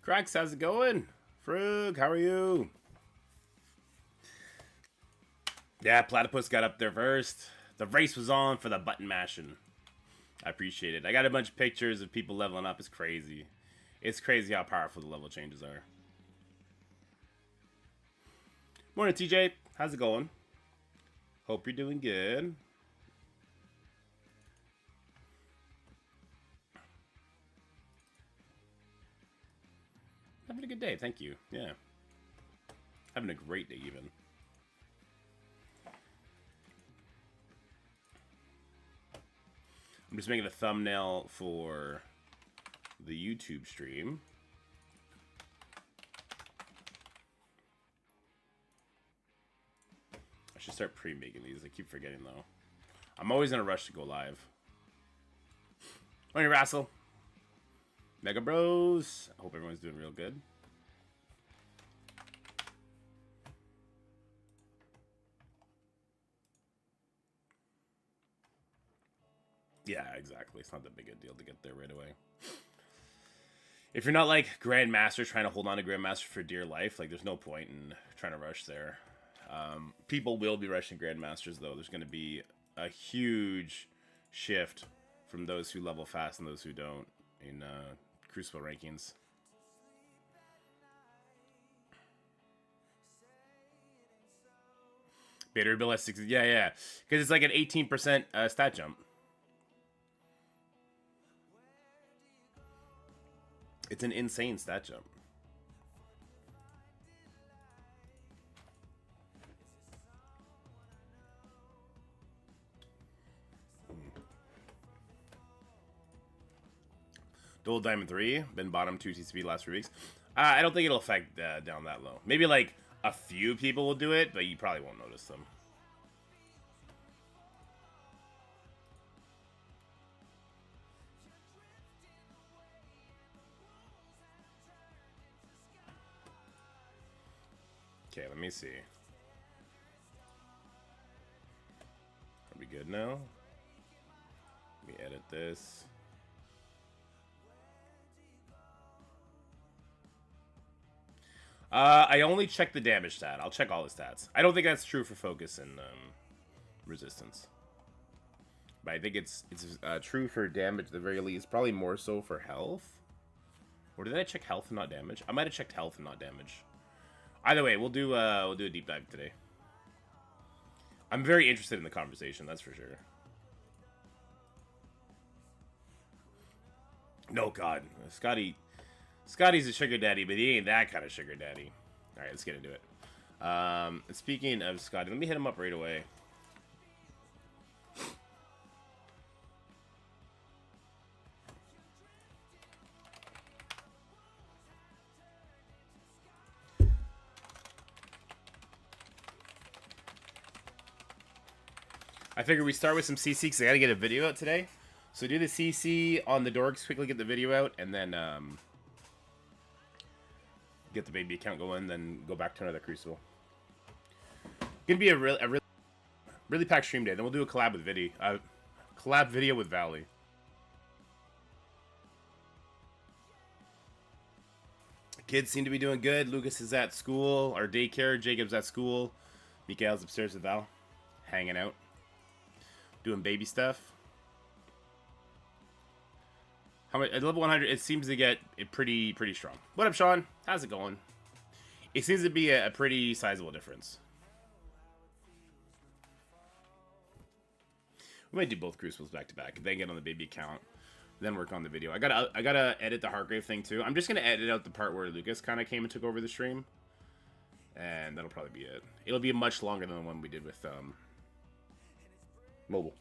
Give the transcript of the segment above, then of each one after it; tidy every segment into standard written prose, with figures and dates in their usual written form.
Cracks, how's it going? Frug, how are you? Yeah, Platypus got up there first. The race was on for the button mashing. I appreciate it. I got a bunch of pictures of people leveling up. It's crazy. It's crazy how powerful the level changes are. Morning, TJ. How's it going? Hope you're doing good. Having a good day, thank you. Yeah. Having a great day, even. I'm just making a thumbnail for the YouTube stream. I should start pre-making these. I keep forgetting, though. I'm always in a rush to go live. Morning, Rassel. Mega Bros. I hope everyone's doing real good. Yeah, exactly. It's not that big a deal to get there right away. If you're not like Grandmaster trying to hold on to Grandmaster for dear life, like there's no point in trying to rush there. People will be rushing Grandmasters though. There's going to be a huge shift from those who level fast and those who don't in Crucible rankings. Beta Bill has 60. Yeah. Because it's like an 18% stat jump. It's an insane stat jump. Dual Diamond 3, been bottom 2 TCP last 3 weeks. I don't think it'll affect down that low. Maybe like a few people will do it, but you probably won't notice them. Okay, let me see. Are we good now? Let me edit this. I only check the damage stat. I'll check all the stats. I don't think that's true for focus and resistance. But I think it's true for damage at the very least. Probably more so for health. Or did I check health and not damage? I might have checked health and not damage. Either way, we'll do a deep dive today. I'm very interested in the conversation, that's for sure. No, God. Scotty's a sugar daddy, but he ain't that kind of sugar daddy. Alright, let's get into it. Speaking of Scotty, let me hit him up right away. I figured we start with some CC because I gotta get a video out today. So do the CC on the dorks, quickly get the video out, and then get the baby account going, then go back to another Crucible. Gonna be a really packed stream day. Then we'll do a collab with video with Valley. Kids seem to be doing good. Lucas is at school, or daycare. Jacob's at school. Mikael's upstairs with Val, hanging out, doing baby stuff. How much at level 100? It seems to get pretty strong. What up, Sean? How's it going? It seems to be a pretty sizable difference. We might do both Crucibles back to back, then get on the baby account, then work on the video. I gotta edit the Heartgrave thing too. I'm just gonna edit out the part where Lucas kind of came and took over the stream, and that'll probably be it. It'll be much longer than the one we did with mobile.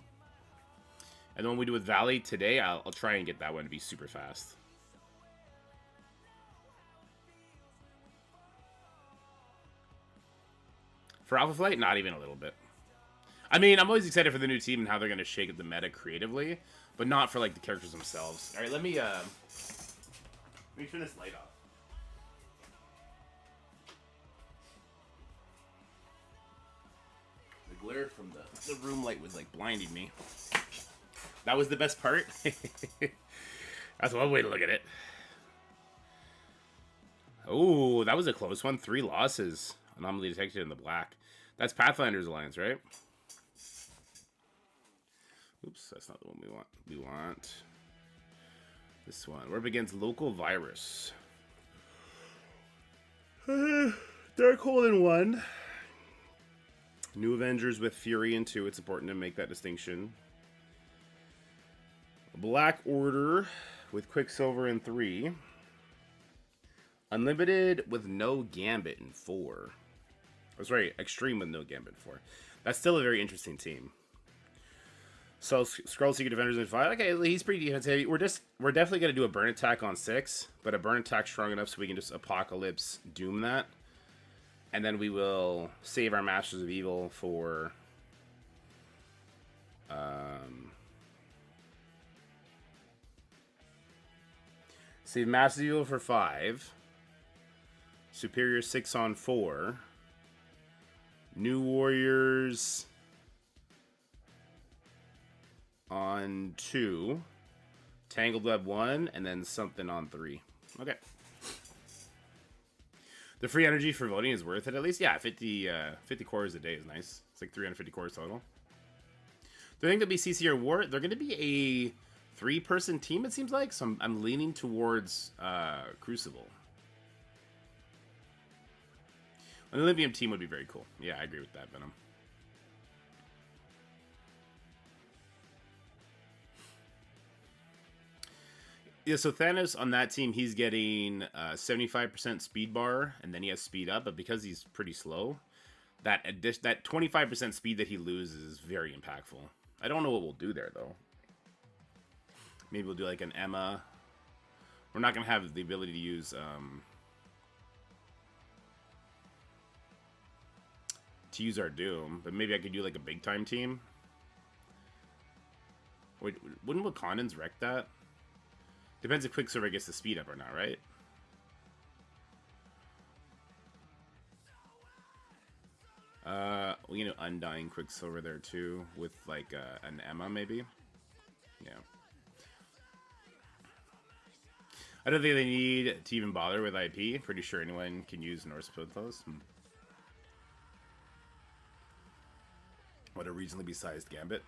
And the one we do with Valley today, I'll try and get that one to be super fast. For Alpha Flight, not even a little bit. I mean, I'm always excited for the new team and how they're going to shake up the meta creatively, but not for like the characters themselves. All right, let me turn this light off. The glare from the room light was like blinding me. That was the best part. That's one way to look at it. Oh, that was a close one. 3 losses. Anomaly detected in the black. That's Pathfinder's Alliance, right? Oops, that's not the one we want. We want this one. We're up against Local Virus. Darkhold in 1. New Avengers with Fury in 2. It's important to make that distinction. Black Order with Quicksilver in 3. Unlimited with no Gambit in 4. Oh, sorry, Extreme with no Gambit in 4. That's still a very interesting team. So Skrull Secret Defenders in 5. Okay, he's pretty defense heavy. We're definitely gonna do a burn attack on 6, but a burn attack strong enough so we can just Apocalypse Doom that. And then we will save our Masters of Evil for save Masters of Evil for 5. Superior 6 on 4. New Warriors on 2. Tangled Web 1, and then something on 3. Okay. The free energy for voting is worth it at least. Yeah, 50 cores a day is nice. It's like 350 cores total. Do I think they'll be CC or War? They're going to be a 3-person team, it seems like. So I'm leaning towards Crucible. An Olympian team would be very cool. Yeah, I agree with that, Venom. Yeah, so Thanos on that team, he's getting 75% speed bar, and then he has speed up. But because he's pretty slow, that 25% speed that he loses is very impactful. I don't know what we'll do there, though. Maybe we'll do like an Emma. We're not going to have the ability to use... to use our Doom, but maybe I could do like a big time team. Wait, wouldn't Wakandans wreck that? Depends if Quicksilver gets the speed up or not, right? We can do Undying Quicksilver there too, with like an Emma maybe. Yeah. I don't think they need to even bother with IP. Pretty sure anyone can use Norse Pythos. What a reasonably sized Gambit.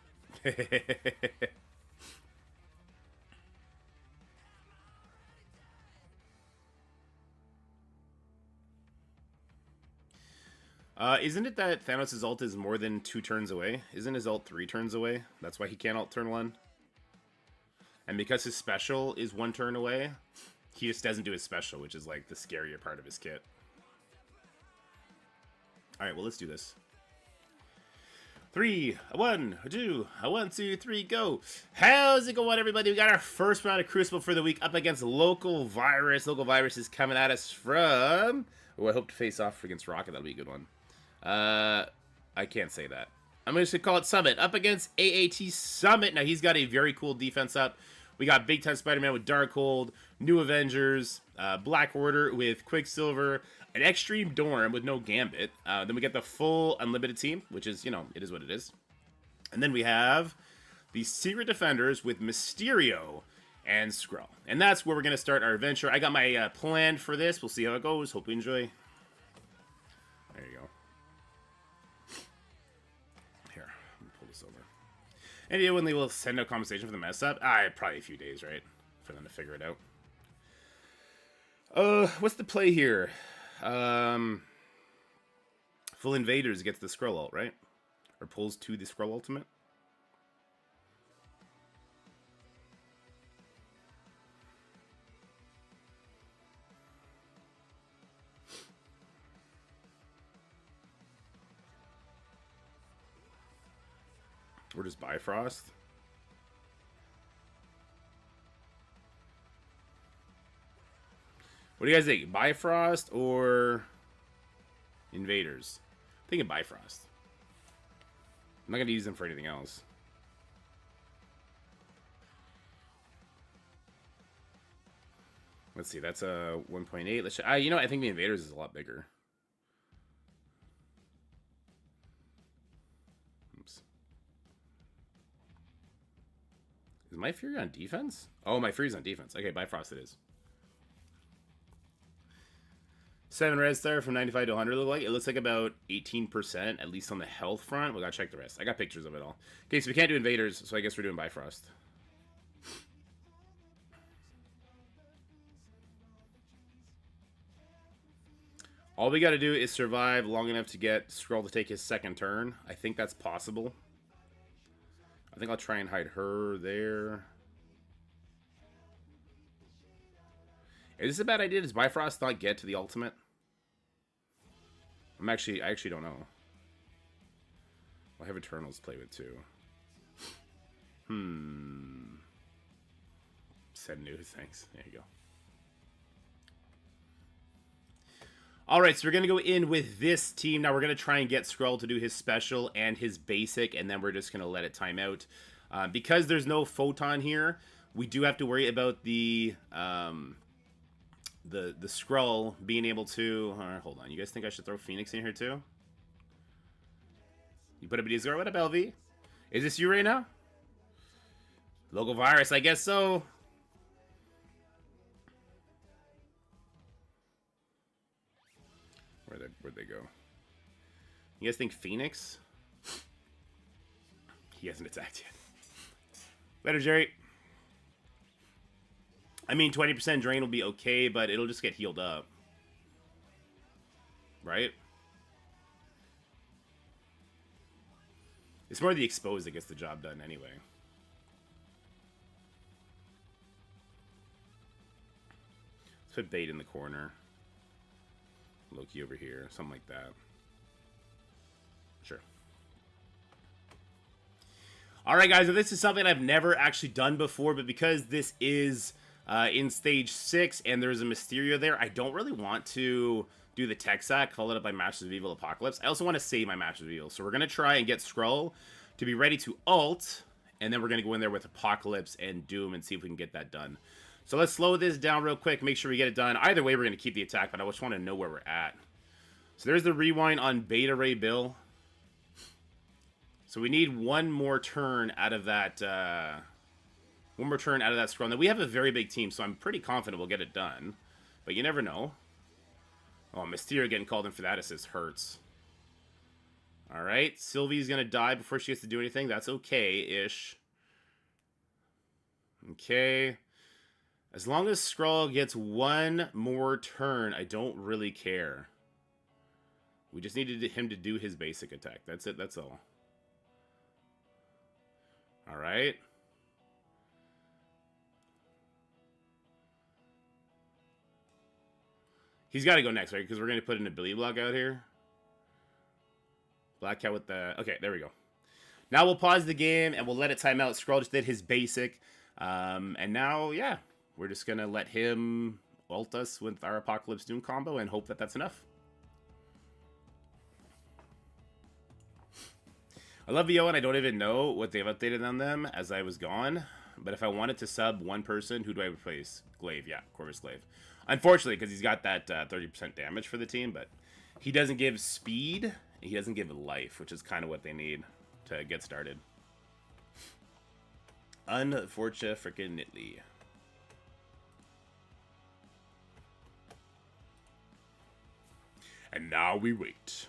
Isn't it that Thanos' ult is more than 2 turns away? Isn't his ult 3 turns away? That's why he can't ult turn 1. And because his special is 1 turn away, he just doesn't do his special, which is like the scarier part of his kit. Alright, well, let's do this. 3, 1, 2, 1, 2, 3, go. How's it going, everybody? We got our first round of Crucible for the week up against Local Virus. Local Virus is coming at us from... Oh, I hope to face off against Rocket. That'll be a good one. I can't say that. I'm just going to call it Summit. Up against AAT Summit. Now, he's got a very cool defense up. We got Big Time Spider-Man with Darkhold, New Avengers, Black Order with Quicksilver, an Extreme Dorm with no Gambit. Then we get the full Unlimited team, which is, you know, it is what it is. And then we have the Secret Defenders with Mysterio and Skrull. And that's where we're going to start our adventure. I got my plan for this. We'll see how it goes. Hope you enjoy. There you go. Here, let me pull this over. And when they will send out compensation for the mess up? Probably a few days, right? For them to figure it out. What's the play here? Full Invaders gets the Skrull ult, right? Or pulls to the Skrull ultimate. Or just Bifrost. What do you guys think? Bifrost or Invaders? I'm thinking Bifrost. I'm not going to use them for anything else. Let's see. That's a 1.8. Let's. You know, I think the Invaders is a lot bigger. Oops. Is my Fury on defense? Oh, my Fury's on defense. Okay, Bifrost it is. 7 red star from 95 to 100 look like. It looks like about 18%, at least on the health front. We gotta check the rest. I got pictures of it all. Okay, so we can't do invaders, so I guess we're doing Bifrost. All we gotta do is survive long enough to get Skrull to take his second turn. I think that's possible. I think I'll try and hide her there. Is this a bad idea? Does Bifrost not get to the ultimate? I actually don't know. I have Eternals to play with too. Send news, thanks. There you go. Alright, so we're going to go in with this team. Now we're going to try and get Skrull to do his special and his basic, and then we're just going to let it time out. Because there's no Photon here, we do have to worry about the Skrull being able to... Alright, hold on. You guys think I should throw Phoenix in here too? You put up a D0. What up, LV? Is this you right now? Local virus, I guess so. Where'd they go? You guys think Phoenix? He hasn't attacked yet. Better, Jerry. I mean, 20% drain will be okay, but it'll just get healed up. Right? It's more the exposed that gets the job done anyway. Let's put bait in the corner. Loki over here, something like that. Sure. Alright guys, so this is something I've never actually done before, but because this is in stage 6 and there's a Mysterio there, I don't really want to do the tech sack followed up by Masters of Evil Apocalypse. I also want to save my Masters of Evil, so we're going to try and get Skrull to be ready to ult, and then we're going to go in there with Apocalypse and Doom and see if we can get that done. So let's slow this down real quick, make sure we get it done. Either way, we're going to keep the attack, but I just want to know where we're at. So there's the rewind on Beta Ray Bill. So we need one more turn out of that, Skrull. Now, we have a very big team, so I'm pretty confident we'll get it done. But you never know. Oh, Mysterio getting called in for that assist hurts. Alright, Sylvie's going to die before she gets to do anything. That's okay-ish. Okay. As long as Skrull gets one more turn, I don't really care. We just needed him to do his basic attack. That's it, that's all. Alright. He's got to go next, right? Because we're going to put an ability block out here. Black Cat with the... Okay, there we go. Now we'll pause the game and we'll let it time out. Skrull just did his basic. And now, yeah. We're just going to let him ult us with our Apocalypse Doom combo and hope that that's enough. I love VO and I don't even know what they've updated on them as I was gone. But if I wanted to sub one person, who do I replace? Glaive, yeah, Corvus Glaive. Unfortunately, because he's got that 30% damage for the team, but he doesn't give speed, and he doesn't give life, which is kind of what they need to get started. Unfortunately. And now we wait.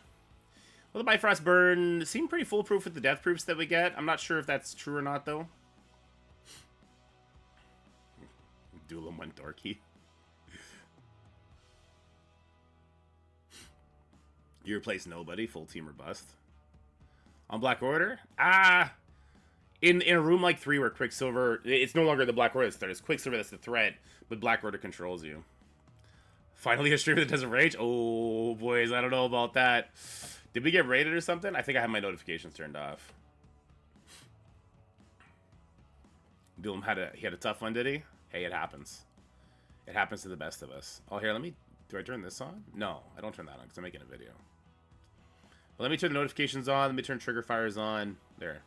Well, the Bifrost burn seemed pretty foolproof with the death proofs that we get. I'm not sure if that's true or not, though. Duelim went dorky. You replace nobody, full team or bust. On Black Order? In a room like 3 where Quicksilver... It's no longer the Black Order that's the threat. It's Quicksilver that's the threat, but Black Order controls you. Finally a streamer that doesn't rage? Oh, boys, I don't know about that. Did we get raided or something? I think I have my notifications turned off. Doom had a tough one, did he? Hey, it happens. It happens to the best of us. Oh, here, let me... Do I turn this on? No, I don't turn that on because I'm making a video. But let me turn the notifications on. Let me turn trigger fires on. There.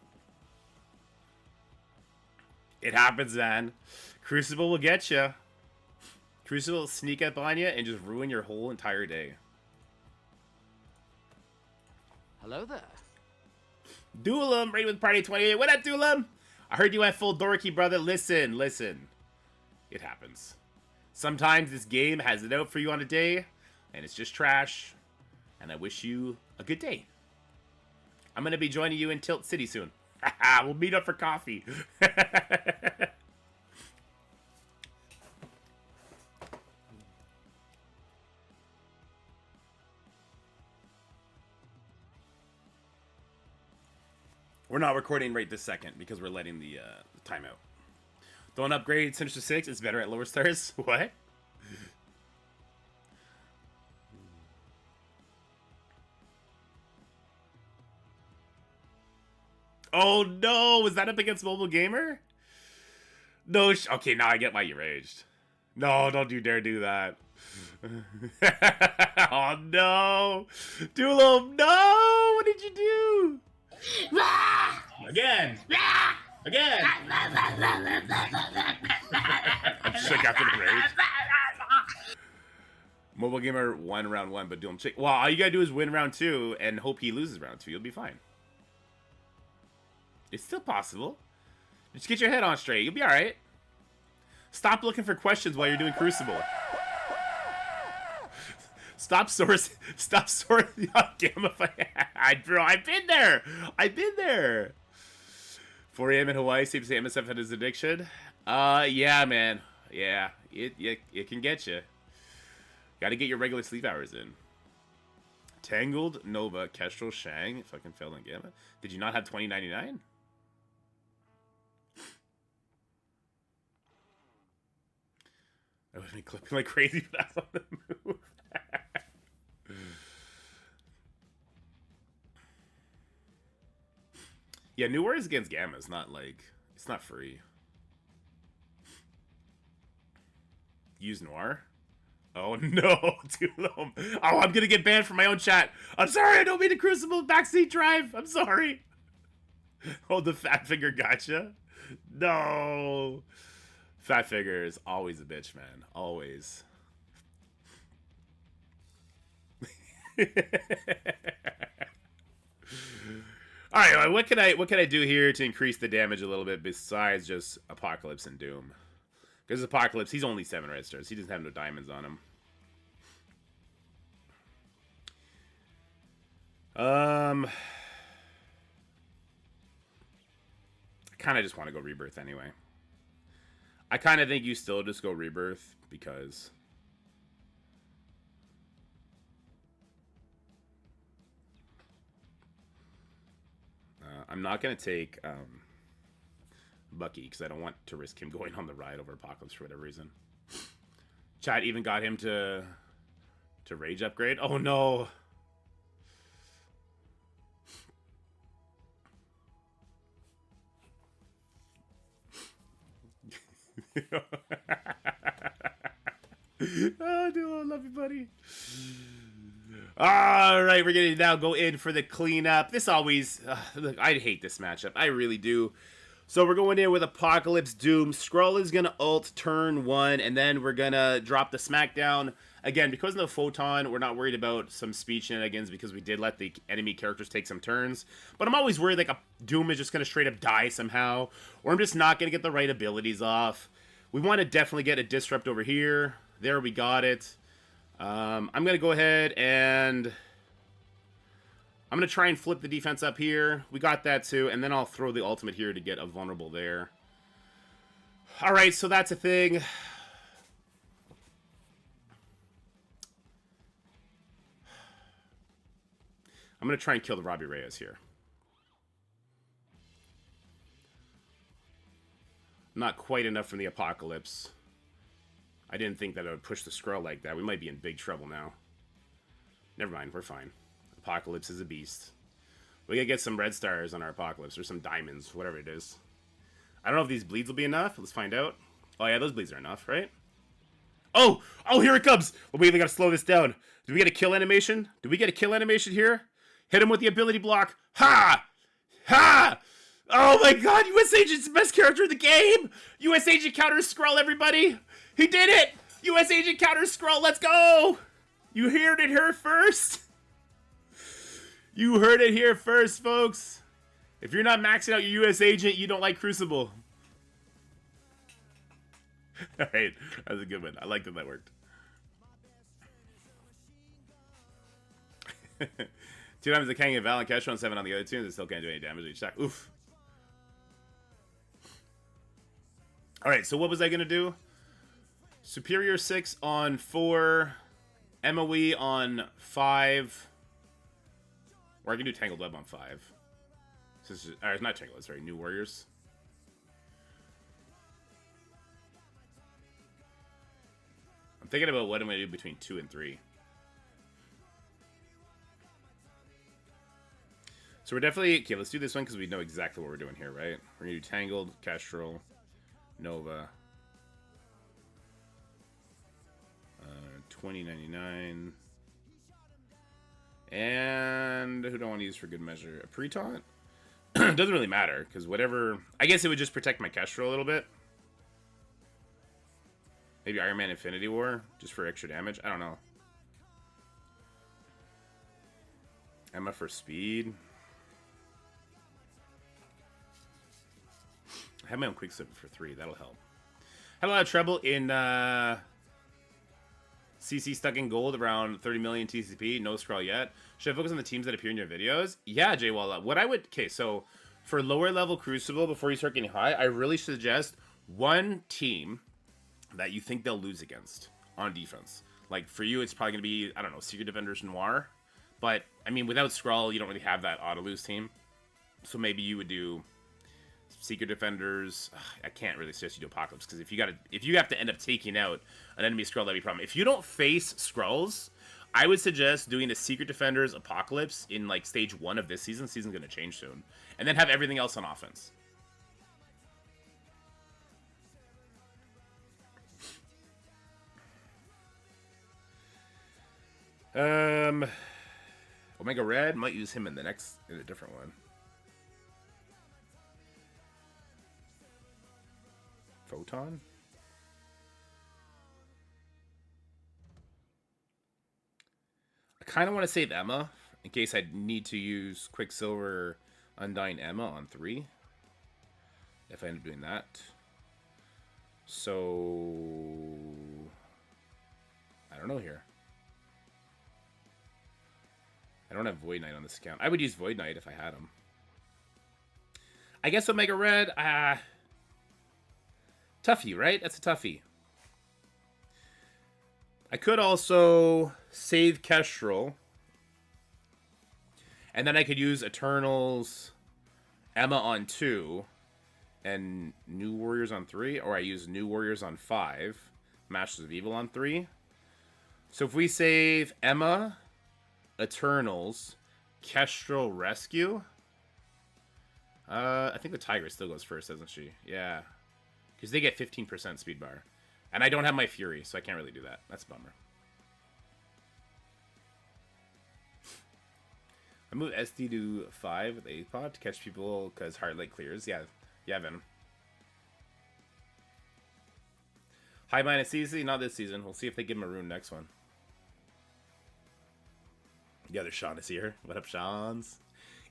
It happens, man. Crucible will get you. Crucible will sneak up on you and just ruin your whole entire day. Hello there. Duelim, ready with Party 28. What up, Duelim? I heard you went full dorky, brother. Listen, listen. It happens. Sometimes this game has it out for you on a day, and it's just trash. And I wish you a good day. I'm going to be joining you in Tilt City soon. We'll meet up for coffee. We're not recording right this second because we're letting the timeout. Don't upgrade Sinister 6. It's better at lower stars. What? Oh no! Was that up against Mobile Gamer? No. Okay, now I get why you raged. No, don't you dare do that. Oh no! Doolum, no! What did you do? Again! Again! I'm shook after the rage. Mobile Gamer won round 1, but Doolum chick. Well, all you gotta do is win round 2 and hope he loses round 2. You'll be fine. It's still possible. Just get your head on straight. You'll be alright. Stop looking for questions while you're doing Crucible. Stop sourcing on Gamma. Bro, I've been there. I've been there. 4 a.m. in Hawaii. Safe to say MSF had his addiction. Yeah, man. Yeah, it can get you. Got to get your regular sleep hours in. Tangled, Nova, Kestrel, Shang. Fucking failed on Gamma. Did you not have 2099? I would have been clipping like crazy, but that's on the move. Yeah, New Warriors against Gamma is not like, it's not free. Use Noir? Oh no, Tulum. Oh, I'm gonna get banned from my own chat. I'm sorry, I don't mean to Crucible backseat drive. I'm sorry. Oh, the fat figure gotcha? No. Fat figure is always a bitch, man. Always. All right, what can I do here to increase the damage a little bit besides just Apocalypse and Doom? Because Apocalypse, he's only 7 red stars. He doesn't have no diamonds on him. I kind of just want to go Rebirth anyway. I kind of think you still just go Rebirth because I'm not going to take Bucky because I don't want to risk him going on the ride over Apocalypse for whatever reason. Chat even got him to rage upgrade. Oh no. Oh, dude, I love you, buddy. All right, we're gonna now go in for the cleanup. This always, look, I hate this matchup. I really do. So we're going in with Apocalypse Doom. Skrull is gonna ult turn 1, and then we're gonna drop the Smackdown. Again, because of the Photon, we're not worried about some speed shenanigans because we did let the enemy characters take some turns. But I'm always worried like a Doom is just gonna straight up die somehow, or I'm just not gonna get the right abilities off. We want to definitely get a Disrupt over here. There, we got it. I'm going to go ahead and I'm going to try and flip the defense up here. We got that too, and then I'll throw the ultimate here to get a vulnerable there. All right, so that's a thing. I'm going to try and kill the Robbie Reyes here. Not quite enough from the Apocalypse. I didn't think that I would push the Skrull like that. We might be in big trouble now. Never mind, we're fine. Apocalypse is a beast. We gotta get some red stars on our Apocalypse, or some diamonds, whatever it is. I don't know if these bleeds will be enough. Let's find out. Oh yeah, those bleeds are enough, right? Oh! Oh, here it comes! Well, we even gotta slow this down. Do we get a kill animation? Do we get a kill animation here? Hit him with the ability block. Ha! Ha! Oh my god, US Agent's the best character in the game! US Agent counters Skrull, everybody! He did it! US Agent counters Skrull, let's go! You heard it here first! You heard it here first, folks! If you're not maxing out your US Agent, you don't like Crucible. Alright, that was a good one. I like that that worked. 2 times the Kang and Val and Kestrel and 7 on the other tunes. It still can't do any damage each attack. Oof. Alright, so what was I going to do? Superior 6 on 4. MOE on 5. Or I can do Tangled Web on 5. It's not Tangled, sorry. New Warriors. I'm thinking about what I'm going to do between 2 and 3. So we're definitely... Okay, let's do this one because we know exactly what we're doing here, right? We're going to do Tangled, Kestrel, Nova. 2099. And who do I want to use for good measure? A pre-taunt? Doesn't really matter, because whatever... I guess it would just protect my Kestrel a little bit. Maybe Iron Man Infinity War, just for extra damage. I don't know. Emma for speed. I have my own Quicksilver for 3. That'll help. Had a lot of trouble in CC stuck in gold around 30 million TCP. No scroll yet. Should I focus on the teams that appear in your videos? Yeah, Jay Walla. What I would... Okay, so for lower level Crucible, before you start getting high, I really suggest one team that you think they'll lose against on defense. Like, for you, it's probably going to be, I don't know, Secret Defenders Noir. But, I mean, without Skrull, you don't really have that auto-lose team. So maybe you would do Secret Defenders. I can't really suggest you do Apocalypse, because if you have to end up taking out an enemy Skrull, that'd be a problem. If you don't face Skrulls, I would suggest doing a Secret Defenders Apocalypse in, like, stage 1 of this season. Season's going to change soon. And then have everything else on offense. Omega Red, might use him in a different one. Photon? I kind of want to save Emma, in case I need to use Quicksilver Undying Emma on 3. If I end up doing that. So... I don't know here. I don't have Void Knight on this account. I would use Void Knight if I had him. I guess Omega Red, toughie, right? That's a toughie. I could also save Kestrel. And then I could use Eternals Emma on 2. And New Warriors on 3. Or I use New Warriors on 5. Masters of Evil on 3. So if we save Emma... Eternals, Kestrel Rescue. I think the Tiger still goes first, doesn't she? Yeah. Because they get 15% speed bar. And I don't have my Fury, so I can't really do that. That's a bummer. I move SD to 5 with A-Pod to catch people because Heart Lake clears. Yeah, Venom. High minus season, not this season. We'll see if they give him a rune next one. Yeah, there's Sean is here. What up, Sean's?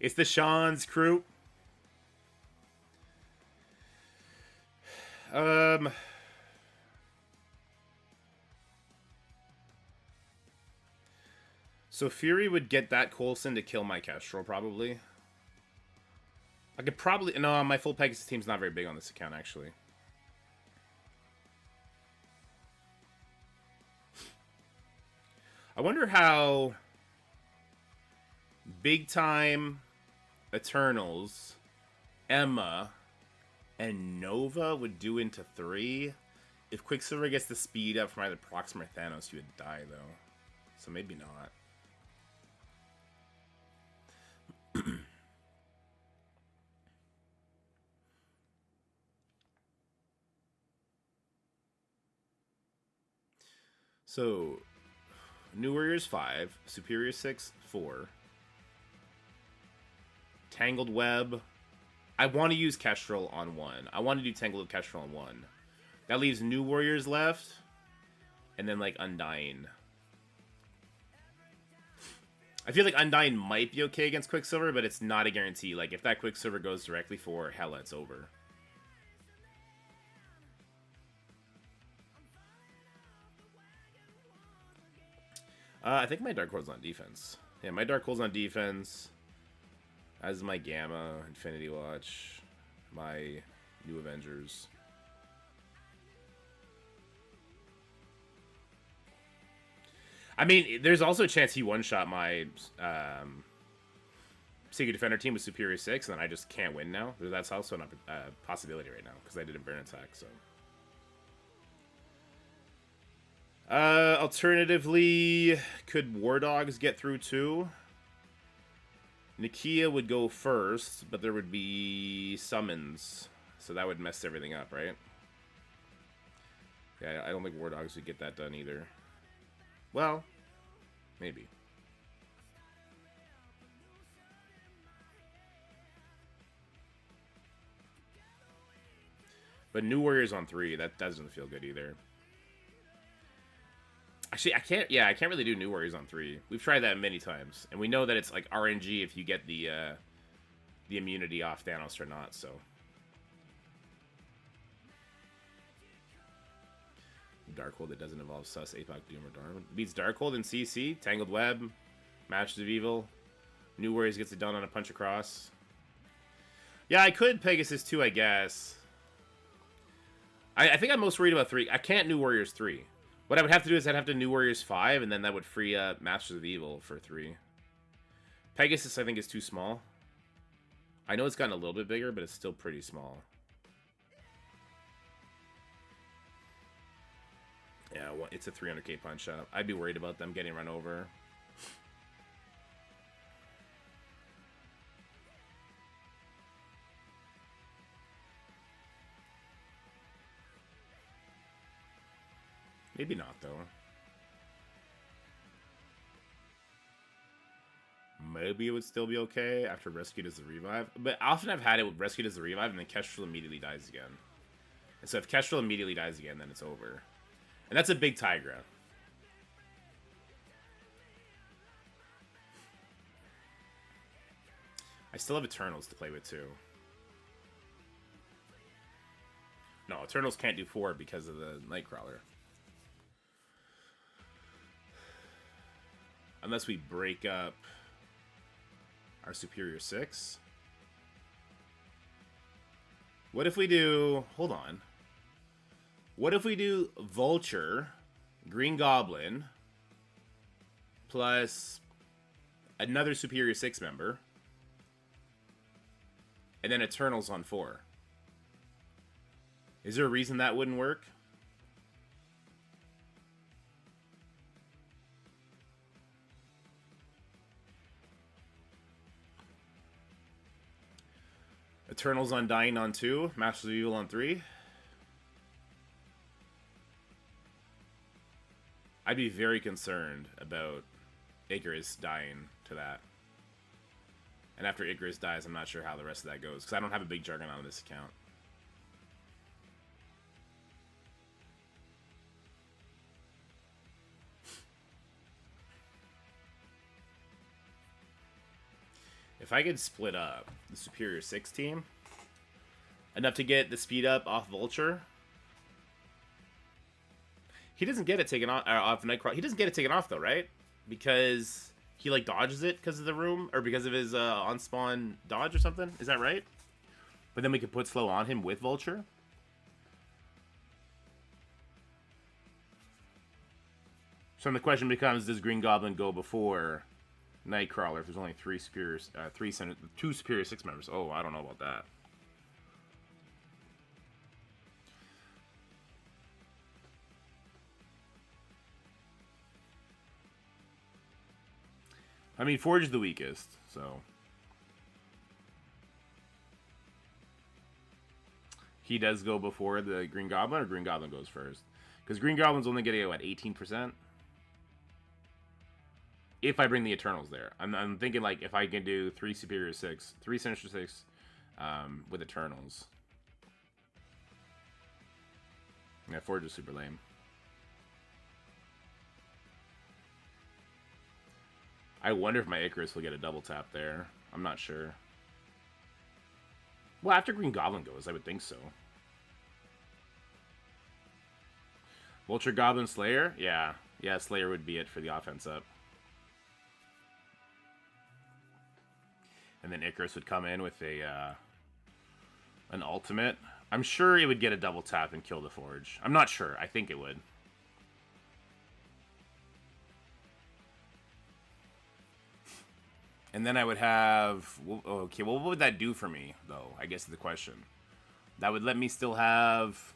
It's the Sean's crew. So Fury would get that Coulson to kill my Kestrel, probably. I could probably... No, my full Pegasus team's not very big on this account, actually. I wonder how... Big Time, Eternals, Emma, and Nova would do into 3. If Quicksilver gets the speed up from either Proxima or Thanos, he would die, though. So maybe not. So, New Warriors 5, Superior 6, 4. Tangled Web. I want to use Kestrel on 1. I want to do Tangled Kestrel on 1. That leaves New Warriors left. And then, like, Undying. I feel like Undying might be okay against Quicksilver, but it's not a guarantee. Like, if that Quicksilver goes directly for Hela, it's over. I think my Dark Horde's on defense. Yeah, my Dark Hole's on defense. As is my Gamma, Infinity Watch, my New Avengers. I mean, there's also a chance he one-shot my Secret Defender team with Superior 6, and then I just can't win now. That's also a possibility right now, because I didn't burn attack, so... Alternatively, could War Dogs get through too? Nakia would go first, but there would be summons, so that would mess everything up, right? Yeah, I don't think War Dogs would get that done either. Well, maybe. But New Warriors on 3, that doesn't feel good either. Actually, I can't really do New Warriors on 3. We've tried that many times, and we know that it's like RNG if you get the immunity off Thanos or not, so. Darkhold that doesn't involve Sus, APOC, Doom, or Darwin. Beats Darkhold in CC, Tangled Web, Masters of Evil. New Warriors gets it done on a punch across. Yeah, I could Pegasus 2, I guess. I think I'm most worried about 3. I can't New Warriors 3. What I would have to do is I'd have to New Warriors 5, and then that would free up Masters of Evil for 3. Pegasus, I think, is too small. I know it's gotten a little bit bigger, but it's still pretty small. Yeah, well, it's a 300k punch up. I'd be worried about them getting run over. Maybe not, though. Maybe it would still be okay after Rescued as the Revive. But often I've had it with Rescued as the Revive, and then Kestrel immediately dies again. And so if Kestrel immediately dies again, then it's over. And that's a big Tigra. I still have Eternals to play with, too. No, Eternals can't do 4 because of the Nightcrawler. Unless we break up our Superior 6. What if we do... Hold on. What if we do Vulture, Green Goblin, plus another Superior 6 member, and then Eternals on 4? Is there a reason that wouldn't work? Eternals Undying on 2, Masters of Evil on 3. I'd be very concerned about Icarus dying to that. And after Icarus dies, I'm not sure how the rest of that goes, because I don't have a big Juggernaut on this account. If I could split up the Superior 6 team enough to get the speed up off Vulture, he doesn't get it taken off Nightcrawler. He doesn't get it taken off though, right? Because he like dodges it because of the room or because of his on spawn dodge or something. Is that right? But then we can put slow on him with Vulture. So then the question becomes: does Green Goblin go before Nightcrawler if there's only two Superior 6 members? Oh, I don't know about that. I mean, Forge is the weakest, so he does go before the Green Goblin, or Green Goblin goes first? Because Green Goblin's only getting, what, 18%? If I bring the Eternals there. I'm thinking, like, if I can do 3 Superior 6, 3 Sinister 6 with Eternals. Yeah, Forge is super lame. I wonder if my Icarus will get a double tap there. I'm not sure. Well, after Green Goblin goes, I would think so. Vulture, Goblin, Slayer? Yeah. Yeah, Slayer would be it for the offense up. And then Icarus would come in with a an ultimate. I'm sure it would get a double tap and kill the Forge. I'm not sure. I think it would. And then I would have... Okay, well, what would that do for me, though? I guess is the question. That would let me still have...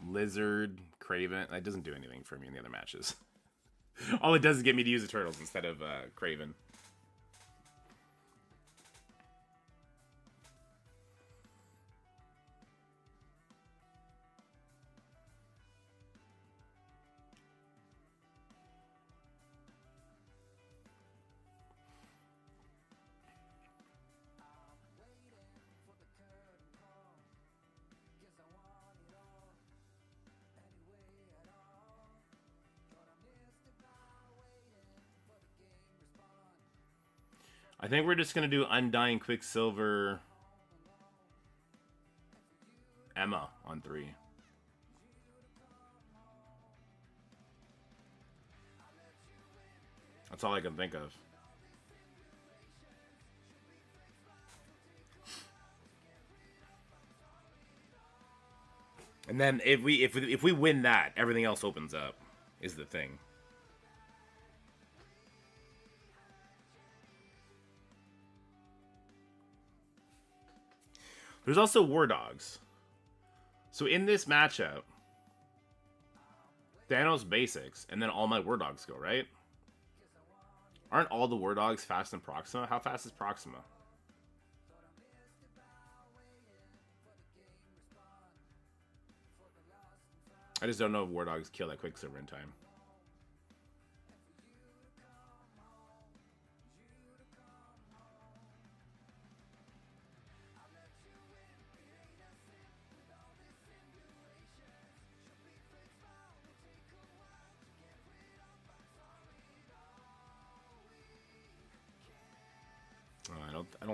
Lizard, Craven. That doesn't do anything for me in the other matches. All it does is get me to use the turtles instead of Craven. I think we're just going to do Undying Quicksilver Emma on 3. That's all I can think of. And then if we win that, everything else opens up, is the thing. There's also War Dogs. So in this matchup, Thanos basics, and then all my War Dogs go, right? Aren't all the War Dogs fast in Proxima? How fast is Proxima? I just don't know if War Dogs kill that Quicksilver in time. I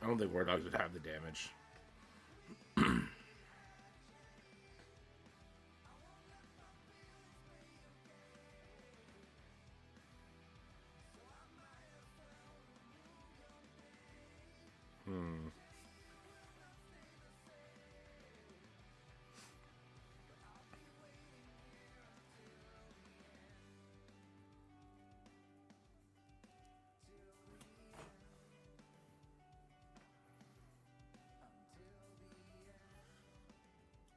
don't think War Dogs would have the damage.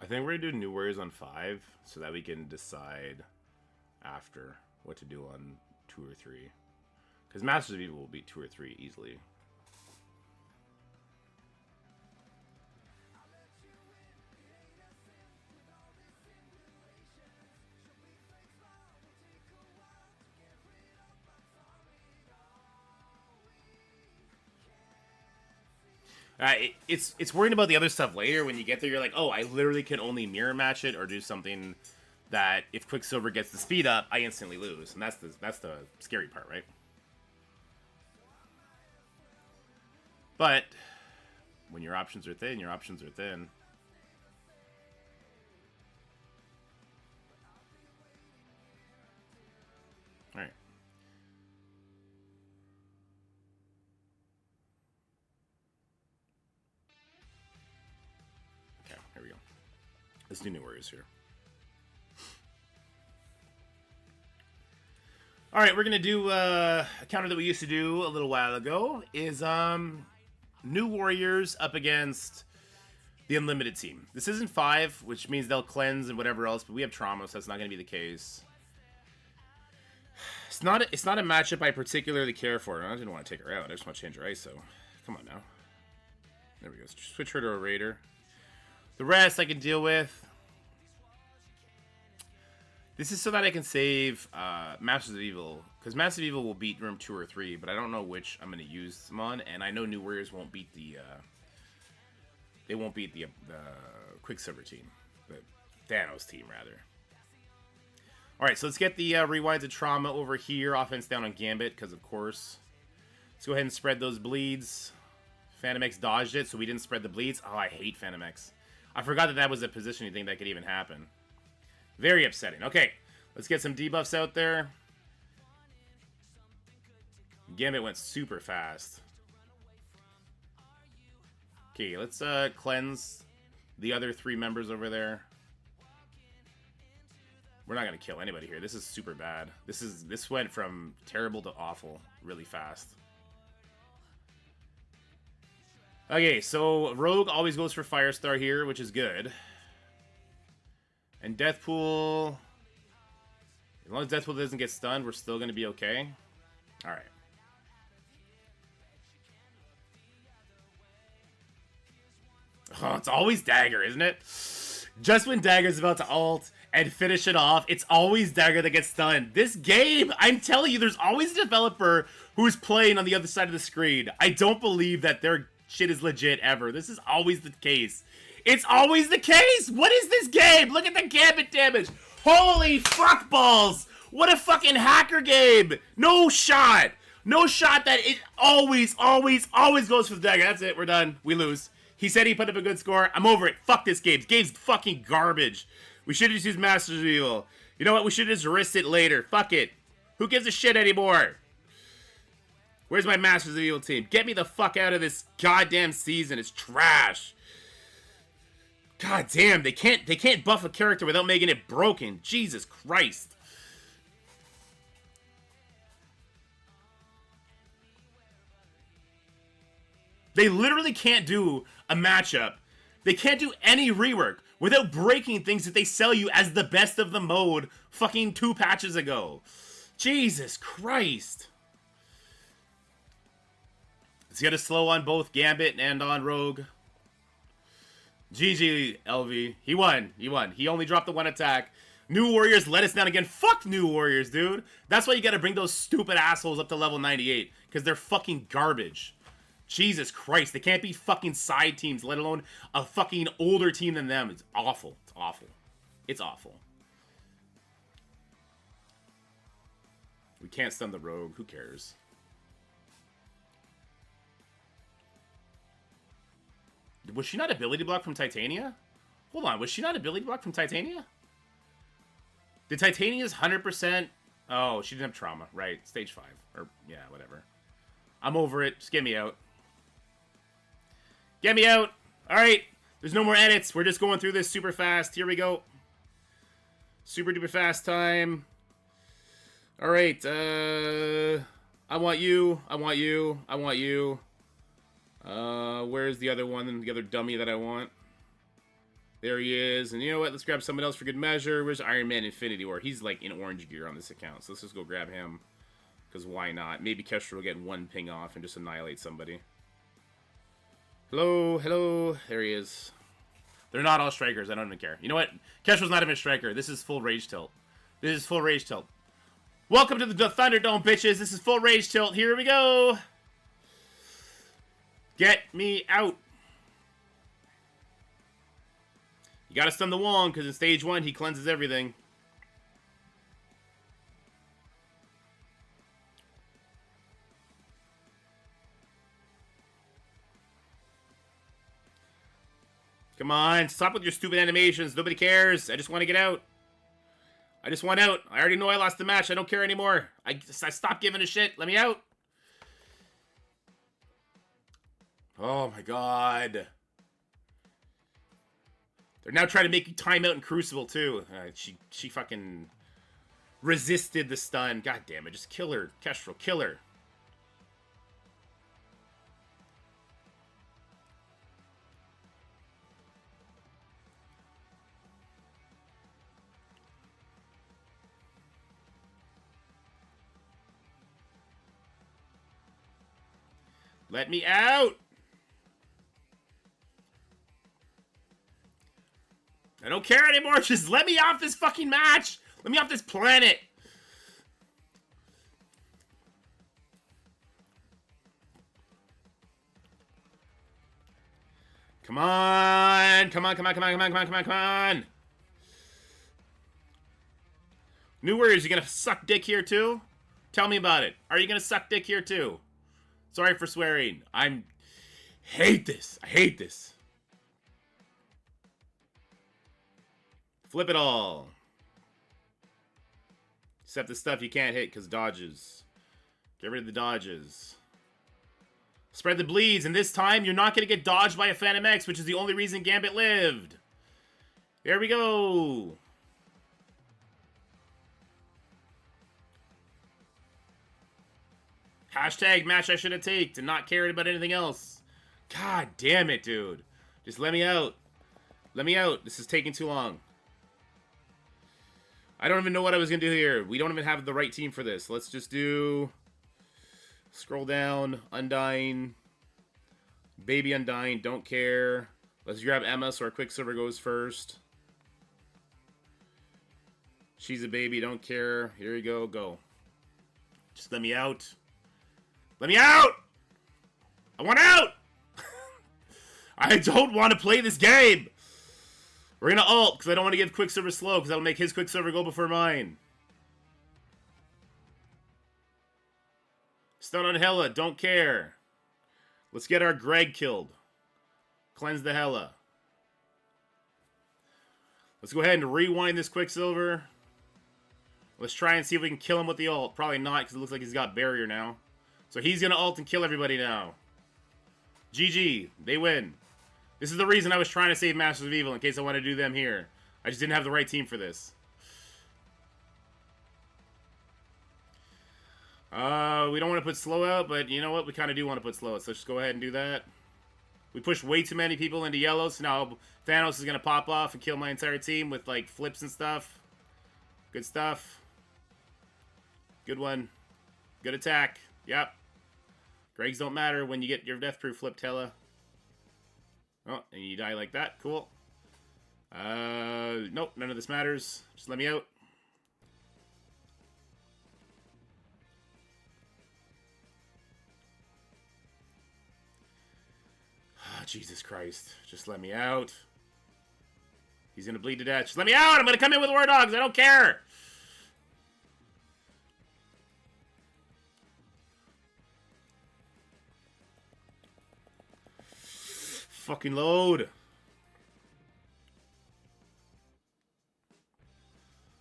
I think we're gonna do New Warriors on 5 so that we can decide after what to do on 2 or 3. Because Masters of Evil will beat 2 or 3 easily. It's worrying about the other stuff later. When you get there, you're like, oh, I literally can only mirror match it or do something that if Quicksilver gets the speed up, I instantly lose, and that's the scary part, right? But when your options are thin, your options are thin. All right. Okay, here we go. Let's do New Warriors here. All right, we're gonna do a counter that we used to do a little while ago. Is New Warriors up against the Unlimited team. This isn't 5, which means they'll cleanse and whatever else, but we have trauma, so that's not gonna be the case. It's not a matchup I particularly care for. I didn't want to take her out. I just want to change her ISO. Come on now. There we go. Switch her to a Raider. The rest I can deal with. This is so that I can save Masters of Evil, because Masters of Evil will beat room 2 or 3, but I don't know which I'm going to use them on, and I know New Warriors won't beat the Quicksilver team, the Thanos team rather. All right, so let's get the rewinds of trauma over here. Offense down on Gambit, because of course. Let's go ahead and spread those bleeds. Phantom X dodged it, so we didn't spread the bleeds. Oh, I hate Phantom X. I forgot that that was a positioning thing that could even happen. Very upsetting. Okay, let's get some debuffs out there. Gambit went super fast. Okay, let's cleanse the other 3 members over there. We're not gonna kill anybody here. This is super bad. This went from terrible to awful really fast. Okay, so Rogue always goes for Firestar here, which is good. And Deathpool, as long as Deathpool doesn't get stunned, we're still gonna be okay. All right. Oh, it's always Dagger, isn't it? Just when Dagger's about to ult and finish it off, it's always Dagger that gets stunned. This game, I'm telling you, there's always a developer who's playing on the other side of the screen. I don't believe that their shit is legit ever. This is always the case. It's always the case! What is this game? Look at the Gambit damage! Holy fuck balls! What a fucking hacker game! No shot! No shot that it always goes for the Dagger. That's it, we're done. We lose. He said he put up a good score. I'm over it. Fuck this game. This game's fucking garbage. We should have just used Masters of Evil. You know what? We should have just risked it later. Fuck it. Who gives a shit anymore? Where's my Masters of Evil team? Get me the fuck out of this goddamn season. It's trash. God damn, they can't buff a character without making it broken. Jesus Christ. They literally can't do a matchup. They can't do any rework without breaking things that they sell you as the best of the mode fucking 2 patches ago. Jesus Christ. He's got a slow on both Gambit and on Rogue. GG, LV. He won. He only dropped the 1 attack. New Warriors let us down again. Fuck New Warriors, dude. That's why you gotta bring those stupid assholes up to level 98. Because they're fucking garbage. Jesus Christ, they can't be fucking side teams, let alone a fucking older team than them. It's awful. It's awful. It's awful. We can't stun the Rogue. Who cares? Was she not ability block from Titania? Hold on, was she not ability block from Titania? Did Titania's 100%... Oh, she didn't have trauma. Right, stage 5. Or, yeah, whatever. I'm over it. Just get me out. Get me out! Alright, there's no more edits. We're just going through this super fast. Here we go. Super duper fast time. Alright, I want you. I want you. I want you. Where's the other one? The other dummy that I want? There he is. And you know what? Let's grab someone else for good measure. Where's Iron Man Infinity War? He's like in orange gear on this account. So let's just go grab him. Because why not? Maybe Kestra will get 1 ping off and just annihilate somebody. Hello, hello. There he is. They're not all strikers. I don't even care. You know what? Kestra's not even a striker. This is full rage tilt. This is full rage tilt. Welcome to the Thunderdome, bitches. This is full rage tilt. Here we go. Get me out. You gotta stun the Wong, because in stage 1, he cleanses everything. Come on, stop with your stupid animations. Nobody cares. I just want to get out. I just want out. I already know I lost the match. I don't care anymore. I stopped giving a shit. Let me out. Oh my god. They're now trying to make you time out in Crucible too. She fucking resisted the stun. God damn it. Just kill her. Kestrel, kill her. Let me out! I don't care anymore. Just let me off this fucking match. Let me off this planet. Come on. Come on, come on, come on, come on, come on, come on, come on. New Warriors, you gonna suck dick here too? Tell me about it. Are you gonna suck dick here too? Sorry for swearing. Hate this. I hate this. Flip it all. Except the stuff you can't hit because dodges. Get rid of the dodges. Spread the bleeds, and this time you're not going to get dodged by a Phantom X, which is the only reason Gambit lived. There we go. Hashtag match I should have taken and not cared about anything else. God damn it, dude. Just let me out. Let me out. This is taking too long. I don't even know what I was going to do here. We don't even have the right team for this. Let's just do... Scroll down. Undying. Baby Undying. Don't care. Let's grab Emma so our Quicksilver goes first. She's a baby. Don't care. Here you go. Go. Just let me out. Let me out! I want out! I don't want to play this game! We're gonna ult, because I don't want to give Quicksilver slow, because that'll make his Quicksilver go before mine. Stun on Hela, don't care. Let's get our Greg killed. Cleanse the Hela. Let's go ahead and rewind this Quicksilver. Let's try and see if we can kill him with the ult. Probably not, because it looks like he's got barrier now. So he's gonna ult and kill everybody now. GG, they win. This is the reason I was trying to save Masters of Evil, in case I want to do them here. I just didn't have the right team for this. We don't want to put slow out, but you know what? We kind of do want to put slow out, so let's just go ahead and do that. We pushed way too many people into yellow, so now Thanos is going to pop off and kill my entire team with, like, flips and stuff. Good stuff. Good one. Good attack. Yep. Gregs don't matter when you get your death proof flipped, Hela. Oh, and you die like that. Cool. Nope, none of this matters. Just let me out. Oh, Jesus Christ. Just let me out. He's gonna bleed to death. Just let me out! I'm gonna come in with War Dogs! I don't care! Fucking load.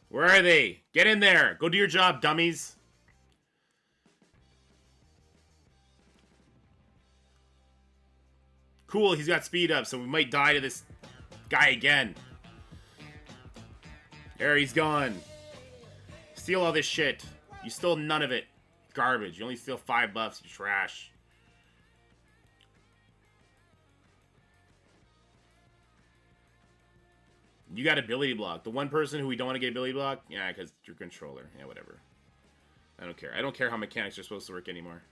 Where are they? Get in there. Go do your job, dummies. Cool, he's got speed up, so we might die to this guy again. There, he's gone. Steal all this shit. You stole none of it. Garbage. You only steal 5 buffs, you trash. You got ability block. The one person who we don't want to get ability block? Yeah, because you're controller. Yeah, whatever. I don't care. I don't care how mechanics are supposed to work anymore.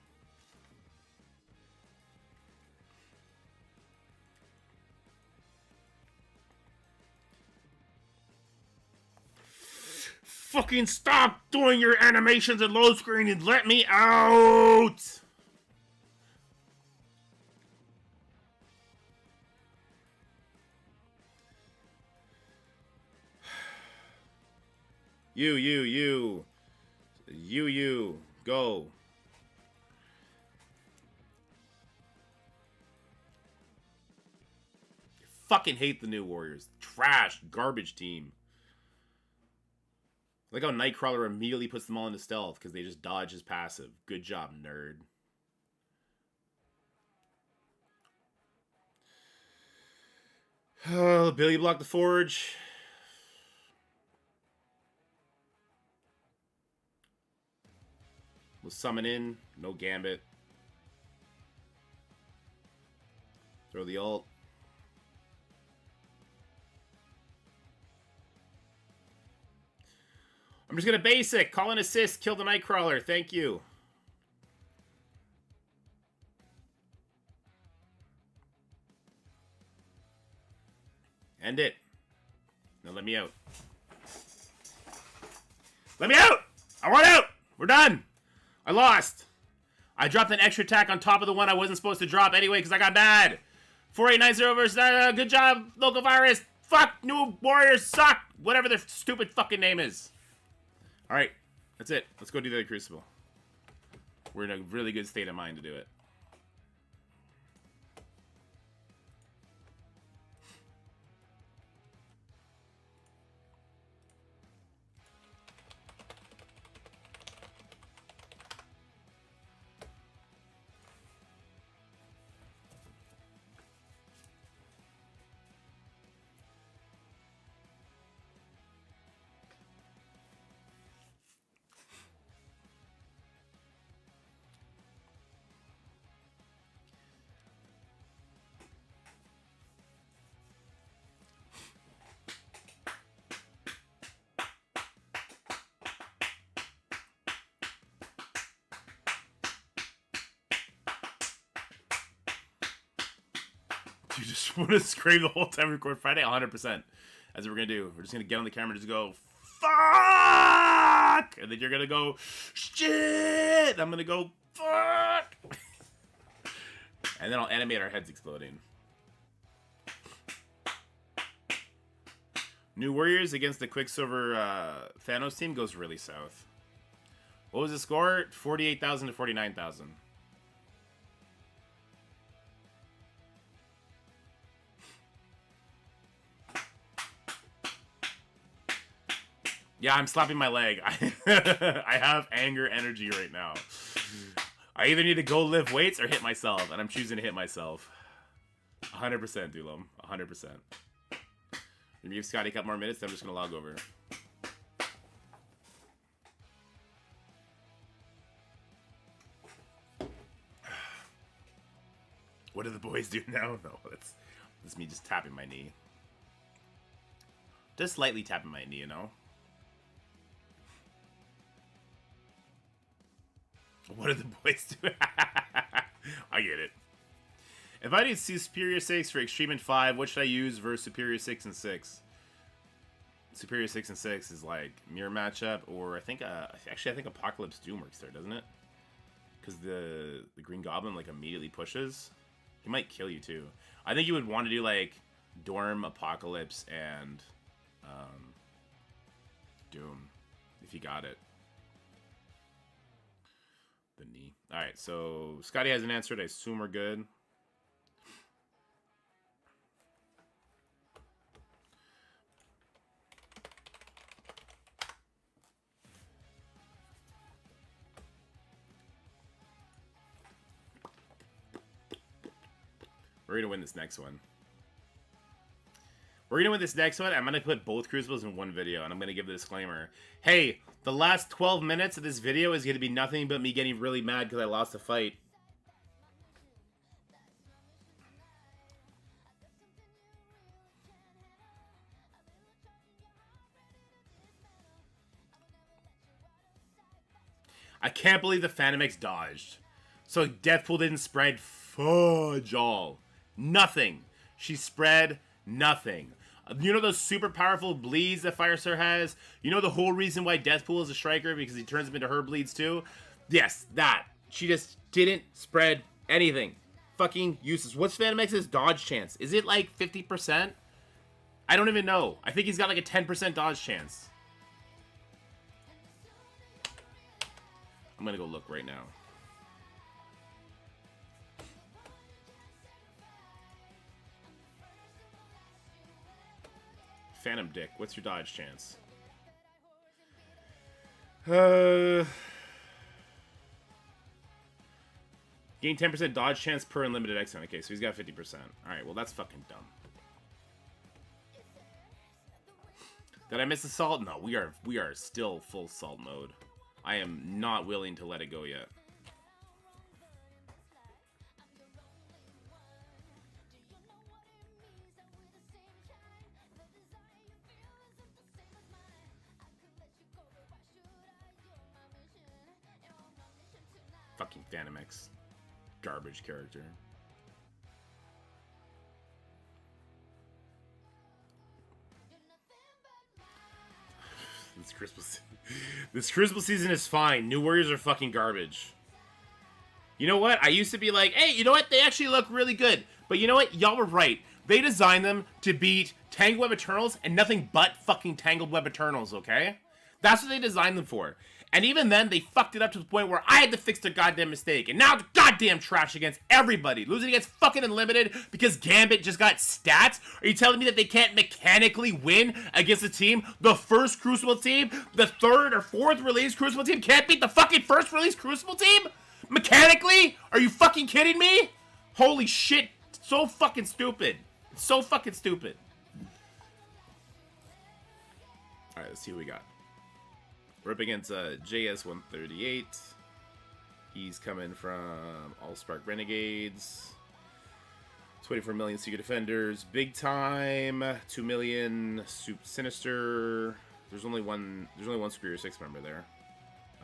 Fucking stop doing your animations and load screen and let me out! You. Go. I fucking hate the new Warriors. Trash. Garbage team. I like how Nightcrawler immediately puts them all into stealth because they just dodge his passive. Good job, nerd. Oh, Billy blocked the Forge. We'll summon in. No Gambit. Throw the ult. I'm just gonna basic. Call an assist. Kill the Nightcrawler. Thank you. End it. Now let me out. Let me out! I want out! We're done! I lost. I dropped an extra attack on top of the one I wasn't supposed to drop anyway because I got bad. 4890 versus... good job, local virus. Fuck, new Warriors suck. Whatever their stupid fucking name is. Alright, that's it. Let's go do the Crucible. We're in a really good state of mind to do it. You just want to scream the whole time we record Friday? 100%. That's what we're going to do. We're just going to get on the camera and just go, fuck! And then you're going to go, shit! I'm going to go, fuck! And then I'll animate our heads exploding. New Warriors against the Quicksilver Thanos team goes really south. What was the score? 48,000 to 49,000. Yeah, I'm slapping my leg. I have anger energy right now. I either need to go lift weights or hit myself, and I'm choosing to hit myself. 100%, Dulom. 100%. Maybe give Scotty a couple more minutes, then I'm just going to log over. What do the boys do now? No, that's me just tapping my knee. Just slightly tapping my knee, you know? What do the boys do? I get it. If I need Superior 6 for Extreme and 5, what should I use versus Superior 6 and 6? Superior 6 and 6 is like mirror matchup, or I think actually I think Apocalypse Doom works there, doesn't it? Because the Green Goblin like immediately pushes. He might kill you too. I think you would want to do like Dorm, Apocalypse, and Doom if you got it. The knee. All right, so Scotty hasn't answered. I assume we're good. We're going to win this next one. We're going to win this next one. I'm going to put both Crucibles in one video, and I'm going to give the disclaimer. Hey, the last 12 minutes of this video is going to be nothing but me getting really mad because I lost a fight. I can't believe the Phantom X dodged. So Deathpool didn't spread fudge all. Nothing. She spread nothing. You know those super powerful bleeds that Firestar has? You know the whole reason why Deathpool is a striker? Because he turns them into her bleeds too? Yes, that. She just didn't spread anything. Fucking useless. What's Phantom X's dodge chance? Is it like 50%? I don't even know. I think he's got like a 10% dodge chance. I'm gonna go look right now. Phantom Dick, what's your dodge chance? Gain 10% dodge chance per unlimited X-Men. Okay, so he's got 50%. Alright, well that's fucking dumb. Did I miss the salt? No, we are still full salt mode. I am not willing to let it go yet. Fucking Phantom X. Garbage character. This Crucible season is fine. New Warriors are fucking garbage. You know what? I used to be like, hey, you know what? They actually look really good. But you know what? Y'all were right. They designed them to beat Tangled Web Eternals and nothing but fucking Tangled Web Eternals, okay? That's what they designed them for. And even then, they fucked it up to the point where I had to fix their goddamn mistake. And now it's goddamn trash against everybody. Losing against fucking Unlimited because Gambit just got stats? Are you telling me that they can't mechanically win against a team? The first Crucible team? The third or fourth release Crucible team can't beat the fucking first release Crucible team? Mechanically? Are you fucking kidding me? Holy shit. It's so fucking stupid. It's so fucking stupid. Alright, let's see what we got. We're up against JS138. He's coming from Allspark Renegades. 24 million Secret Defenders. Big Time. 2 million Soup Sinister. There's only one Superior 6 member there.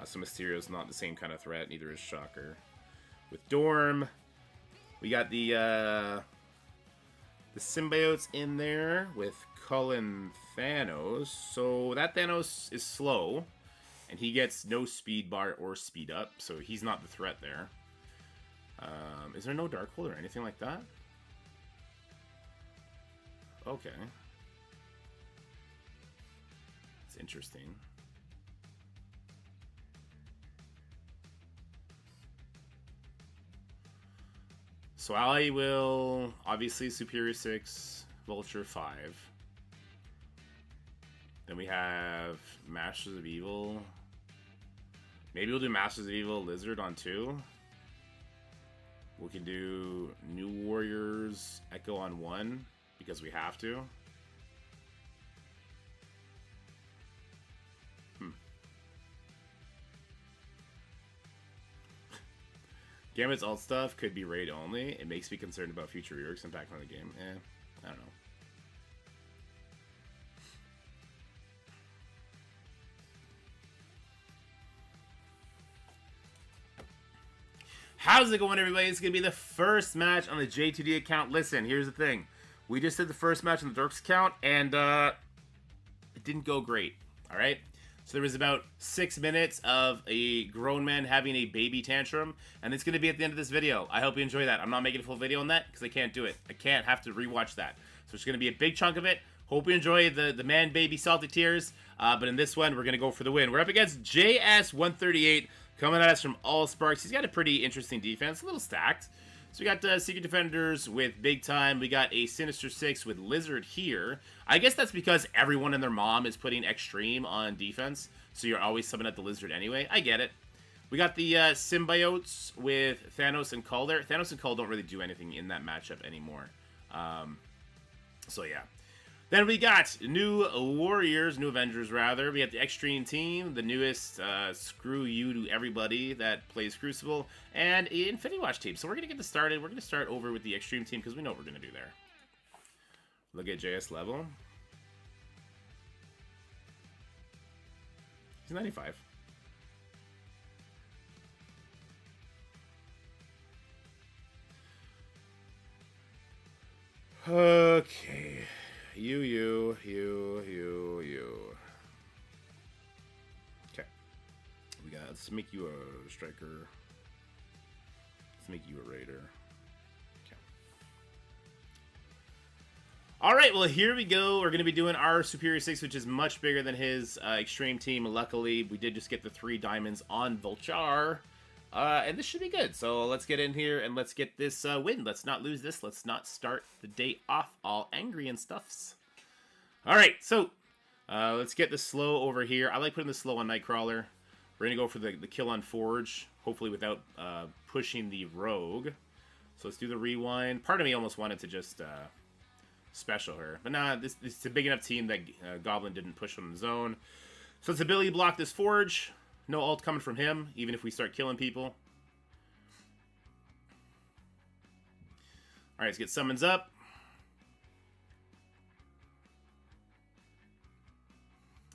So Mysterio's not the same kind of threat. Neither is Shocker. With Dorm, we got the The symbiote's in there with Cullen Thanos. So that Thanos is slow. And he gets no speed bar or speed up. So he's not the threat there. Is there no Darkhold or anything like that? Okay. It's interesting. So I will, obviously, Superior 6, Vulture 5. Then we have Masters of Evil. Maybe we'll do Masters of Evil Lizard on 2. We can do New Warriors Echo on 1, because we have to. Gambit's alt stuff could be raid only. It makes me concerned about future reworks impact on the game. I don't know. How's it going, everybody? It's going to be the first match on the J2D account. Listen, here's the thing. We just did the first match on the Dorks account, and it didn't go great. All right? So there was about 6 minutes of a grown man having a baby tantrum, and it's going to be at the end of this video. I hope you enjoy that. I'm not making a full video on that because I can't do it. I can't have to rewatch that. So it's going to be a big chunk of it. Hope you enjoy the man-baby salty tears. But in this one, we're going to go for the win. We're up against JS138 coming at us from All Sparks. He's got a pretty interesting defense, a little stacked. So we got Secret Defenders with Big Time. We got a Sinister 6 with Lizard here. I guess that's because everyone and their mom is putting Extreme on defense. So you're always subbing at the Lizard anyway. I get it. We got the Symbiotes with Thanos and Cull there. Thanos and Cull don't really do anything in that matchup anymore. So yeah. Then we got new Warriors, new Avengers rather. We got the Extreme team, the newest screw you to everybody that plays Crucible, and an Infinity Watch team. So we're going to get this started. We're going to start over with the Extreme team because we know what we're going to do there. Look at JS level. He's 95. Okay. You. Okay. Let's make you a striker. Let's make you a raider. Okay. Alright, well here we go. We're going to be doing our Superior 6, which is much bigger than his Extreme team. Luckily, we did just get the 3 diamonds on Vulture. And this should be good. So let's get in here and let's get this win. Let's not lose this. Let's not start the day off all angry and stuffs. All right, so let's get the slow over here. I like putting the slow on Nightcrawler. We're going to go for the kill on Forge, hopefully without pushing the Rogue. So let's do the rewind. Part of me almost wanted to just special her. But nah, this is a big enough team that Goblin didn't push on his own. So let's ability block this Forge. No ult coming from him, even if we start killing people. Alright, let's get summons up.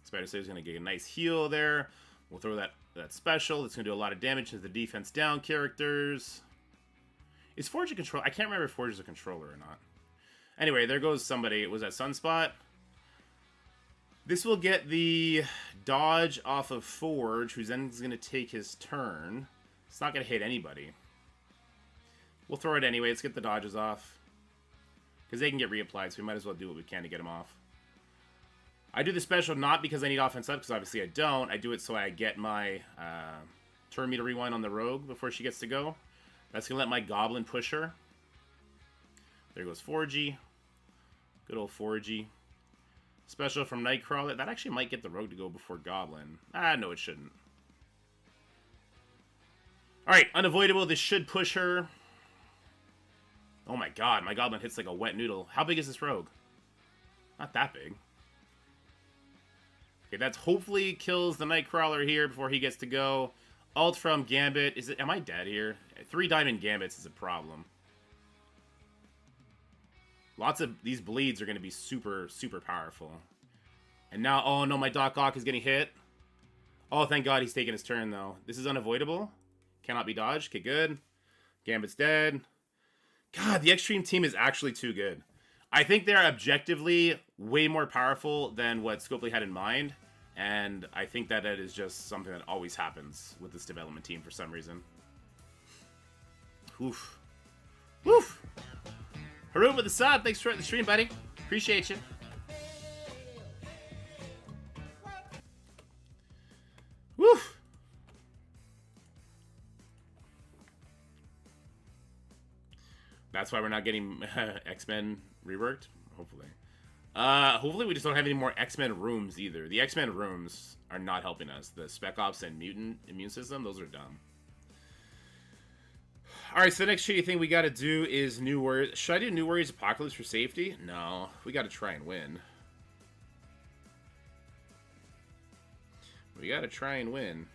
Spider Slaver's going to get a nice heal there. We'll throw that special. It's going to do a lot of damage to the defense down characters. Is Forge a controller? I can't remember if Forge is a controller or not. Anyway, there goes somebody. Was that Sunspot? This will get the dodge off of Forge, who's then going to take his turn. It's not going to hit anybody. We'll throw it anyway. Let's get the dodges off. Because they can get reapplied, so we might as well do what we can to get them off. I do the special not because I need offense up, because obviously I don't. I do it so I get my turn meter rewind on the Rogue before she gets to go. That's going to let my Goblin push her. There goes Forgy. Good old Forgy. Special from Nightcrawler. That actually might get the Rogue to go before Goblin. No, it shouldn't. Alright, unavoidable. This should push her. Oh my god, my Goblin hits like a wet noodle. How big is this Rogue? Not that big. Okay, that's hopefully kills the Nightcrawler here before he gets to go. Ult from Gambit. Am I dead here? 3 diamond Gambits is a problem. Lots of these bleeds are going to be super, super powerful. And now, oh no, my Doc Ock is getting hit. Oh, thank God he's taking his turn, though. This is unavoidable. Cannot be dodged. Okay, good. Gambit's dead. God, the Extreme team is actually too good. I think they're objectively way more powerful than what Scopely had in mind, and I think that is just something that always happens with this development team for some reason. Oof. Woof! Haroon with the sub, thanks for the stream, buddy. Appreciate you. Woof! That's why we're not getting X-Men reworked, hopefully. Hopefully we just don't have any more X-Men rooms either. The X-Men rooms are not helping us. The Spec Ops and Mutant immune system, those are dumb. Alright, so the next shitty thing we gotta do is New Warriors. Should I do New Warriors Apocalypse for safety? No, we gotta try and win. We gotta try and win.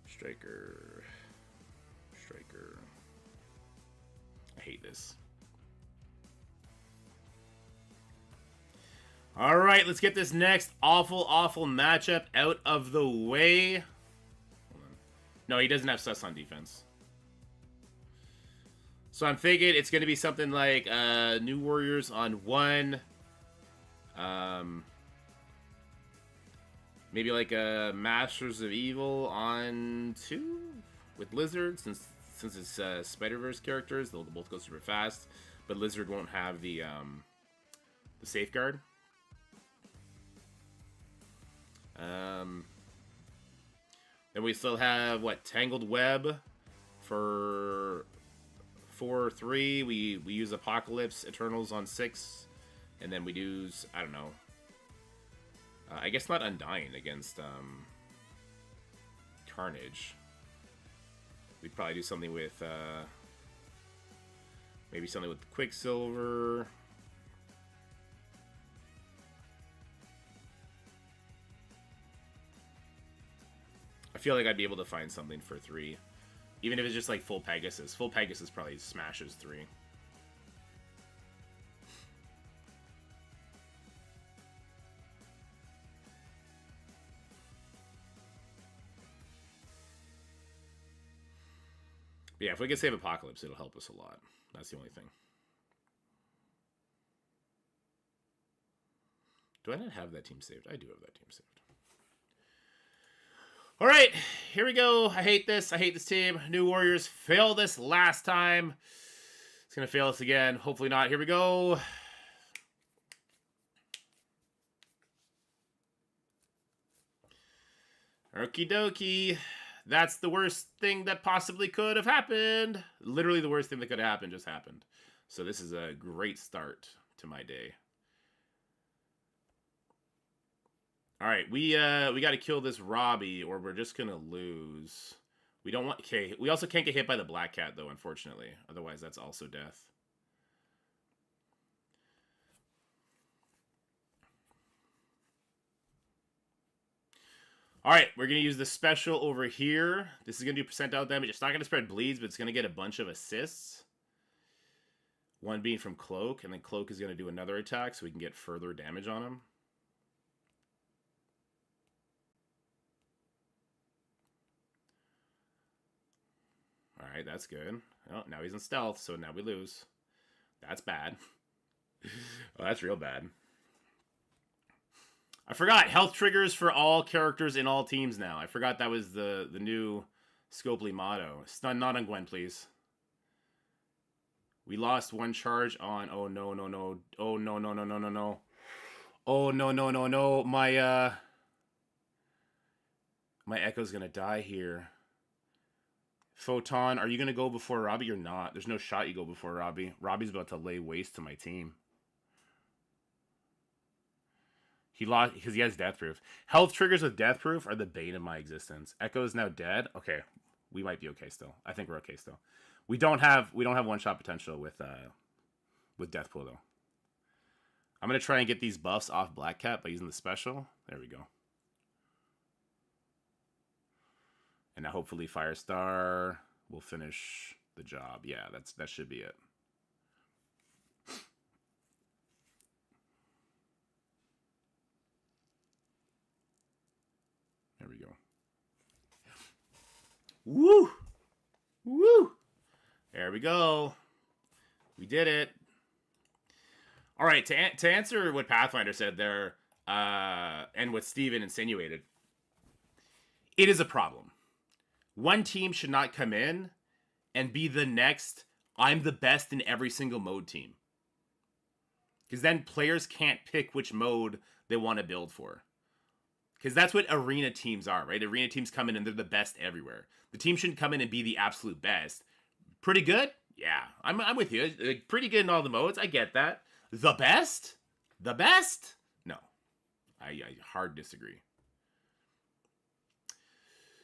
Striker. I hate this. Alright, let's get this next awful matchup out of the way. Hold on. No, he doesn't have sus on defense. So I'm thinking it's going to be something like New Warriors on 1. Maybe like a Masters of Evil on 2 with Lizard, since it's Spider-Verse characters, they'll both go super fast, but Lizard won't have the safeguard. Then we still have what, Tangled Web for 4-3. We use Apocalypse Eternals on 6, and then we use, I don't know. I guess not Undying against Carnage. We'd probably do something with maybe something with Quicksilver. I feel like I'd be able to find something for 3. Even if it's just like full Pegasus. Full Pegasus probably smashes 3. But yeah, if we can save Apocalypse, it'll help us a lot. That's the only thing. Do I not have that team saved? I do have that team saved. All right, here we go. I hate this. I hate this team. New Warriors failed this last time. It's going to fail us again. Hopefully not. Here we go. Okie dokie. That's the worst thing that possibly could have happened. Literally the worst thing that could have happened just happened. So this is a great start to my day. All right, we got to kill this Robbie, or we're just gonna lose. We don't want. Okay, we also can't get hit by the Black Cat though, unfortunately. Otherwise, that's also death. All right, we're gonna use the special over here. This is gonna do percentile damage. It's not gonna spread bleeds, but it's gonna get a bunch of assists. One being from Cloak, and then Cloak is gonna do another attack, so we can get further damage on him. Alright, that's good. Oh, now he's in stealth, so now we lose. That's bad. Oh, that's real bad. I forgot. Health triggers for all characters in all teams now. I forgot that was the new Scopely motto. Stun not on Gwen, please. We lost 1 charge on... Oh, no, no, no. Oh, no, no, no, no, no, no. Oh, no, no, no, no. My Echo's gonna die here. Photon, are you going to go before Robbie? You're not. There's no shot you go before Robbie. Robbie's about to lay waste to my team. He lost because he has Death Proof. Health triggers with Death Proof are the bane of my existence. Echo is now dead. Okay, we might be okay still. I think we're okay still. We don't have one-shot potential with Death Pool though. I'm going to try and get these buffs off Black Cat by using the special. There we go. And now hopefully Firestar will finish the job. Yeah, that should be it. Woo! Woo! There we go. We did it. All right, to answer what Pathfinder said there, and what Steven insinuated, it is a problem. One team should not come in and be the next, I'm the best in every single mode team. Because then players can't pick which mode they want to build for. Because that's what arena teams are, right? Arena teams come in and they're the best everywhere. The team shouldn't come in and be the absolute best. Pretty good? Yeah, I'm with you. Like, pretty good in all the modes. I get that. The best? The best? No. I hard disagree.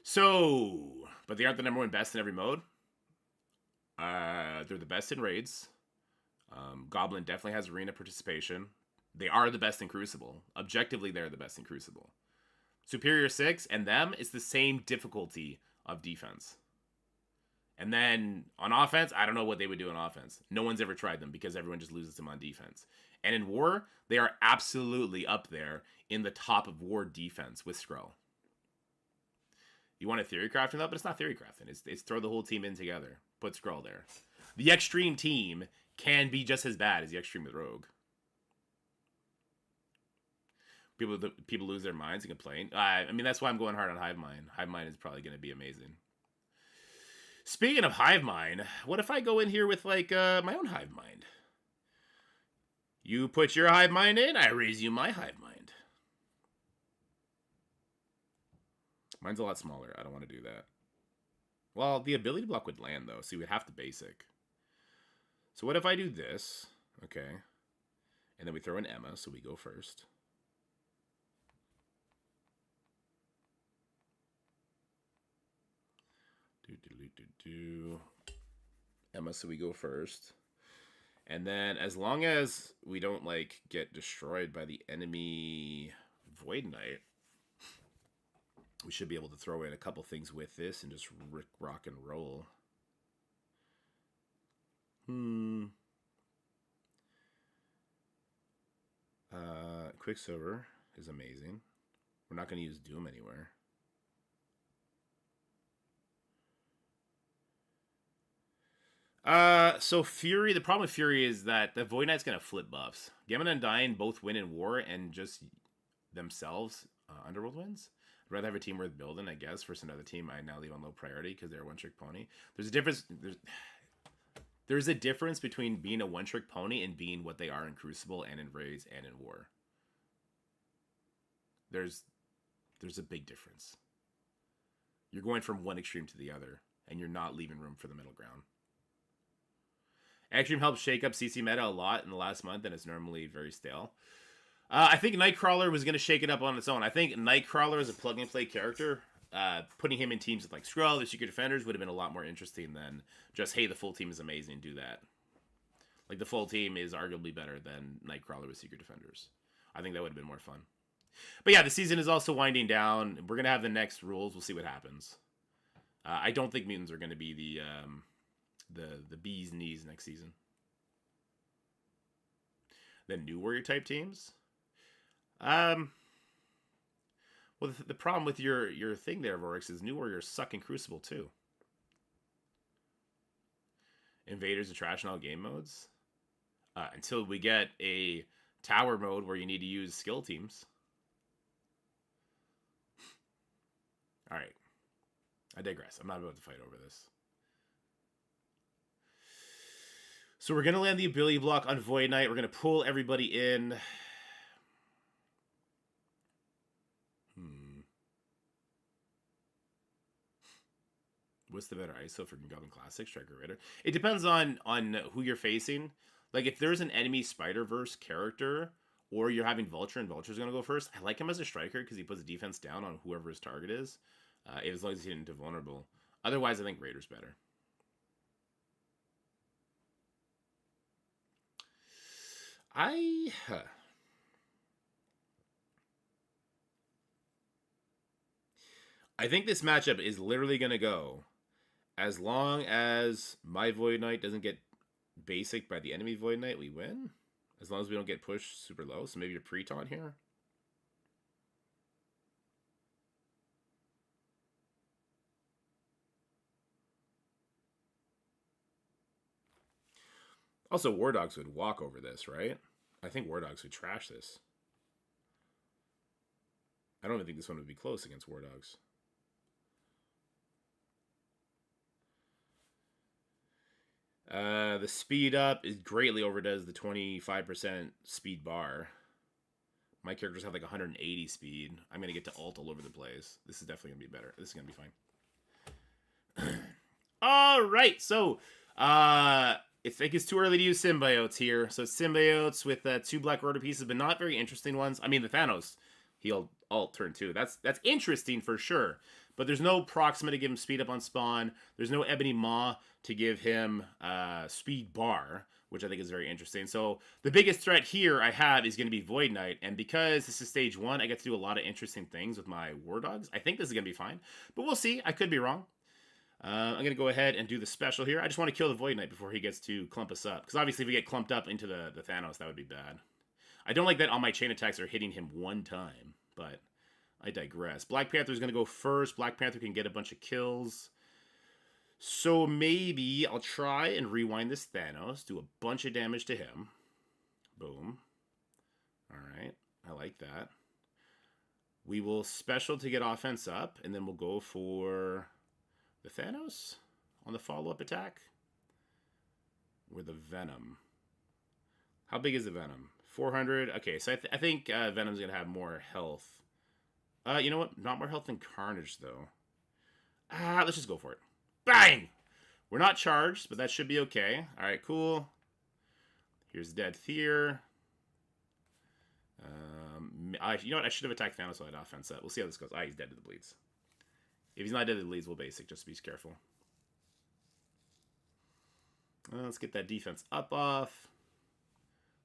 So, but they aren't the number one best in every mode. They're the best in raids. Goblin definitely has arena participation. They are the best in Crucible. Objectively, they're the best in Crucible. Superior 6 and them is the same difficulty of defense. And then on offense, I don't know what they would do on offense. No one's ever tried them because everyone just loses them on defense. And in war, they are absolutely up there in the top of war defense with Skrull. You want a theory crafting though, but it's not theory crafting. It's throw the whole team in together. Put Skrull there. The extreme team can be just as bad as the extreme with Rogue. People lose their minds and complain. I mean, that's why I'm going hard on Hive Mind. Hive Mind is probably going to be amazing. Speaking of Hive Mind, what if I go in here with like my own Hive Mind? You put your Hive Mind in, I raise you my Hive Mind. Mine's a lot smaller. I don't want to do that. Well, the ability block would land though, so you would have to basic. So what if I do this? Okay. And then we throw in Emma, so we go first. Emma, so we go first. And then as long as we don't like get destroyed by the enemy Void Knight, we should be able to throw in a couple things with this and just rock and roll. Quicksilver is amazing. We're not going to use Doom anywhere. So Fury, the problem with Fury is that the Void Knight's gonna flip buffs. Gambit and Undying both win in war and just themselves, Underworld wins. I'd rather have a team worth building, I guess, versus another team I now leave on low priority because they're a one-trick pony. There's a difference. There's a difference between being a one-trick pony and being what they are in Crucible and in raids and in war. There's a big difference. You're going from one extreme to the other, and you're not leaving room for the middle ground. Extreme helped shake up CC meta a lot in the last month, and it's normally very stale. I think Nightcrawler was going to shake it up on its own. I think Nightcrawler as a plug-and-play character, putting him in teams with like Skrull, the Secret Defenders, would have been a lot more interesting than just, hey, the full team is amazing, do that. Like, the full team is arguably better than Nightcrawler with Secret Defenders. I think that would have been more fun. But yeah, the season is also winding down. We're going to have the next rules. We'll see what happens. I don't think mutants are going to be the bee's knees next season. Then new warrior type teams. Well, the problem with your thing there, Vorix, is new warriors suck in Crucible too. Invaders are trash in all game modes. Until we get a tower mode where you need to use skill teams. All right. I digress. I'm not about to fight over this. So we're going to land the ability block on Void Knight. We're going to pull everybody in. What's the better ISO for Goblin Classic, Striker Raider? It depends on who you're facing. Like, if there's an enemy Spider-Verse character, or you're having Vulture, and Vulture's going to go first, I like him as a Striker because he puts defense down on whoever his target is, as long as he's hitting into vulnerable. Otherwise, I think Raider's better. I think this matchup is literally going to go as long as my Void Knight doesn't get basic by the enemy Void Knight, we win. As long as we don't get pushed super low. So maybe a pre-taunt here. Also, War Dogs would walk over this, right? I think War Dogs would trash this. I don't even think this one would be close against War Dogs. The speed up is greatly overdoes the 25% speed bar. My characters have like 180 speed. I'm going to get to ult all over the place. This is definitely going to be better. This is going to be fine. All right, so I think it's too early to use symbiotes here. So it's symbiotes with 2 black order pieces, but not very interesting ones. I mean, the Thanos, he'll ult turn 2. That's interesting for sure. But there's no Proxima to give him speed up on spawn. There's no Ebony Maw to give him speed bar, which I think is very interesting. So the biggest threat here I have is going to be Void Knight. And because this is stage 1, I get to do a lot of interesting things with my War Dogs. I think this is going to be fine. But we'll see. I could be wrong. I'm going to go ahead and do the special here. I just want to kill the Void Knight before he gets to clump us up. Because obviously if we get clumped up into the Thanos, that would be bad. I don't like that all my chain attacks are hitting him one time. But I digress. Black Panther is going to go first. Black Panther can get a bunch of kills. So maybe I'll try and rewind this Thanos. Do a bunch of damage to him. Boom. Alright. I like that. We will special to get offense up. And then we'll go for the Thanos on the follow-up attack. Or the Venom. How big is the Venom? 400. Okay, so I think Venom's going to have more health. You know what? Not more health than Carnage, though. Let's just go for it. Bang! We're not charged, but that should be okay. Alright, cool. Here's Dead Fear. You know what? I should have attacked Thanos with that offense up. We'll see how this goes. He's dead to the bleeds. If he's not dead to the bleeds, we'll basic. Just be careful. Let's get that defense up off.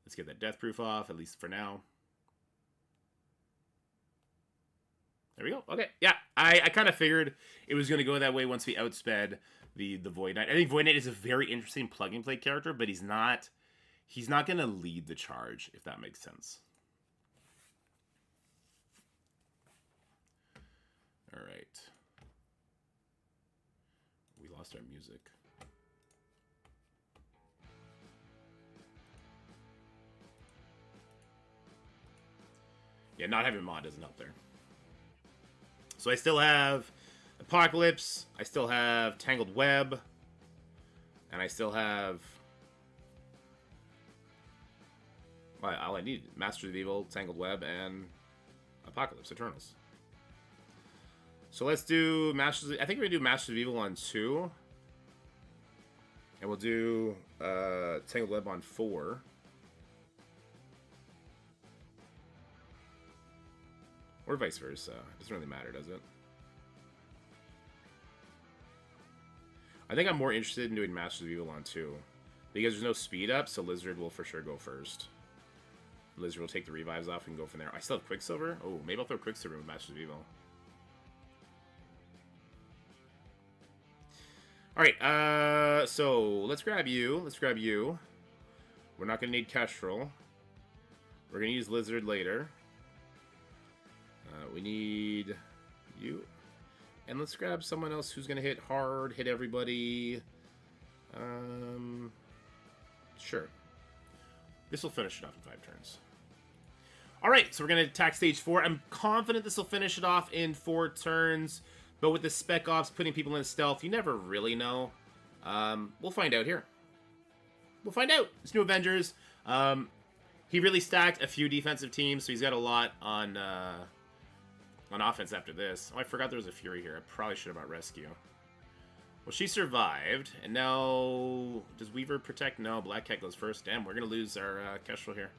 Let's get that death proof off, at least for now. There we go. Okay, yeah. I kind of figured it was going to go that way once we outsped the Void Knight. I think Void Knight is a very interesting plug-and-play character, but he's not going to lead the charge, if that makes sense. All right. We lost our music. Yeah, not having mod doesn't help there. So I still have Apocalypse, I still have Tangled Web, and I still have... Well, all I need, Masters of Evil, Tangled Web, and Apocalypse, Eternals. So let's do Masters... I think we're going to do Masters of Evil on 2. And we'll do Tangled Web on 4. Or vice versa. It doesn't really matter, does it? I think I'm more interested in doing Masters of Evil on 2. Because there's no speed up, so Lizard will for sure go first. Lizard will take the revives off and go from there. I still have Quicksilver? Oh, maybe I'll throw Quicksilver with Masters of Evil. Alright, so let's grab you. Let's grab you. We're not going to need Kestrel. We're going to use Lizard later. We need you. And let's grab someone else who's going to hit hard, hit everybody. Sure. This will finish it off in 5 turns. Alright, so we're going to attack stage 4. I'm confident this will finish it off in 4 turns. But with the Spec Ops putting people in stealth, you never really know. We'll find out here. We'll find out. It's New Avengers. He really stacked a few defensive teams, so he's got a lot on offense after this. Oh, I forgot there was a Fury here. I probably should have brought Rescue. Well, she survived, and now... Does Weaver protect? No, Black Cat goes first. Damn, we're going to lose our Kestrel here.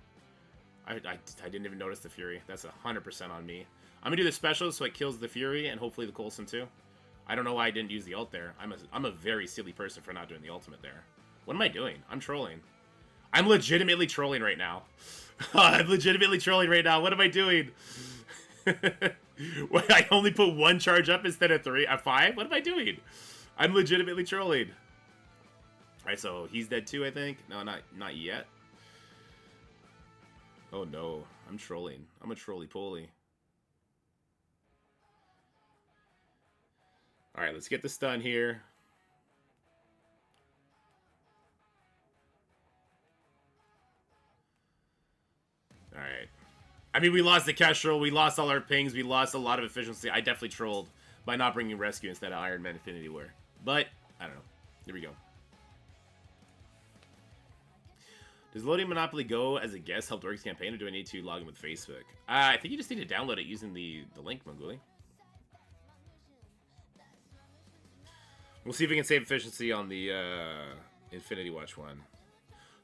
I didn't even notice the Fury. That's 100% on me. I'm going to do the special so it kills the Fury, and hopefully the Coulson too. I don't know why I didn't use the ult there. I'm a very silly person for not doing the ultimate there. What am I doing? I'm trolling. I'm legitimately trolling right now. I'm legitimately trolling right now. What am I doing? What, I only put 1 charge up instead of 5? What am I doing? I'm legitimately trolling. Alright, so he's dead too, I think. No, not yet. Oh no, I'm trolling. I'm a trolly-poly. Alright, let's get the stun here. Alright. I mean, we lost the Kestrel, we lost all our pings, we lost a lot of efficiency. I definitely trolled by not bringing Rescue instead of Iron Man Infinity War. But, I don't know. Here we go. Does loading Monopoly Go as a guest help Dork's campaign, or do I need to log in with Facebook? I think you just need to download it using the link, Mongoli. We'll see if we can save efficiency on the Infinity Watch one.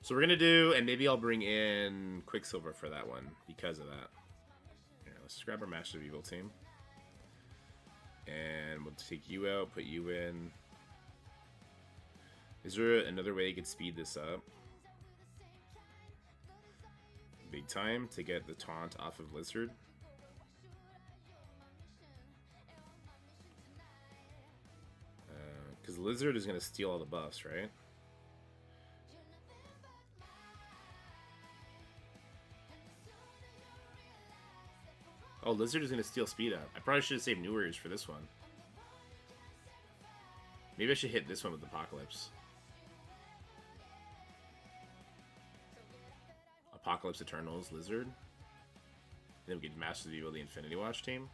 So we're going to do, and maybe I'll bring in Quicksilver for that one because of that. Here, let's just grab our Master of Evil team. And we'll take you out, put you in. Is there another way you could speed this up? Big time to get the taunt off of Lizard. Because Lizard is going to steal all the buffs, right? Oh, Lizard is going to steal speed up. I probably should have saved New Warriors for this one. Maybe I should hit this one with Apocalypse. Apocalypse Eternals, Lizard. And then we get Masters of Evil, the Infinity Watch team.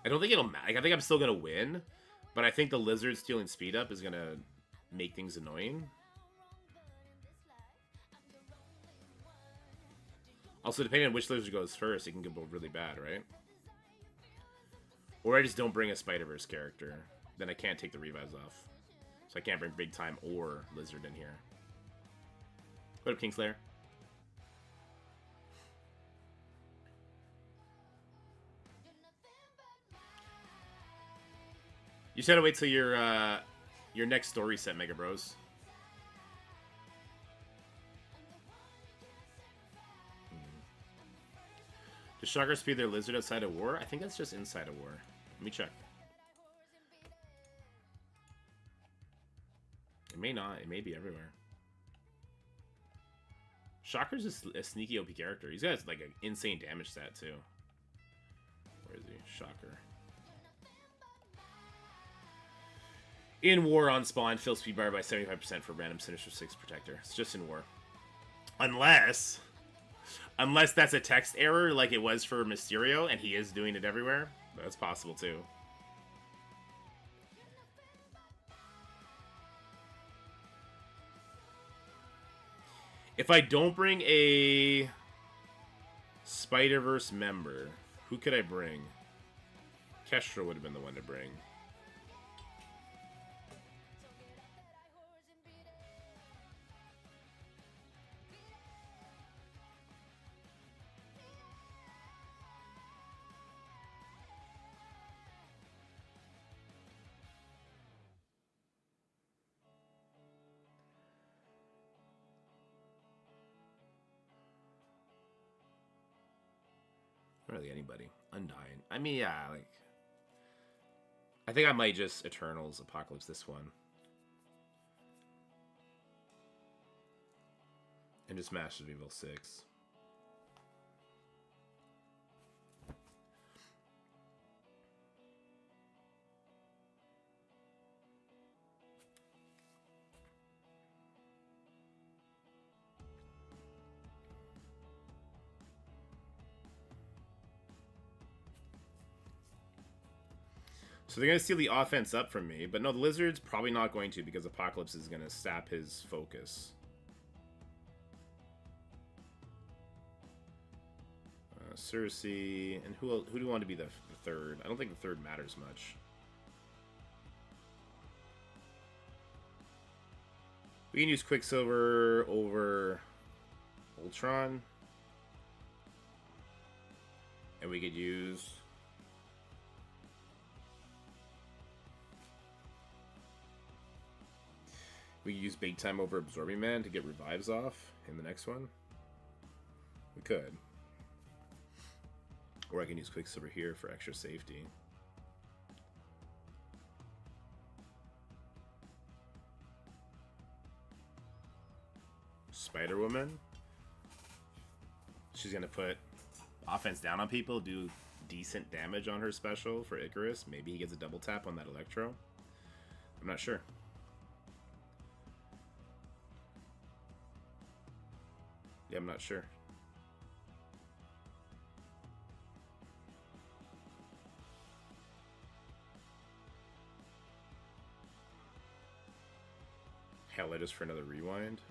I don't think it'll matter. I think I'm still going to win. But I think the Lizard stealing speed up is going to make things annoying. Also, depending on which Lizard goes first, it can go really bad, right? Or I just don't bring a Spider-Verse character. Then I can't take the revives off. So I can't bring Big Time or Lizard in here. What up, Kingslayer? You just gotta wait till your next story set, Mega Bros. Does Shocker speed their Lizard outside of war? I think that's just inside of war. Let me check. It may not. It may be everywhere. Shocker's a sneaky OP character. He's got like an insane damage stat too. Where is he? Shocker. In war on spawn, fill speed bar by 75% for random Sinister 6 protector. It's just in war. Unless that's a text error like it was for Mysterio, and he is doing it everywhere. That's possible too. If I don't bring a Spider-Verse member, who could I bring? Kestra would have been the one to bring. Really anybody. Undying. I mean, yeah, like... I think I might just Eternals Apocalypse this one. And just Masters of Evil 6. So they're going to steal the offense up from me. But no, the Lizard's probably not going to because Apocalypse is going to sap his focus. Cersei. And who do you want to be the third? I don't think the third matters much. We can use Quicksilver over Ultron. And we could use... We use Big Time over Absorbing Man to get revives off in the next one. We could. Or I can use Quicksilver here for extra safety. Spider-Woman. She's going to put offense down on people, do decent damage on her special for Icarus. Maybe he gets a double tap on that Electro. I'm not sure. Yeah, I'm not sure. Hell, let us for another rewind.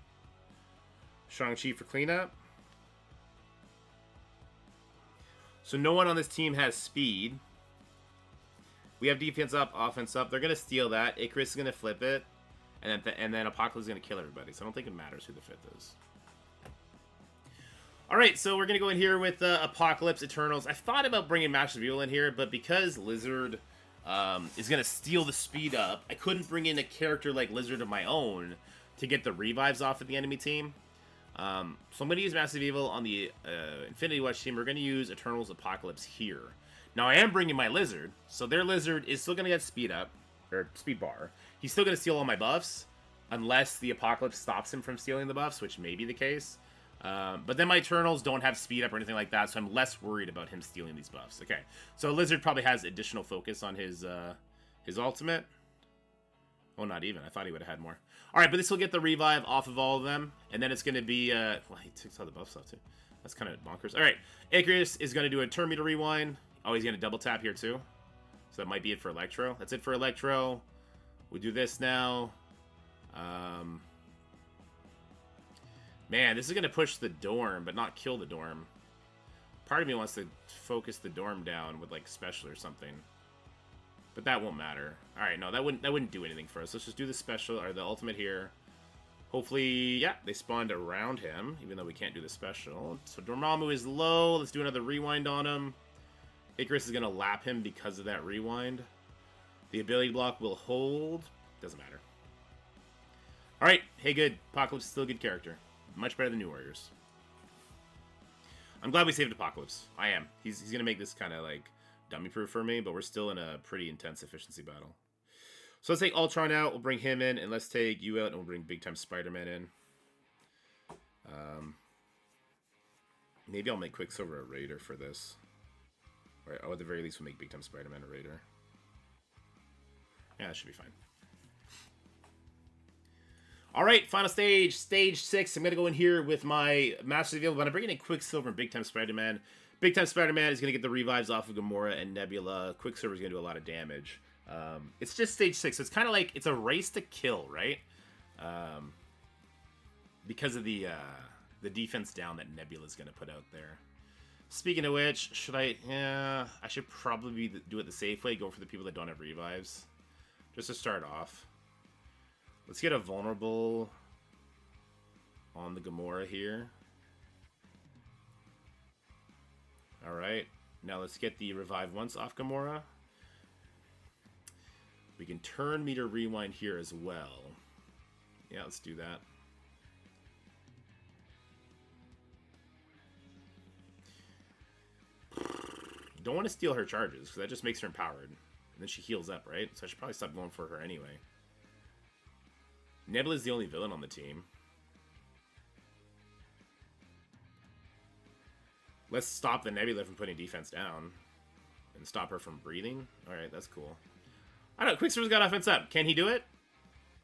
Shang-Chi for cleanup. So no one on this team has speed. We have defense up, offense up. They're going to steal that. Icarus is going to flip it. And then Apocalypse is going to kill everybody. So I don't think it matters who the fifth is. Alright, so we're going to go in here with Apocalypse, Eternals. I thought about bringing Master of Evil in here, but because Lizard is going to steal the speed up, I couldn't bring in a character like Lizard of my own to get the revives off of the enemy team. So I'm going to use Master of Evil on the Infinity Watch team. We're going to use Eternals Apocalypse here. Now, I am bringing my Lizard, so their Lizard is still going to get speed up, or speed bar. He's still going to steal all my buffs, unless the Apocalypse stops him from stealing the buffs, which may be the case. But then my Eternals don't have speed up or anything like that, so I'm less worried about him stealing these buffs. Okay, so Lizard probably has additional focus on his ultimate. Oh, not even. I thought he would have had more. Alright, but this will get the revive off of all of them, and then it's going to be... well, he takes all the buffs off, too. That's kind of bonkers. Alright, Icarus is going to do a turn meter rewind. Oh, he's going to double tap here, too. So that might be it for Electro. That's it for Electro. We do this now. Man, this is going to push the Dorm, but not kill the Dorm. Part of me wants to focus the Dorm down with, like, special or something. But that won't matter. Alright, no, that wouldn't do anything for us. Let's just do the special, or the ultimate here. Hopefully, yeah, they spawned around him, even though we can't do the special. So Dormammu is low. Let's do another rewind on him. Icarus is going to lap him because of that rewind. The ability block will hold. Doesn't matter. Alright, hey good. Apocalypse is still a good character. Much better than New Warriors. I'm glad we saved Apocalypse. I am. He's going to make this kind of like dummy-proof for me, but we're still in a pretty intense efficiency battle. So let's take Ultron out. We'll bring him in, and let's take you out, and we'll bring big-time Spider-Man in. Maybe I'll make Quicksilver a Raider for this. Or at the very least, we'll make big-time Spider-Man a Raider. Yeah, that should be fine. Alright, final stage, stage 6. I'm going to go in here with my Master of Evil, but I'm bringing in Quicksilver and Big Time Spider-Man. Big Time Spider-Man is going to get the revives off of Gamora and Nebula. Quicksilver is going to do a lot of damage. It's just stage 6, so it's kind of like, it's a race to kill, right? Because of the defense down that Nebula is going to put out there. Speaking of which, should I... Yeah, I should probably do it the safe way, go for the people that don't have revives. Just to start off. Let's get a vulnerable on the Gamora here. Alright, now let's get the revive once off Gamora. We can turn meter rewind here as well. Yeah, let's do that. Don't want to steal her charges, because that just makes her empowered. And then she heals up, right? So I should probably stop going for her anyway. Nebula's the only villain on the team. Let's stop the Nebula from putting defense down. And stop her from breathing. Alright, that's cool. I don't know, Quicksilver's got offense up. Can he do it?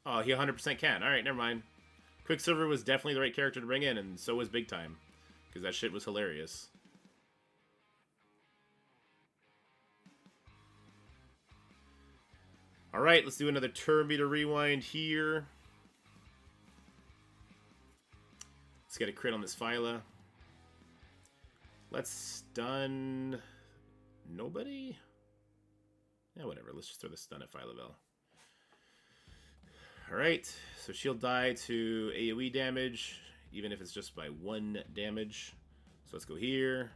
Oh, he 100% can. Alright, never mind. Quicksilver was definitely the right character to bring in, and so was Big Time. Because that shit was hilarious. Alright, let's do another turn meter rewind here. Let's get a crit on this Phyla. Let's stun... Nobody? Yeah, whatever. Let's just throw the stun at Phyla-Vell. Alright, so she'll die to AoE damage, even if it's just by 1 damage. So let's go here.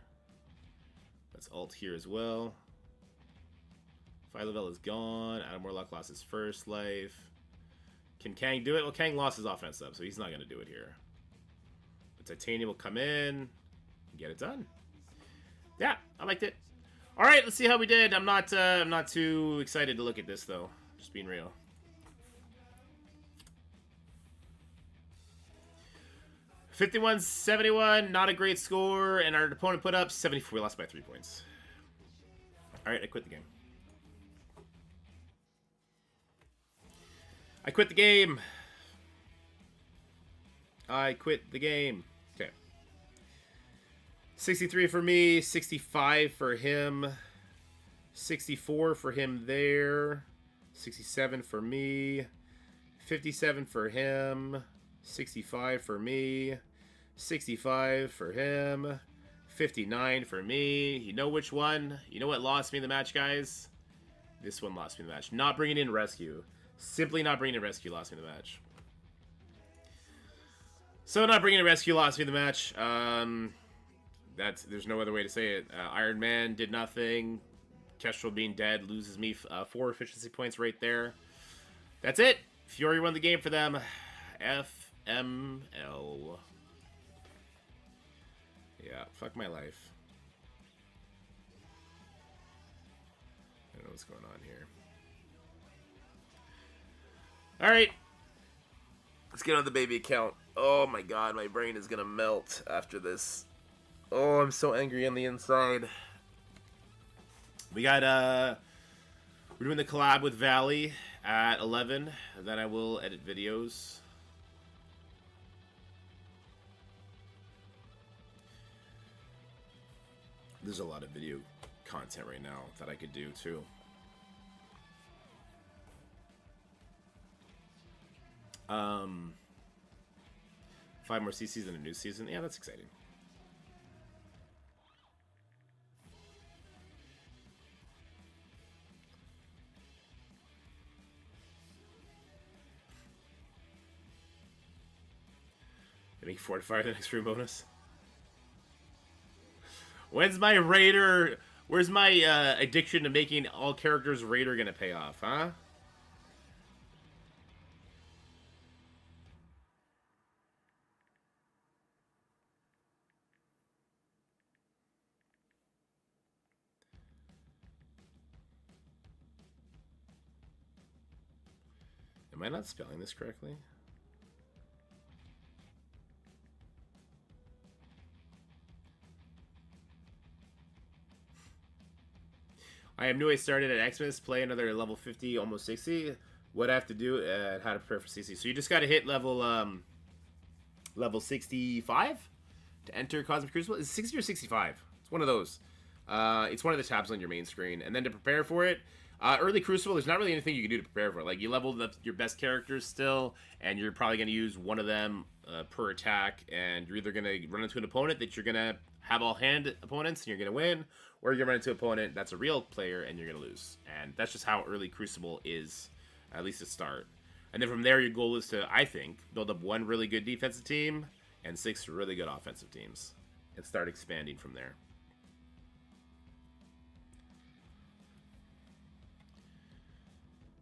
Let's ult here as well. Phyla-Vell is gone. Adam Warlock lost his first life. Can Kang do it? Well, Kang lost his offense up, so he's not going to do it here. But Titania will come in and get it done. Yeah, I liked it. All right, let's see how we did. I'm not too excited to look at this, though. Just being real. $51-71, not a great score, and our opponent put up 74. We lost by 3 points. All right, I quit the game. I quit the game. I quit the game. Okay. 63 for me, 65 for him, 64 for him there, 67 for me, 57 for him, 65 for me, 65 for him, 59 for me. You know which one? You know what lost me the match, guys? This one lost me the match. Not bringing in rescue. Simply not bringing in rescue lost me the match. So not bringing in rescue lost me the match. There's no other way to say it. Iron Man did nothing. Kestrel being dead loses me 4 efficiency points right there. That's it. Fury won the game for them. FML. Yeah, fuck my life. I don't know what's going on here. Alright. Let's get on the baby account. Oh my god, my brain is gonna melt after this. Oh, I'm so angry on the inside. We got, we're doing the collab with Valley at 11. And then I will edit videos. There's a lot of video content right now that I could do, too. Five more CCs in a new season. Yeah, that's exciting. They make fortify the next room bonus. When's my raider? Where's my addiction to making all characters raider gonna pay off, huh? Am I not spelling this correctly? I am new. I started at Xmas, play another level 50, almost 60. What I have to do and how to prepare for CC. So you just got to hit level 65 to enter Cosmic Crucible. Is it 60 or 65? It's one of those. It's one of the tabs on your main screen. And then to prepare for it, early Crucible, there's not really anything you can do to prepare for it. Like, you leveled up your best characters still, and you're probably going to use one of them per attack, and you're either going to run into an opponent that you're going to have all hand opponents, and you're going to win, or you're going to run into an opponent that's a real player, and you're going to lose. And that's just how early Crucible is, at least to start. And then from there, your goal is to, I think, build up one really good defensive team, and 6 really good offensive teams, and start expanding from there.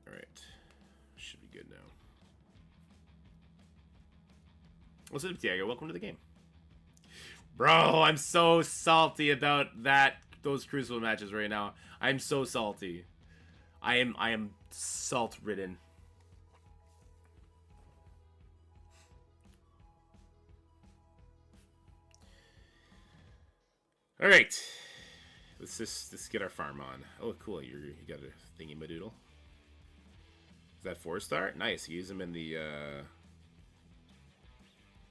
Alright. Should be good now. What's up, Diego? Welcome to the game. Bro, I'm so salty about those Crucible matches right now. I'm so salty. I am salt-ridden. Alright. Let's get our farm on. Oh, cool. You got a thingy madoodle. Is that 4-star? Nice. Use them in the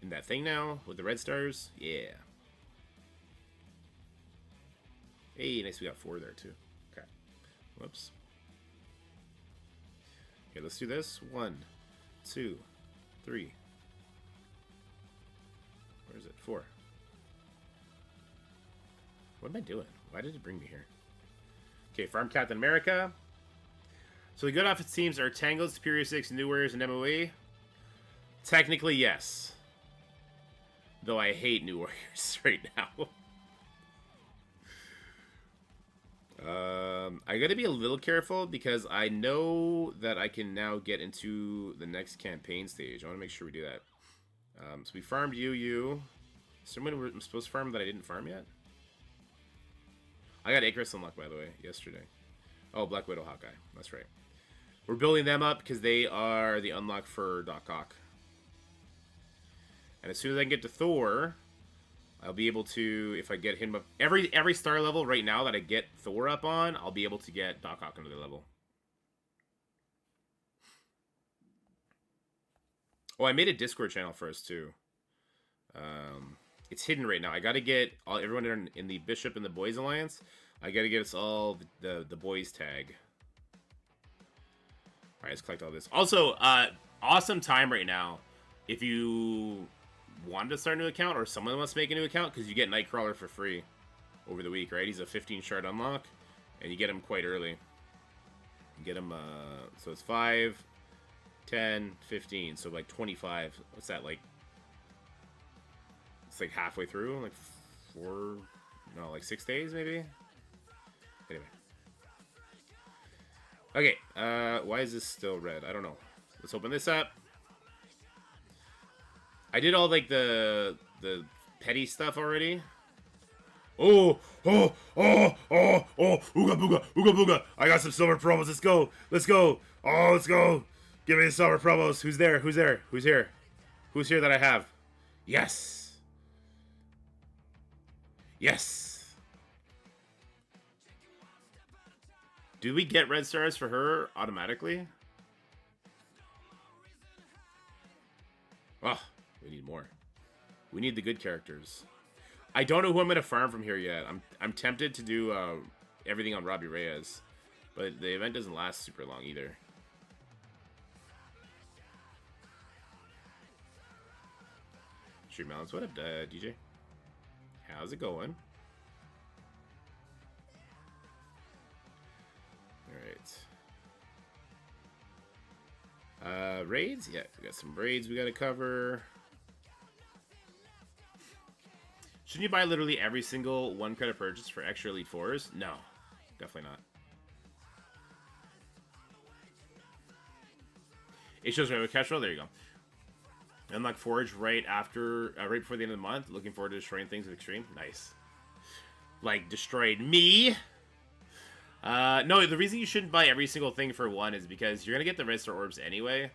in that thing now with the red stars. Yeah. Hey, nice. We got 4 there too. Okay. Whoops. Okay, let's do this. 1, 2, 3. Where is it? 4. What am I doing? Why did it bring me here? Okay, Farm Captain America. So the good offensive teams are Tangled, Superior 6, New Warriors, and MOE. Technically, yes. Though I hate New Warriors right now. I gotta be a little careful because I know that I can now get into the next campaign stage. I want to make sure we do that. So we farmed you. Someone I'm supposed to farm that I didn't farm yet? I got Icarus unlocked, by the way, yesterday. Oh, Black Widow, Hawkeye. That's right. We're building them up because they are the unlock for Doc Ock. And as soon as I can get to Thor, I'll be able to, if I get him up, every star level right now that I get Thor up on, I'll be able to get Doc Ock another level. Oh, I made a Discord channel first too. It's hidden right now. I gotta get everyone in the Bishop and the Boys Alliance. I gotta get us all the boys tag. All right, let's collect all this. Also, awesome time right now if you wanted to start a new account or someone wants to make a new account, because you get Nightcrawler for free over the week, right? He's a 15 shard unlock, and you get him quite early. You get him, so it's 5, 10, 15, so like 25. What's that, like? It's like halfway through, like 6 days maybe? Anyway. Okay, why is this still red? I don't know. Let's open this up. I did all like the petty stuff already. Oh, ooga booga, ooga booga. I got some silver promos. Let's go. Let's go. Oh, let's go. Give me the silver promos. Who's there? Who's there? Who's here? Who's here that I have? Yes. Yes. Do we get red stars for her automatically? Oh, we need more. We need the good characters. I don't know who I'm going to farm from here yet. I'm tempted to do everything on Robbie Reyes, but the event doesn't last super long either. Street Melons, what up, DJ? How's it going? Alright. Raids? Yeah, we got some raids we gotta cover. Shouldn't you buy literally every single 1 credit purchase for extra Elite Fours? No, definitely not. It shows right with cash roll. There you go. Unlock Forge right after, right before the end of the month. Looking forward to destroying things with Extreme. Nice. Like destroyed me. No, the reason you shouldn't buy every single thing for 1 is because you're gonna get the red star orbs anyway.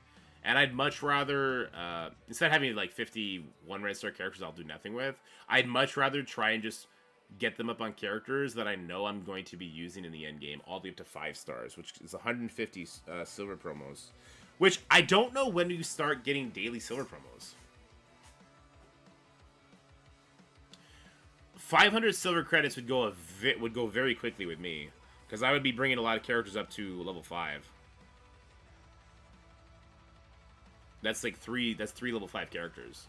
And I'd much rather, instead of having like 51 red star characters I'll do nothing with, I'd much rather try and just get them up on characters that I know I'm going to be using in the end game, all the way up to 5 stars, which is 150 silver promos. Which I don't know when you start getting daily silver promos. 500 silver credits would go very quickly with me, because I would be bringing a lot of characters up to level 5. That's like 3 level 5 characters.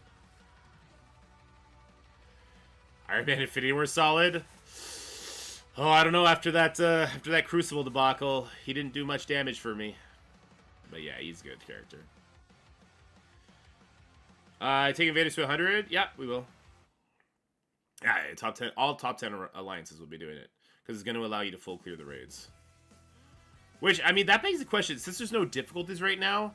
Iron Man Infinity War solid. Oh, I don't know, after that Crucible debacle, he didn't do much damage for me. But yeah, he's a good character. Take Invaders to 100? Yeah, we will. Yeah, top 10, all top 10 alliances will be doing it, because it's going to allow you to full clear the raids. Which, I mean, that begs the question, since there's no difficulties right now,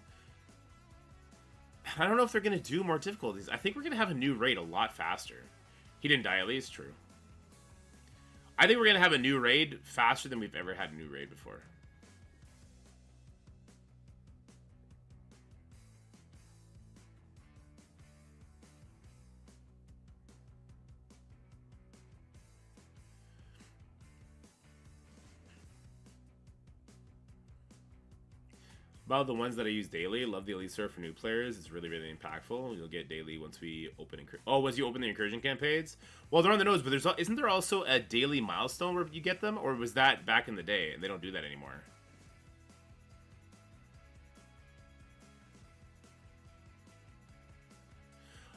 I don't know if they're going to do more difficulties. I think we're going to have a new raid a lot faster. He didn't die, at least. True. I think we're going to have a new raid faster than we've ever had a new raid before. About the ones that I use daily, love the Elite Star for new players. It's really, really impactful. You'll get daily once we open. Once you open the incursion campaigns. Well, they're on the nose, but isn't there also a daily milestone where you get them, or was that back in the day and they don't do that anymore?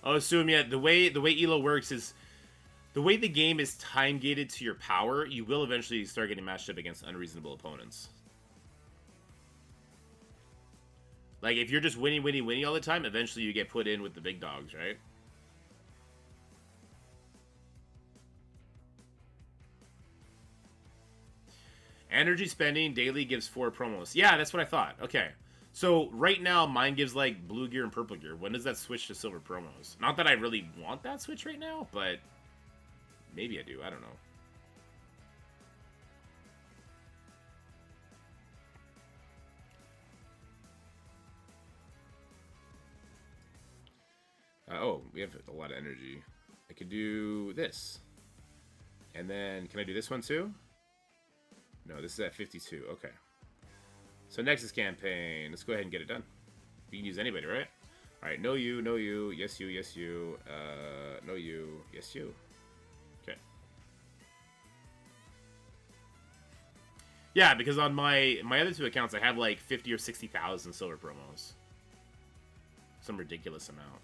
Oh, assume yeah. The way ELO works is the way the game is time gated to your power. You will eventually start getting matched up against unreasonable opponents. Like, if you're just winning all the time, eventually you get put in with the big dogs, right? Energy spending daily gives 4 promos. Yeah, that's what I thought. Okay. So, right now, mine gives, like, blue gear and purple gear. When does that switch to silver promos? Not that I really want that switch right now, but maybe I do. I don't know. Oh, we have a lot of energy. I could do this. And then, can I do this one too? No, this is at 52. Okay. So Nexus campaign. Let's go ahead and get it done. You can use anybody, right? Alright, no you, no you, yes you, yes you, no you, yes you. Okay. Yeah, because on my other two accounts, I have like 50 or 60,000 silver promos. Some ridiculous amount.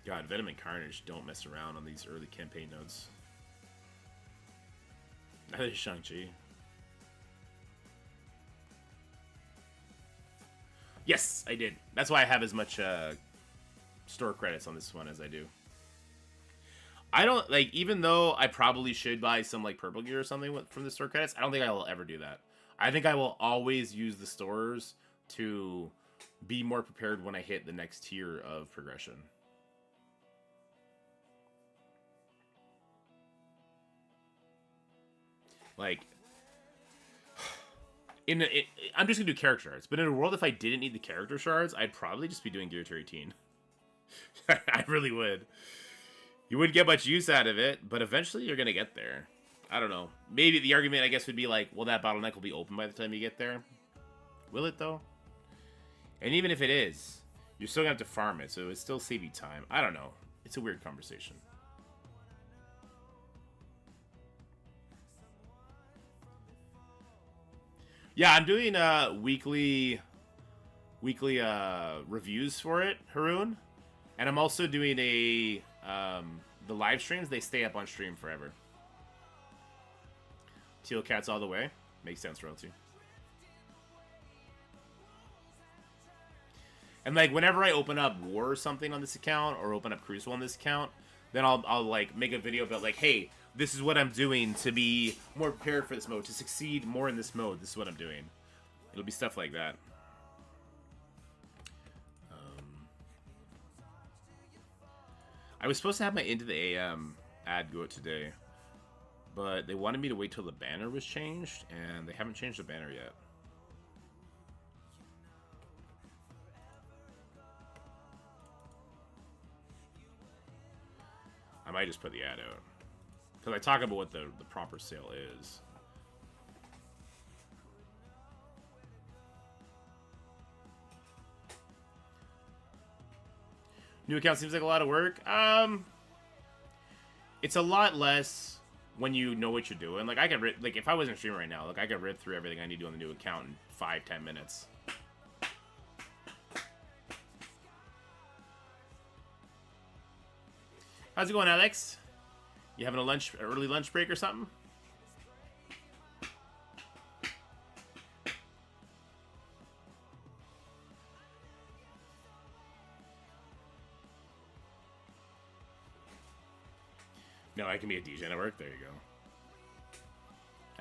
God, Venom and Carnage don't mess around on these early campaign nodes. Neither is Shang-Chi. Yes, I did. That's why I have as much store credits on this one as I do. I don't, like, even though I probably should buy some, like, purple gear or something from the store credits, I don't think I will ever do that. I think I will always use the stores to be more prepared when I hit the next tier of progression. Like, I'm just gonna do character shards, but in a world if I didn't need the character shards, I'd probably just be doing Gear Tier 18. I really would. You wouldn't get much use out of it, but eventually you're gonna get there. I don't know. Maybe the argument, I guess, would be like, well, that bottleneck will be open by the time you get there. Will it, though? And even if it is, you're still gonna have to farm it, so it would still save you time. I don't know. It's a weird conversation. Yeah, I'm doing weekly reviews for it, Haroon. And I'm also doing the live streams. They stay up on stream forever. Teal Cats all the way. Makes sense, Royalty. And like whenever I open up War or something on this account, or open up Crucible on this account, then I'll like make a video about like, hey, this is what I'm doing to be more prepared for this mode, to succeed more in this mode. This is what I'm doing. It'll be stuff like that. I was supposed to have my Into the AM ad go out today, but they wanted me to wait till the banner was changed, and they haven't changed the banner yet. I might just put the ad out, because I talk about what the proper sale is. New account seems like a lot of work. It's a lot less when you know what you're doing. Like I could like if I wasn't streaming right now, like I could rip through everything I need to do on the new account in 5-10 minutes. How's it going, Alex? You having an early lunch break or something? No, I can be a DJ at work. There you go.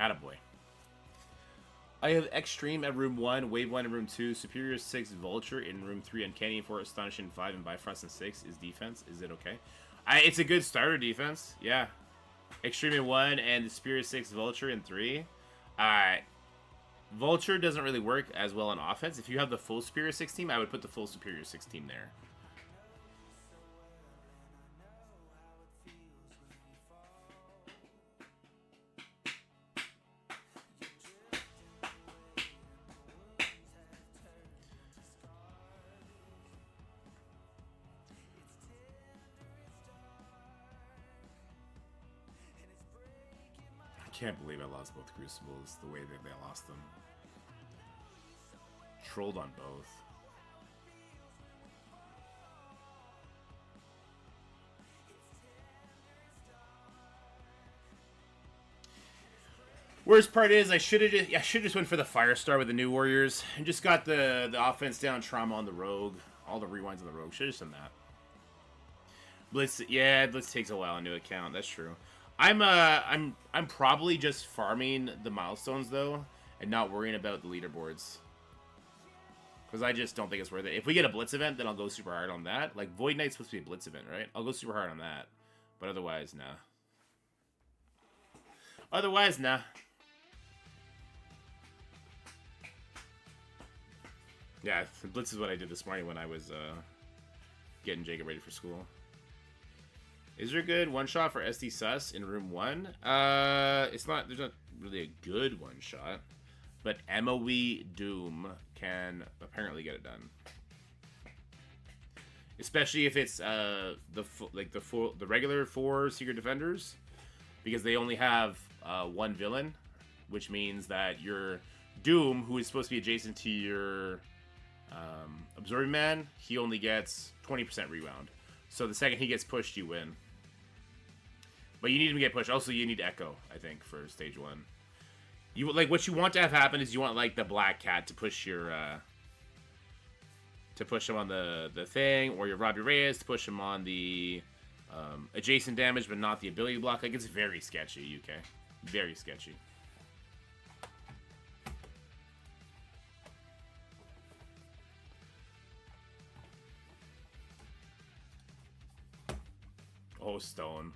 Attaboy. I have Extreme at room 1, Wave 1 in room 2, Superior 6, Vulture in room 3, Uncanny 4, Astonishing 5, and Bifrost in 6 is defense. Is it okay? It's a good starter defense. Yeah. Extreme in 1 and the Superior 6, Vulture in 3. Vulture doesn't really work as well on offense. If you have the full Superior 6 team, I would put the full Superior 6 team there. I can't believe I lost both Crucibles the way that they lost them. Trolled on both. Worst part is I should have just went for the Firestar with the new Warriors and just got the offense down, trauma on the Rogue, all the rewinds on the Rogue. Should have just done that. Blitz, yeah, Blitz takes a while on new account. That's true. I'm probably just farming the milestones though, and not worrying about the leaderboards. Because I just don't think it's worth it. If we get a Blitz event, then I'll go super hard on that. Like Void Knight's supposed to be a Blitz event, right? I'll go super hard on that. But otherwise, nah. Otherwise, nah. Yeah, Blitz is what I did this morning when I was getting Jacob ready for school. Is there a good one-shot for SD Sus in room 1? It's not. There's not really a good one-shot. but MOE Doom can apparently get it done. Especially if it's the regular 4 Secret Defenders, because they only have 1 villain, which means that your Doom, who is supposed to be adjacent to your Absorbing Man, he only gets 20% rebound. So the second he gets pushed, you win. But you need him to get pushed. Also, you need Echo, I think, for stage 1. You like what you want to have happen is you want like the Black Cat to push your to push him on the thing, or your Robbie Reyes to push him on the adjacent damage, but not the ability block. Like, it's very sketchy, UK. Very sketchy. Oh, Stone.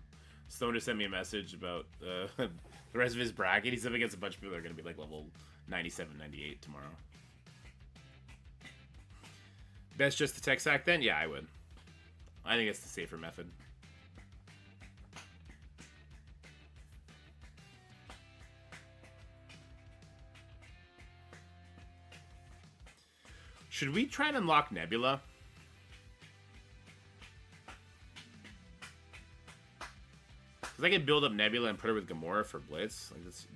Stone just sent me a message about the rest of his bracket. He's up against a bunch of people that are going to be like level 97, 98 tomorrow. Best just the tech stack then? Yeah, I would. I think it's the safer method. Should we try and unlock Nebula? Because I can build up Nebula and put her with Gamora for Blitz. Like this,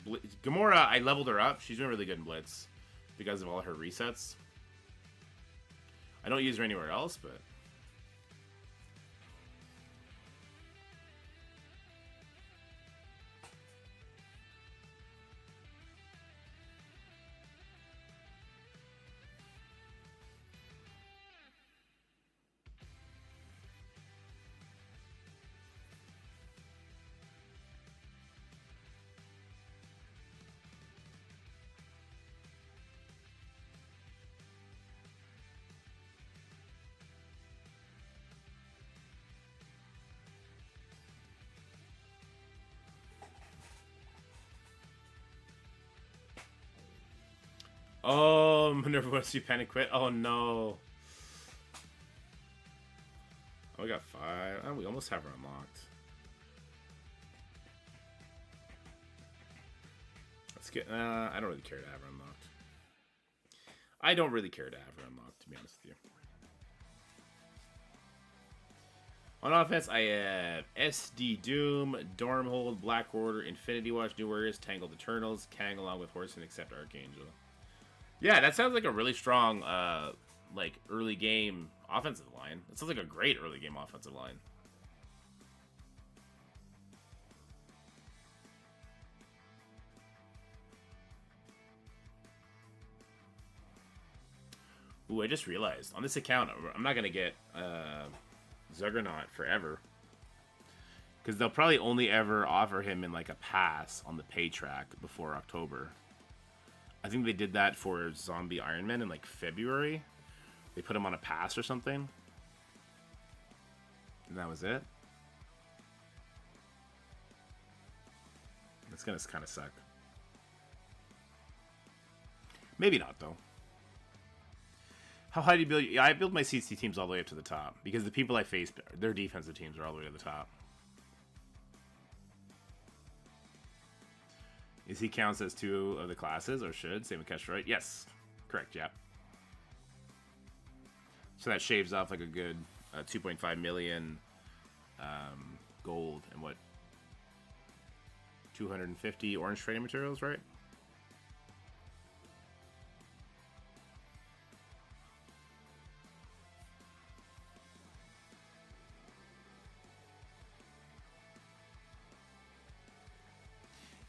Gamora, I leveled her up. She's doing really good in Blitz because of all her resets. I don't use her anywhere else, but... Oh, Minerva wants to panic quit. Oh no. Oh, we got 5. Oh, we almost have her unlocked. Let's get. I don't really care to have her unlocked. I don't really care to have her unlocked, to be honest with you. On offense, I have SD Doom, Dormhold, Black Order, Infinity Watch, New Warriors, Tangled Eternals, Kang along with Horseman, except Archangel. Yeah, that sounds like a really strong, like, early game offensive line. It sounds like a great early game offensive line. Ooh, I just realized, on this account, I'm not going to get Zuggernaut forever. Because they'll probably only ever offer him in, like, a pass on the pay track before October. I think they did that for Zombie Iron Man in, like, February. They put him on a pass or something. And that was it. That's gonna kind of suck. Maybe not, though. How high do you build? Yeah, I build my CC teams all the way up to the top. Because the people I face, their defensive teams are all the way to the top. Is he counts as 2 of the classes, or should? Same with Kestroid? Yes. Correct, yeah. So that shaves off like a good 2.5 million gold and what? 250 orange trading materials, right?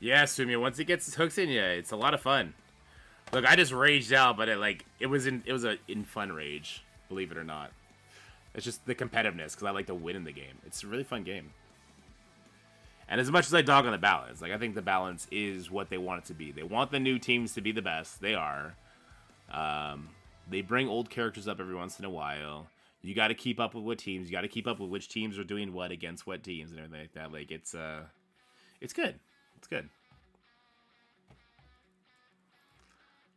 Yeah, Sumia, once it gets its hooks in you, it's a lot of fun. Look, I just raged out, but it was a fun rage, believe it or not. It's just the competitiveness, because I like to win in the game. It's a really fun game. And as much as I dog on the balance, like, I think the balance is what they want it to be. They want the new teams to be the best. They are. They bring old characters up every once in a while. You got to keep up with what teams. You got to keep up with which teams are doing what against what teams and everything like that. Like, it's good. It's good.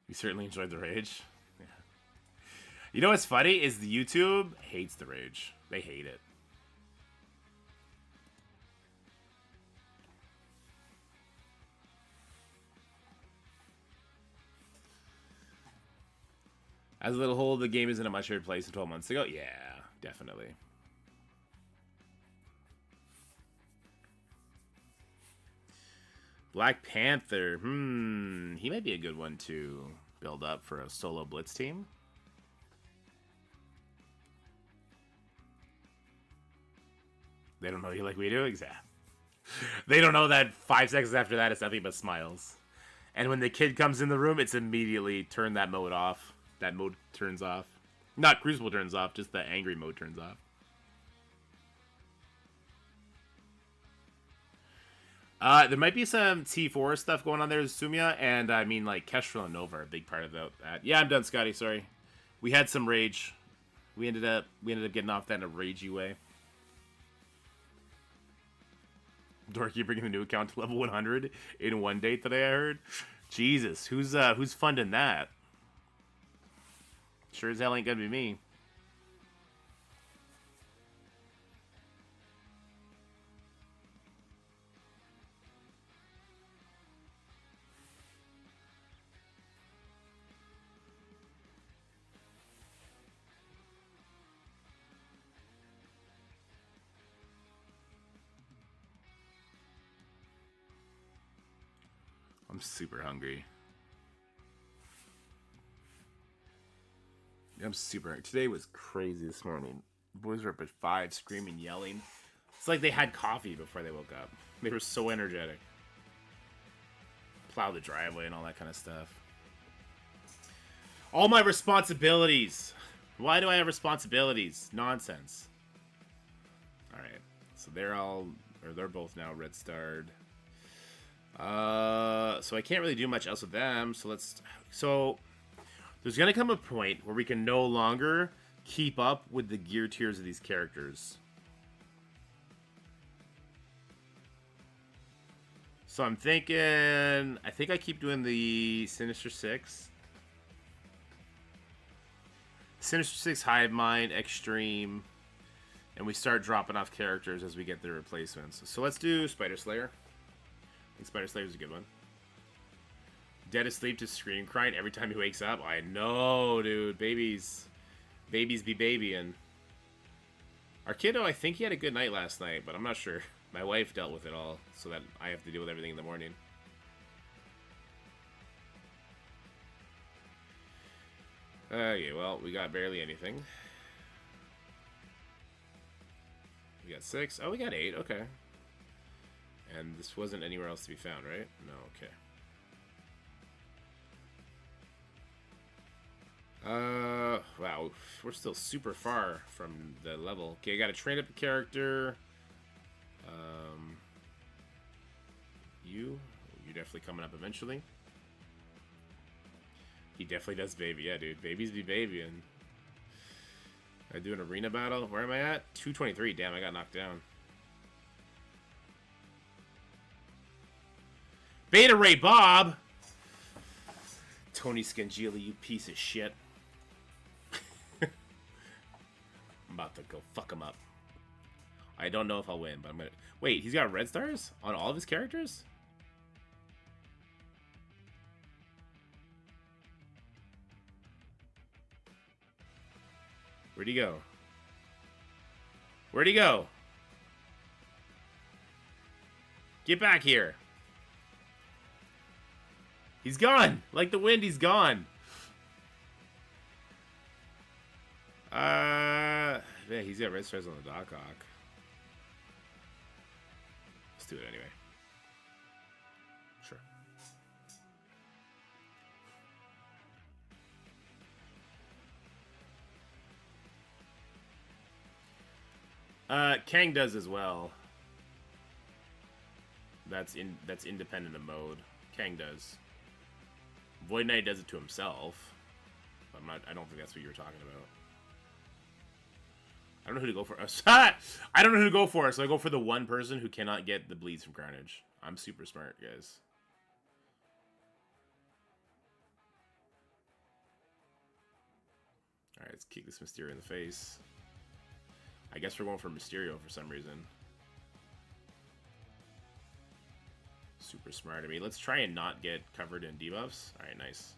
You certainly enjoyed the rage. Yeah. You know what's funny is the YouTube hates the rage. They hate it. As a little whole, the game is in a much better place than 12 months ago. Yeah, definitely. Black Panther. He might be a good one to build up for a solo blitz team. They don't know you like we do? Exactly. They don't know that 5 seconds after that, it's nothing but smiles. And when the kid comes in the room, it's immediately turn that mode off. That mode turns off. Not Crucible turns off, just the angry mode turns off. There might be some T4 stuff going on there, Sumia, and I mean, like, Kestrel and Nova are a big part of that. Yeah, I'm done, Scotty, sorry. We had some rage. We ended up getting off that in a ragey way. Dork, you bringing the new account to level 100 in one day today, I heard. Jesus, who's funding that? Sure as hell ain't gonna be me. I'm super hungry. I'm super hungry. Today was crazy this morning. Boys were up at 5 screaming, yelling. It's like they had coffee before they woke up. They were so energetic. Plow the driveway and all that kind of stuff. All my responsibilities. Why do I have responsibilities? Nonsense. Alright. So they're both now red starred. So I can't really do much else with them. So there's gonna come a point where we can no longer keep up with the gear tiers of these characters. So I'm thinking, I think I keep doing the Sinister Six. Sinister Six, Hive Mind, Extreme, and we start dropping off characters as we get their replacements. So let's do Spider Slayer. I think Spider Slayer is a good one. Dead asleep to scream crying every time he wakes up. I know, dude. Babies be babying. Our kiddo, I think he had a good night last night, but I'm not sure. My wife dealt with it all, so that I have to deal with everything in the morning. Okay, well, we got barely anything. We got 6. Oh, we got 8. Okay. And this wasn't anywhere else to be found, right? No, okay. Wow, we're still super far from the level. Okay, I gotta train up a character. You're definitely coming up eventually. He definitely does baby, yeah, dude. Babies be babying. I do an arena battle. Where am I at? 223. Damn, I got knocked down. Beta Ray Bob! Tony Scangili, you piece of shit. I'm about to go fuck him up. I don't know if I'll win, but I'm gonna... Wait, he's got red stars? On all of his characters? Where'd he go? Where'd he go? Get back here. He's gone! Like the wind, he's gone. Yeah, he's got red stars on the Doc Hawk. Let's do it anyway. Sure. Kang does as well. That's independent of mode. Kang does. Void Knight does it to himself. I don't think that's what you were talking about. I don't know who to go for. I don't know who to go for, so I go for the one person who cannot get the bleeds from Carnage. I'm super smart, guys. Alright, let's kick this Mysterio in the face. I guess we're going for Mysterio for some reason. Super smart of me. Let's try and not get covered in debuffs. Alright, nice.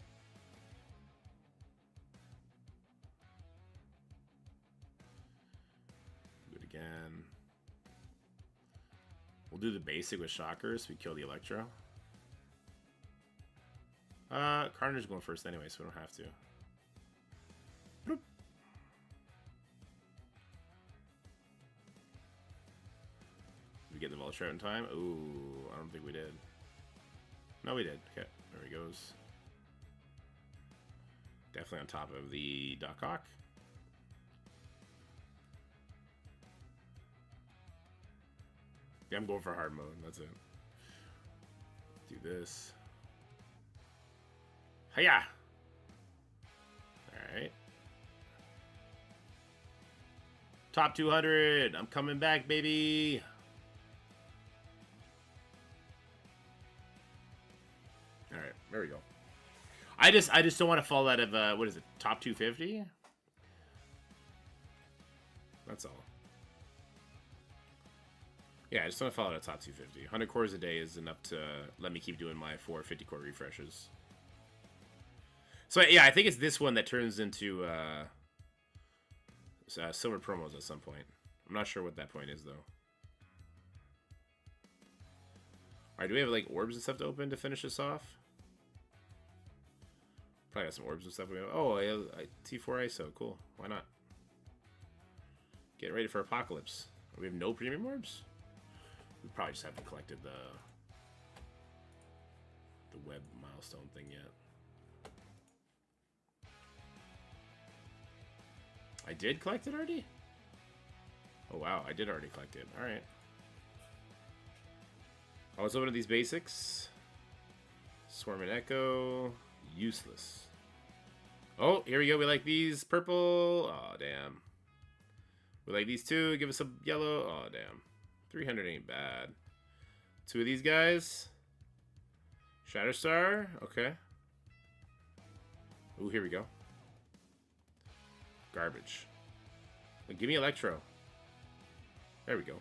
We'll do the basic with shockers. We kill the Electro. Carnage is going first anyway, so we don't have to. Bloop. Did we get the Vulture out in time? Ooh, I don't think we did. No, we did. Okay, there he goes. Definitely on top of the Duck Hawk. Yeah, I'm going for hard mode. That's it. Do this. Hiya! Alright. Top 200! I'm coming back, baby! Alright, there we go. I just don't want to fall out of, what is it, top 250? That's all. Yeah, I just want to fall out of top 250. 100 cores a day is enough to let me keep doing my 450 core refreshes. So yeah, I think it's this one that turns into silver promos at some point. I'm not sure what that point is though. Alright, do we have like orbs and stuff to open to finish this off? Probably got some orbs and stuff. Oh, T4 ISO, cool. Why not? Get ready for Apocalypse. We have no premium orbs? We probably just haven't collected the web milestone thing yet. I did collect it already? Oh wow, I did already collect it. Alright. Let's open these basics. Swarm and Echo. Useless. Oh, here we go. We like these. Purple. Oh, damn. We like these two. Give us a yellow. Oh, damn. 300 ain't bad. Two of these guys. Shatterstar. Okay. Ooh, here we go. Garbage. Like, give me Electro. There we go.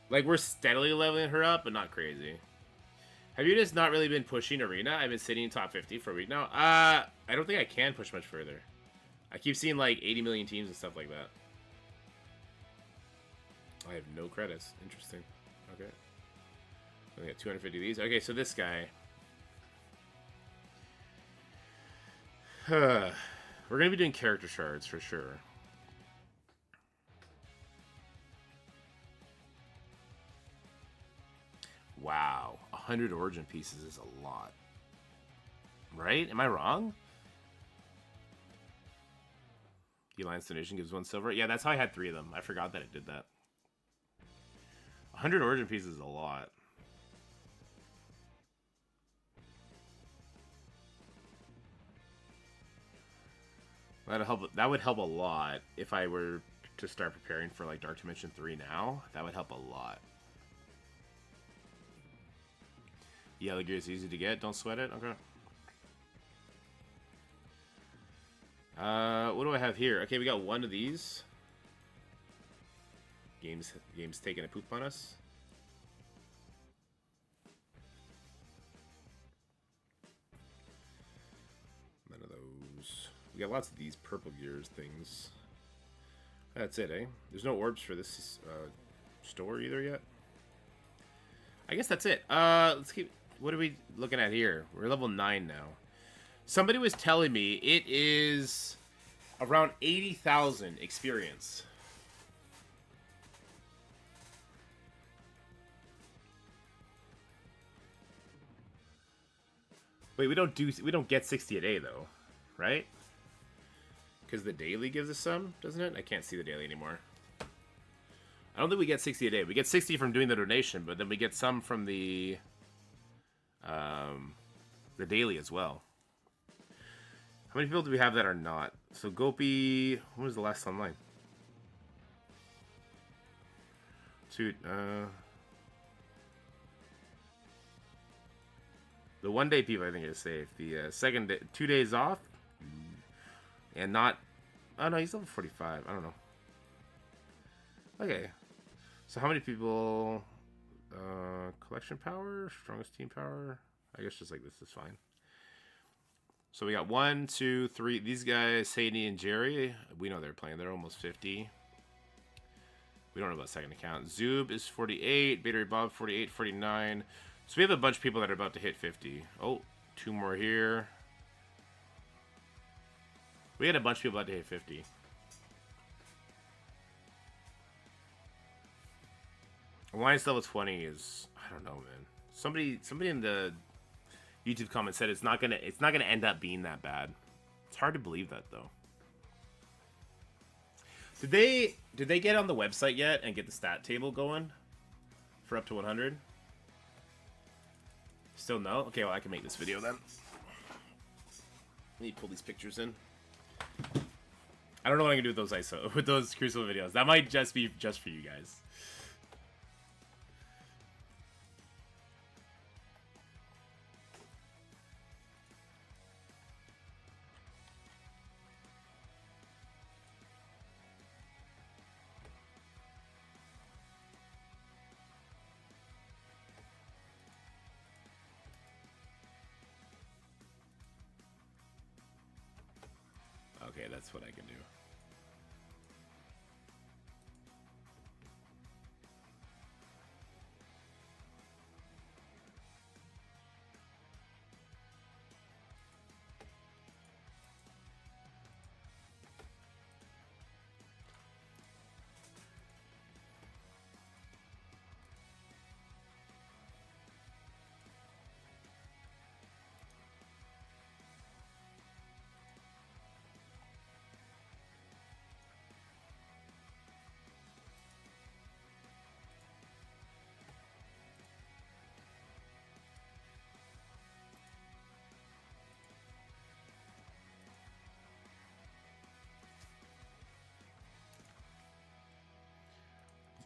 Like, we're steadily leveling her up, but not crazy. Have you just not really been pushing Arena? I've been sitting in top 50 for a week now. I don't think I can push much further. I keep seeing, like, 80 million teams and stuff like that. I have no credits. Interesting. Okay. I got 250 of these. Okay, so this guy. We're going to be doing character shards for sure. Wow. 100 origin pieces is a lot. Right? Am I wrong? The Alliance donation gives 1 silver. Yeah, that's how I had 3 of them. I forgot that it did that. 100 origin pieces is a lot. That would help a lot if I were to start preparing for like Dark Dimension 3 now. That would help a lot. Yellow gear is easy to get. Don't sweat it. Okay. What do I have here? Okay, we got 1 of these. Game's taking a poop on us. None of those. We got lots of these purple gears things. That's it, eh? There's no orbs for this store either yet. I guess that's it. Let's keep... What are we looking at here? We're level 9 now. Somebody was telling me it is around 80,000 experience. Wait, we don't get 60 a day though, right? Because the daily gives us some, doesn't it? I can't see the daily anymore. I don't think we get 60 a day. We get 60 from doing the donation, but then we get some from the daily as well. How many people do we have that are not? So Gopi, when was the last online? Dude, the 1 day people I think is safe. The second day, 2 days off, and not. Oh no, he's level 45. I don't know. Okay, so how many people? Collection power, strongest team power. I guess just like this is fine. So we got 1, 2, 3. These guys, Sadie and Jerry, we know they're playing. They're almost 50. We don't know about second account. Zoob is 48. Battery Bob 48, 49. So we have a bunch of people that are about to hit 50. Oh, 2 more here. We had a bunch of people about to hit 50. Alliance level 20 is, I don't know, man. Somebody in the YouTube comment said it's not gonna end up being that bad. It's hard to believe that though. Did they get on the website yet and get the stat table going for up to 100? Still no? Okay, well I can make this video then. Let me pull these pictures in. I don't know what I'm gonna do with those with those Crucible videos. That might just be just for you guys. Okay, that's what I can do.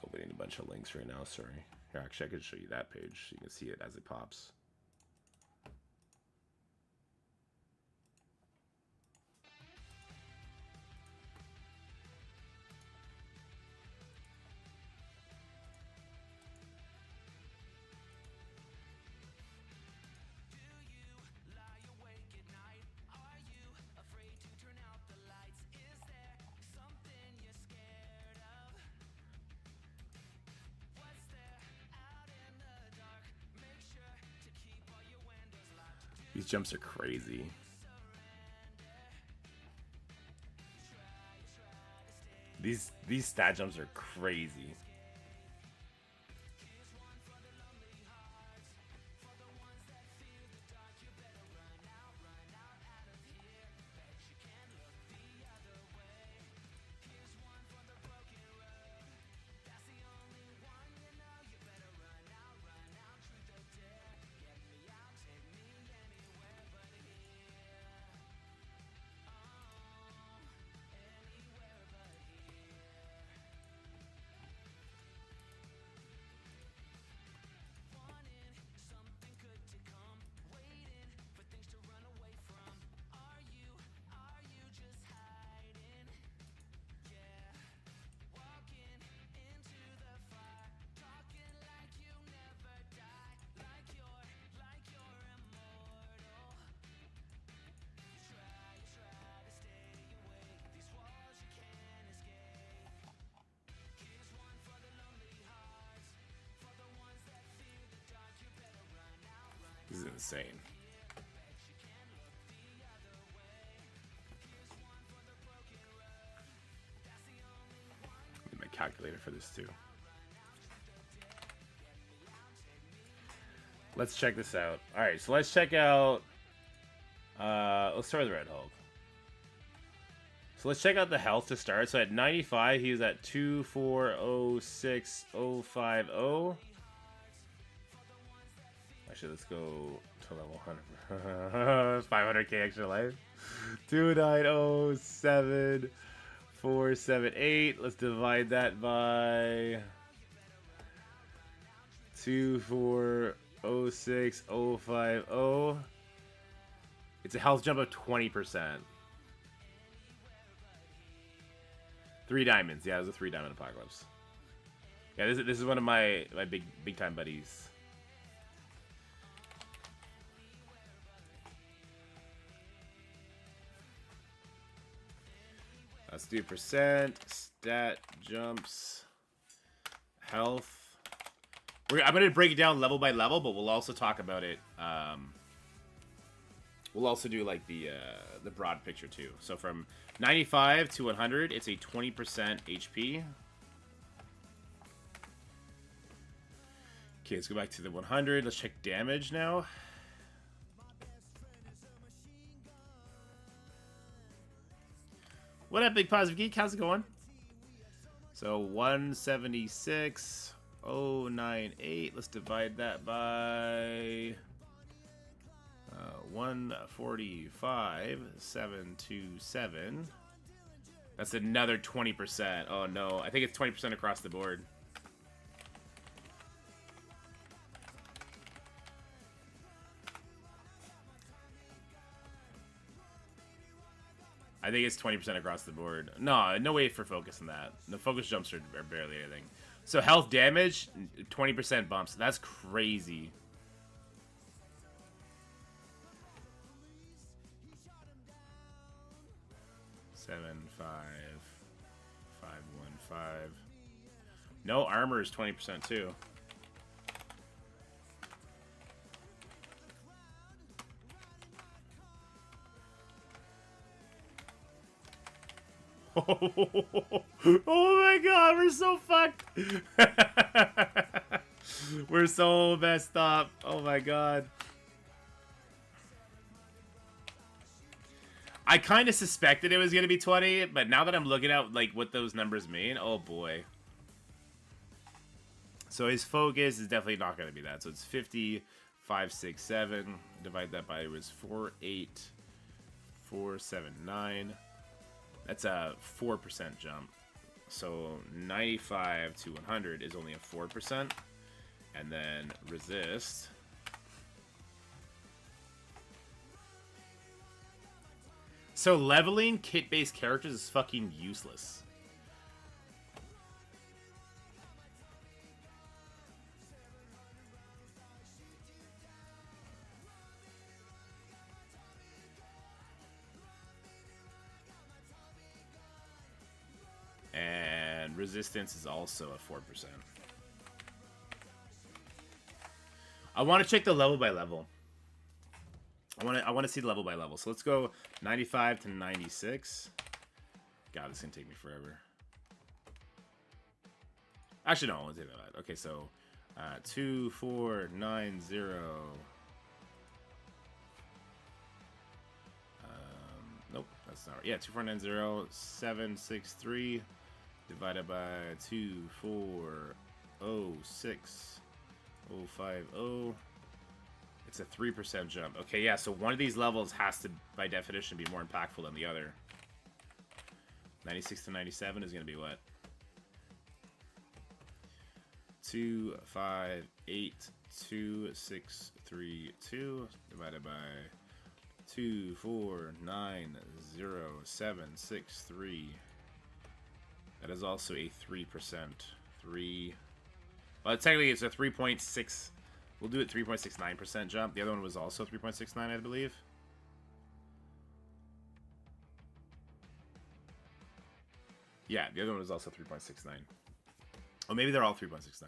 Opening a bunch of links right now, sorry. Here, actually, I could show you that page so you can see it as it pops. These jumps are crazy. These stat jumps are crazy. This is insane. I need my calculator for this too. Let's check this out. Alright, so let's check out let's start with Red Hulk. So let's check out the health to start. So at 95, he was at 2406050. Actually, let's go to level 100. 500k extra life. 2907478. Let's divide that by 2406050. It's a health jump of 20%. 3 diamonds. Yeah, it was a 3 diamond apocalypse. Yeah, this is one of my big time buddies. Let's do percent stat jumps. Health. I'm going to break it down level by level, but we'll also talk about it. We'll also do like the broad picture too. So from 95 to 100, it's a 20% HP. Okay, let's go back to the 100. Let's check damage now. What up, Big Positive Geek? How's it going? So 176,098. Let's divide that by 145,727. That's another 20%. Oh no, I think it's 20% across the board. I think it's 20% across the board. No, no way for focus in that. The focus jumps are barely anything. So health damage, 20% bumps. That's crazy. Seven, 5, 5, 1, 5. No, armor is 20% too. Oh my god, we're so fucked. We're so messed up. Oh my god. I kind of suspected it was going to be 20, but now that I'm looking at like what those numbers mean, oh boy. So his focus is definitely not going to be that. So it's 50, 5, 6, 7. Divide that by, it was 4, 8, 4, 7, 9. That's a 4% jump. So 95 to 100 is only a 4%. And then resist. So leveling kit-based characters is fucking useless. And resistance is also a 4%. I want to check the level by level. I want to see the level by level. So let's go 95 to 96. God, this is gonna take me forever. Actually, no, I won't take that. Okay, so 2490. Nope, that's not right. Yeah, 2490 763 divided by 2406050. It's a 3% jump. Okay, yeah, so one of these levels has to, by definition, be more impactful than the other. 96 to 97 is going to be what? 25822632 divided by 2490763. That is also a 3%. Well, technically it's a 3.6. We'll do it 3.69% jump. The other one was also 3.69, I believe. Yeah, the other one was also 3.69. Oh, maybe they're all 3.69.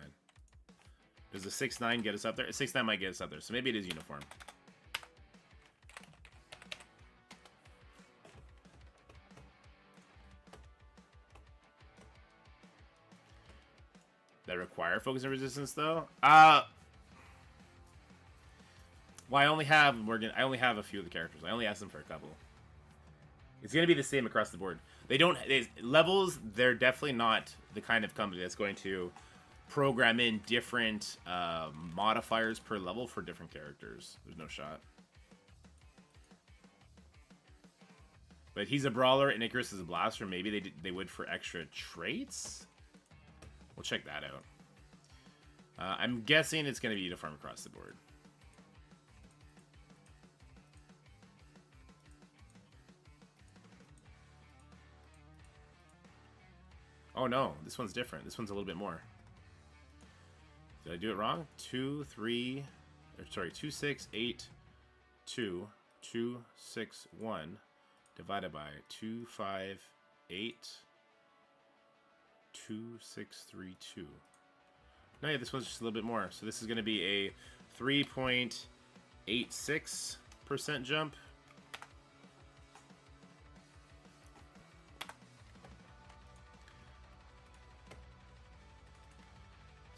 Does the 6.9 get us up there? 6.9 might get us up there, so maybe it is uniform. That require focus and resistance, though? Well, I only have a few of the characters. I only asked them for a couple. It's gonna be the same across the board. Levels. They're definitely not the kind of company that's going to program in different modifiers per level for different characters. There's no shot. But he's a brawler and Icarus is a blaster. Maybe they would for extra traits. We'll check that out. I'm guessing it's gonna be uniform across the board. Oh no, this one's different. This one's a little bit more. Did I do it wrong? 2682261 divided by 2582632. No, yeah, this one's just a little bit more. So this is going to be a 3.86% jump.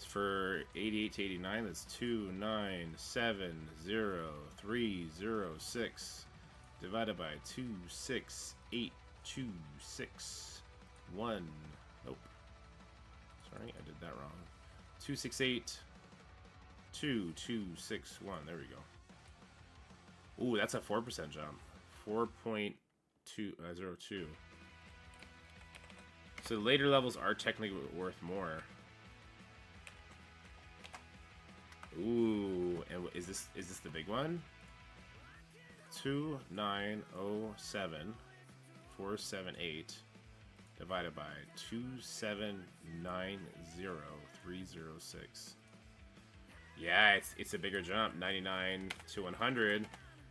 For 88 to 89, that's 2970306 divided by 268261. Nope. Sorry, I did that wrong. 2682261. There we go. Ooh, that's a 4% jump. 4.202. So the later levels are technically worth more. Ooh, and is this the big one? 2907478 divided by 2790306. Yeah, it's a bigger jump. 99 to 100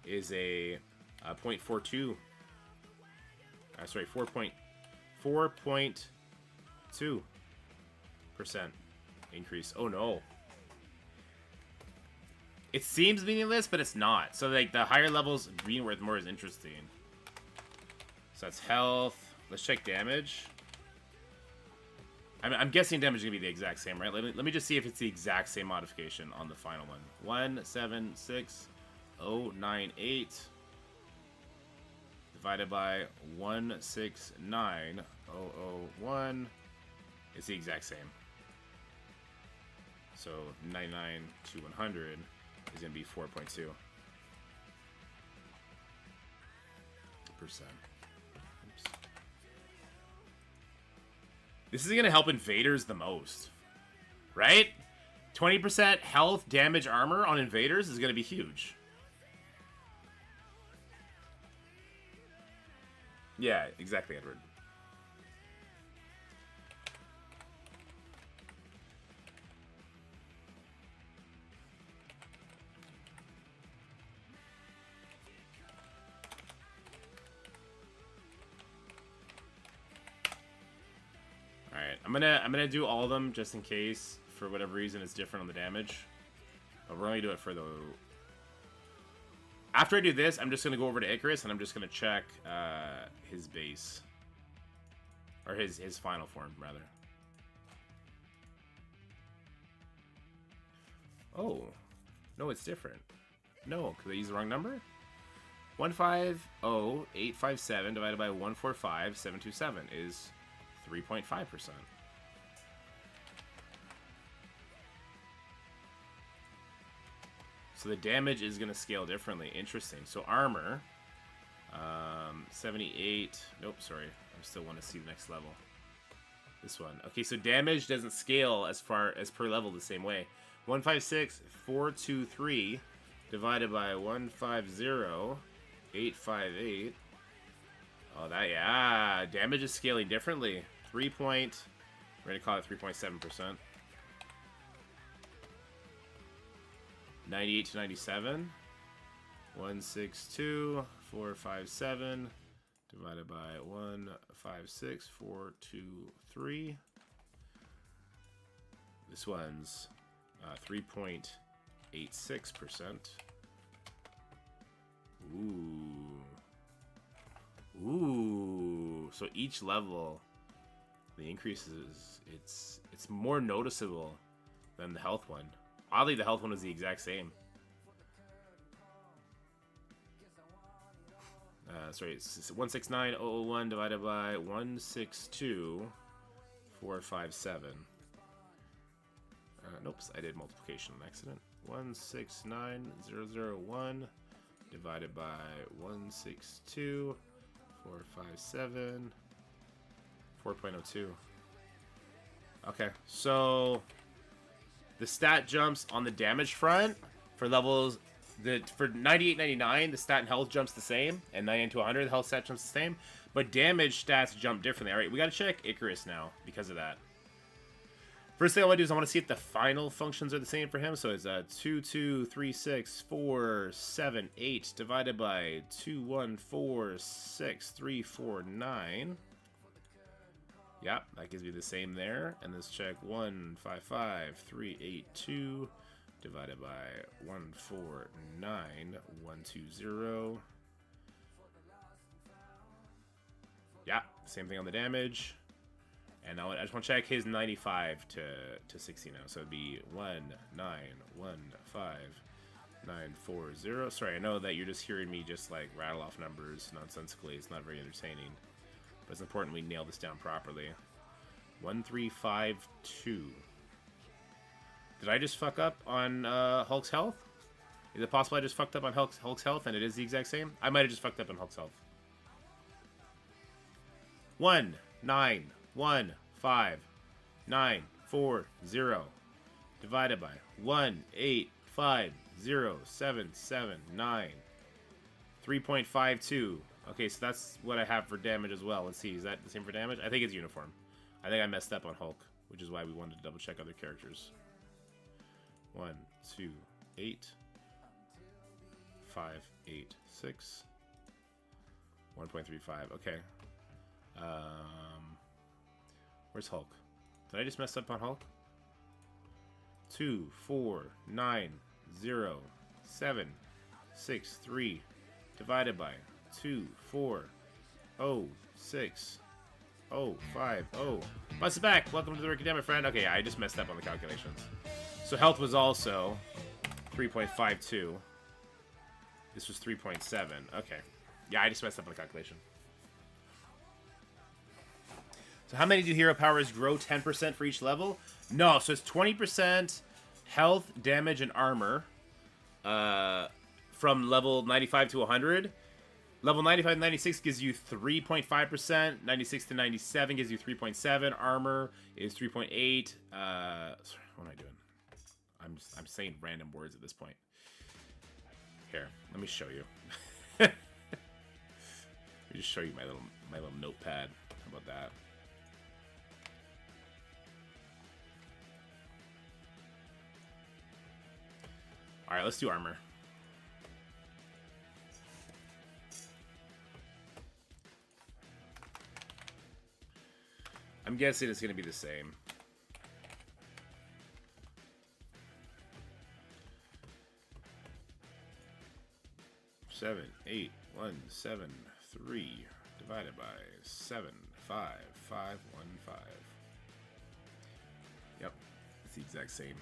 is a 0.42. Sorry, 4.2% increase. Oh no. It seems meaningless, but it's not. So, like, the higher levels being worth more is interesting. So, that's health. Let's check damage. I'm guessing damage is going to be the exact same, right? Let me just see if it's the exact same modification on the final one. 176098 divided by 169001 is the exact same. So, 99 to 100 is going to be 4.2%. This is going to help invaders the most, right? 20% health, damage, armor on invaders is going to be huge. Yeah, exactly, Edward. Alright, I'm gonna do all of them just in case, for whatever reason, it's different on the damage. But we're only doing it for the... After I do this, I'm just gonna go over to Icarus and I'm just gonna check his base. Or his final form, rather. Oh. No, it's different. No, because I used the wrong number? 150857 divided by 145727 is 3.5%. So the damage is going to scale differently. Interesting. So armor, 78. Nope, sorry. I still want to see the next level. This one. Okay, so damage doesn't scale as far as per level the same way. 156423 divided by 150858. Oh, that, yeah. Damage is scaling differently. We're going to call it 3.7%. 98 to 97. 162457 divided by 156423. This one's 3.86%. Ooh. So each level, the increase is it's more noticeable than the health one. Oddly, the health one is the exact same. Sorry, it's 169001 divided by 162457. Nope, I did multiplication on accident. 169001 divided by 162457. 4.02. Okay, so the stat jumps on the damage front for levels. For 98, 99, the stat and health jumps the same, and 99 to 100, the health stat jumps the same, but damage stats jump differently. All right, we got to check Icarus now because of that. First thing I want to do is I want to see if the final functions are the same for him. So it's 2, 2, 3, 6, 4, 7, 8 divided by 2, 1, 4, 6, 3, 4, 9. Yep, that gives me the same there. And let's check 155,382 divided by 149,120. Yeah, same thing on the damage. And now I just want to check his 95 to 60 now. So it'd be 1915940. Sorry, I know that you're just hearing me just like rattle off numbers nonsensically. It's not very entertaining. But it's important we nail this down properly. 1352. Did I just fuck up on Hulk's health? Is it possible I just fucked up on Hulk's health and it is the exact same? I might have just fucked up on Hulk's health. 1915940 divided by 1850779. 3.52. Okay, so that's what I have for damage as well. Let's see, is that the same for damage? I think it's uniform. I think I messed up on Hulk, which is why we wanted to double check other characters. 1, 2, 8, 5, 8, 6, 1.35. Okay. Where's Hulk? Did I just mess up on Hulk? 2, 4, 9, 0, 7, 6, 3 divided by 2, 4, 0, 6, 0, 5, 0. Bust it back. Welcome to the Ricky Damn friend. Okay, I just messed up on the calculations. So health was also 3.52. This was 3.7. Okay. Yeah, I just messed up on the calculation. So how many do hero powers grow 10% for each level? No, so it's 20% health, damage, and armor from level 95 to 100. Level 95 to 96 gives you 3.5%. 96 to 97 gives you 3.7. Armor is 3.8. Sorry, what am I doing? I'm saying random words at this point. Here, let me show you. Let me just show you my little notepad. How about that? All right, let's do armor. I'm guessing it's going to be the same. Seven, 8, 1, 7, 3 divided by 7, 5, 5, 1, 5. Yep, it's the exact same.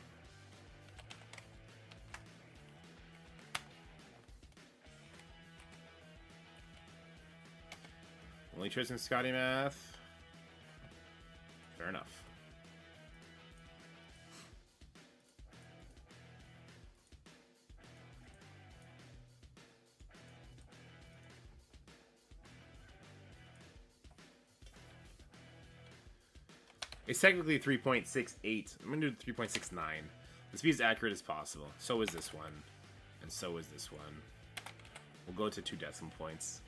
Only Tristan Scotty math. Fair enough. It's technically 3.68. I'm going to do 3.69. Let's be as accurate as possible. So is this one. And so is this one. We'll go to 2 decimal points.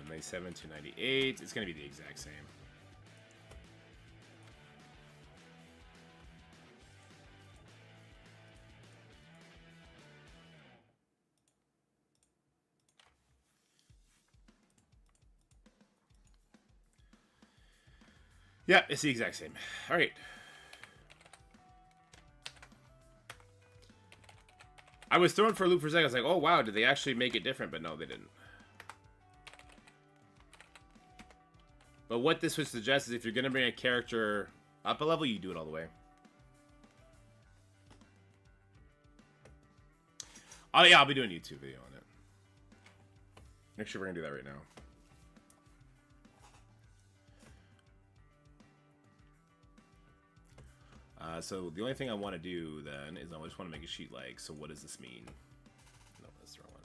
97 to 98. It's going to be the exact same. Yeah, it's the exact same. All right. I was thrown for a loop for a second. I was like, oh, wow, did they actually make it different? But no, they didn't. But what this would suggest is if you're going to bring a character up a level, you do it all the way. Oh, yeah, I'll be doing a YouTube video on it. Actually, we're going to do that right now. So the only thing I want to do then is I just want to make a sheet like, so what does this mean? No, that's the wrong one.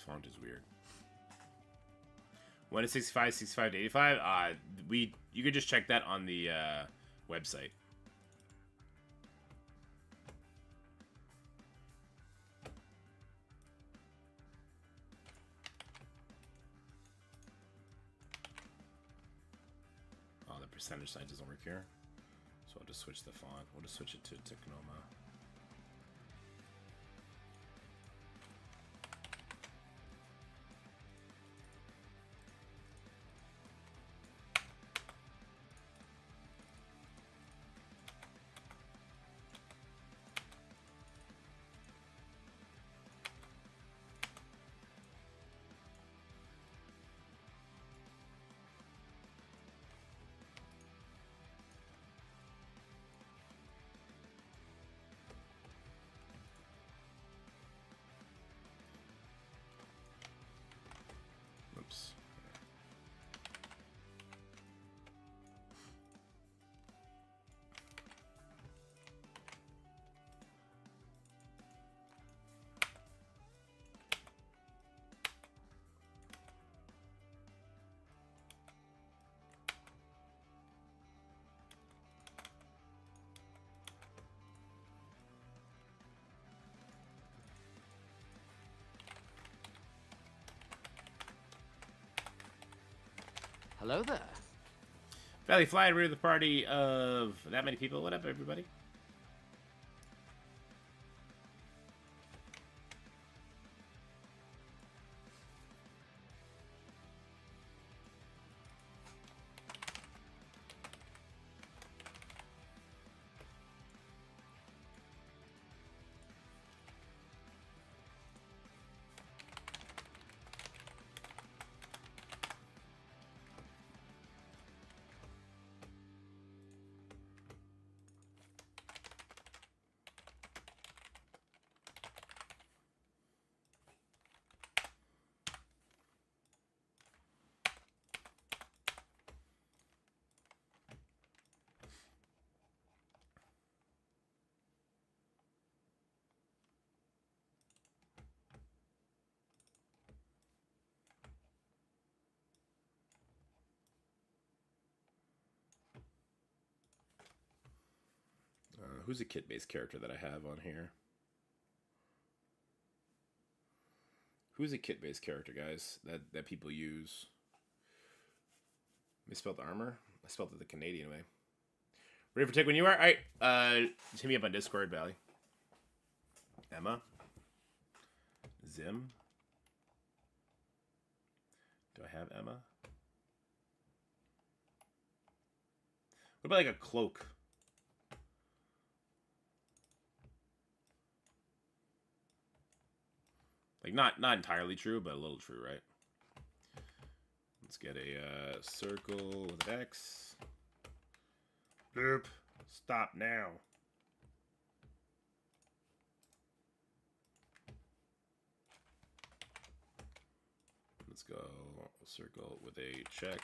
Font is weird. 1 to 65, 65 to 85. You could just check that on the website. Oh, the percentage sign doesn't work here. So I'll just switch the font. We'll just switch it to Tacoma. Oops. Hello there. Valley Fly, we're the party of that many people. What up, everybody? Who's a kit-based character that I have on here? Who's a kit-based character, guys, that people use? Misspelled armor? I spelled it the Canadian way. Ready for take when you are? Alright, just hit me up on Discord, Valley. Emma? Zim? Do I have Emma? What about like a cloak? Like, not entirely true, but a little true, right? Let's get a circle with an X. Boop. Stop now. Let's go circle with a check.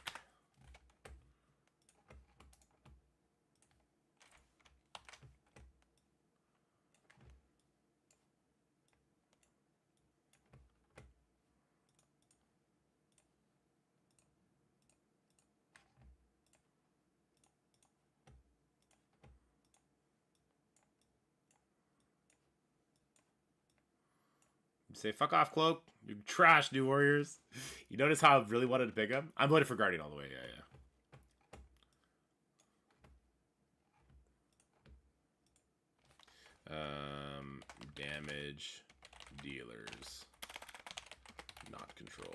Say, fuck off, Cloak. You trash, New Warriors. You notice how I really wanted to pick him? I'm voting for Guardian all the way. Yeah. Damage dealers. Not control.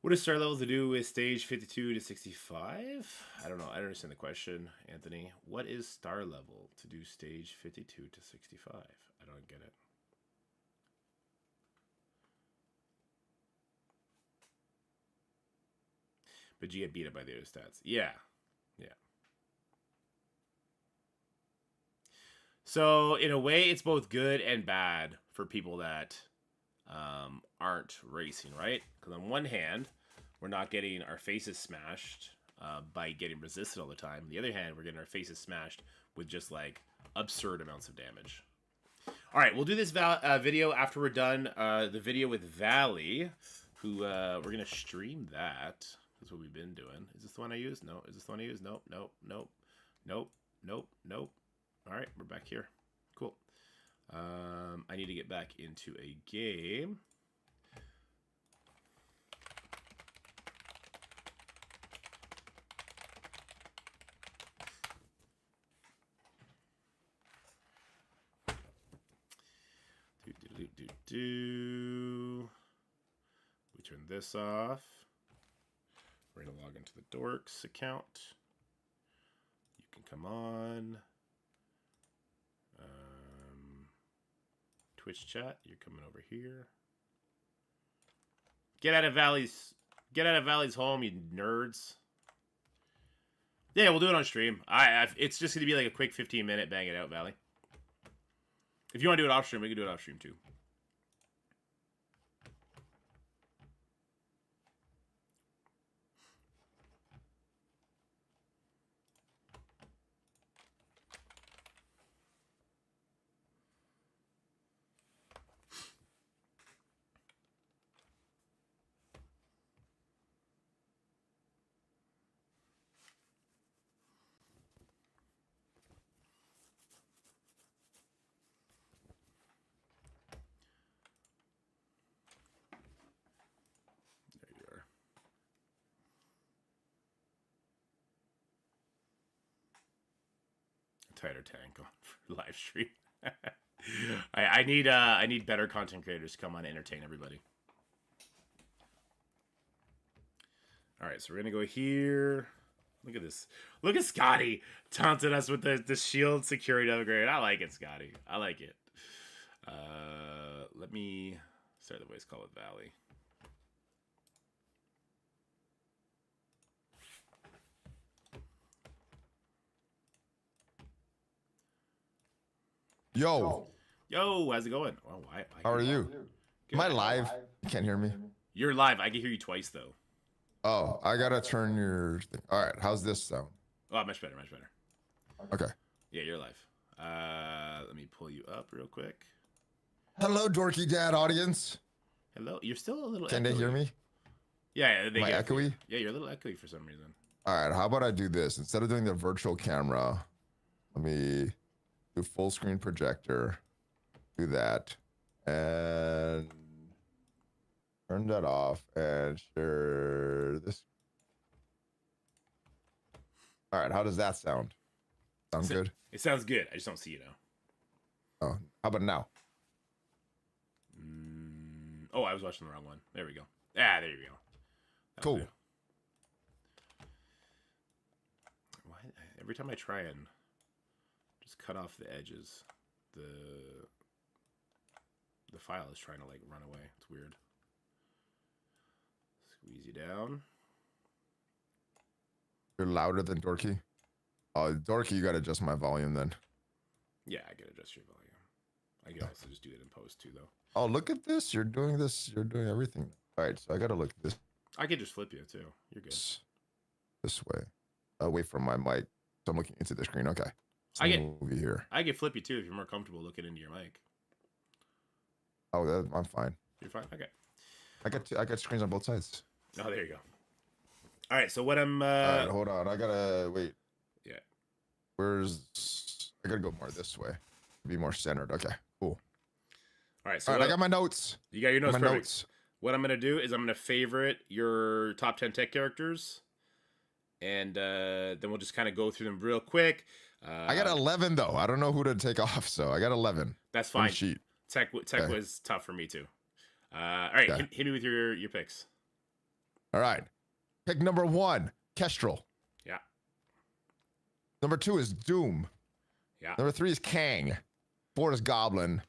What does star levels to do with stage 52 to 65? I don't know. I don't understand the question, Anthony. What is star level to do stage 52 to 65? I don't get it. But you get beat up by the other stats. Yeah. Yeah. So, in a way, it's both good and bad for people that aren't racing, right? Because on one hand, we're not getting our faces smashed by getting resisted all the time. On the other hand, we're getting our faces smashed with just like absurd amounts of damage. All right, we'll do this video after we're done. The video with Valley, who we're gonna stream that. That's what we've been doing. Is this the one I use? No. Is this the one I use? Nope. Nope. Nope. Nope. Nope. Nope. All right, we're back here. Cool. I need to get back into a game. We turn this off. We're going to log into the Dorks account. You can come on. Twitch chat, you're coming over here. Get out of Valley's home, you nerds. Yeah, we'll do it on stream. It's just going to be like a quick 15-minute bang it out, Valley. If you want to do it off stream, we can do it off stream too. Tighter tank on for live stream. I need better content creators to come on and entertain everybody. All right, so we're gonna go here. Look at this. Look at Scotty taunting us with the shield security upgrade. I like it, Scotty. I like it. Let me start the voice call with Valley. Yo, how's it going? Oh, how are you? Am I live? You can't hear me? You're live. I can hear you twice though. Oh, I gotta turn your thing. All right, how's this sound? Oh, much better, much better. Okay. Yeah, you're live. Let me pull you up real quick. Hello, Dorky Dad audience. Hello. You're still a little. Can echoey. they hear me? Yeah, they Am I get echoey? Yeah, you're a little echoey for some reason. All right, how about I do this? Instead of doing the virtual camera, let me do full screen projector. Do that. And turn that off and share this. All right, how does that sound? Sound good? It sounds good. I just don't see you now. Oh, how about now? Oh, I was watching the wrong one. There we go. Ah, there you go. Cool. Why? Every time I try and just cut off the edges, the file is trying to like run away. It's weird. Squeeze you down. You're louder than Dorky? Oh, Dorky, you gotta adjust my volume then. Yeah, I can adjust your volume. I can also just do it in post too, though. Oh, look at this. You're doing this. You're doing everything. All right, so I gotta look at this. I could just flip you too. You're good. This way. Away from my mic. So I'm looking into the screen. Okay. I get movie here. I can flip you too if you're more comfortable looking into your mic. Oh, I'm fine. You're fine. Okay. I got screens on both sides. Oh, there you go. All right. So what I'm. All right, hold on. I gotta wait. Yeah. I gotta go more this way. Be more centered. Okay. Cool. All right. So all right, I got my notes. You got your notes. My Perfect. notes. What I'm gonna do is I'm gonna favorite your top 10 tech characters, and then we'll just kind of go through them real quick. I got 11 though. I don't know who to take off, so I got 11. That's fine. Sheet. Tech okay. Was tough for me too. All right, okay. hit me with your picks. All right. Pick number 1, Kestrel. Yeah. Number 2 is Doom. Yeah. Number 3 is Kang. 4 is Goblin.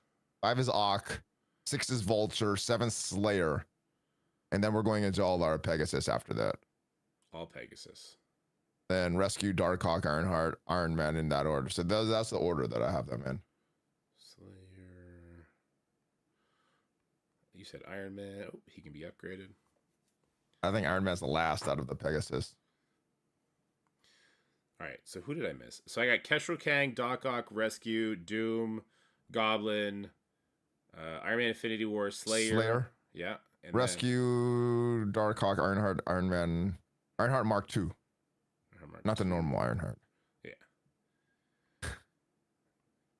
5 is Auk. 6 is Vulture. 7 Slayer. And then we're going into all our Pegasus after that. All Pegasus. Then Rescue, Darkhawk, Ironheart, Iron Man in that order. So that's the order that I have them in. Slayer. You said Iron Man. Oh, he can be upgraded. I think Iron Man's the last out of the Pegasus. All right, so who did I miss? So I got Kestrel, Kang, Darkhawk, Rescue, Doom, Goblin, Iron Man Infinity War, Slayer. Yeah. And Rescue, Darkhawk, Ironheart, Iron Man, Ironheart Mark II. Not the normal Ironheart. Yeah.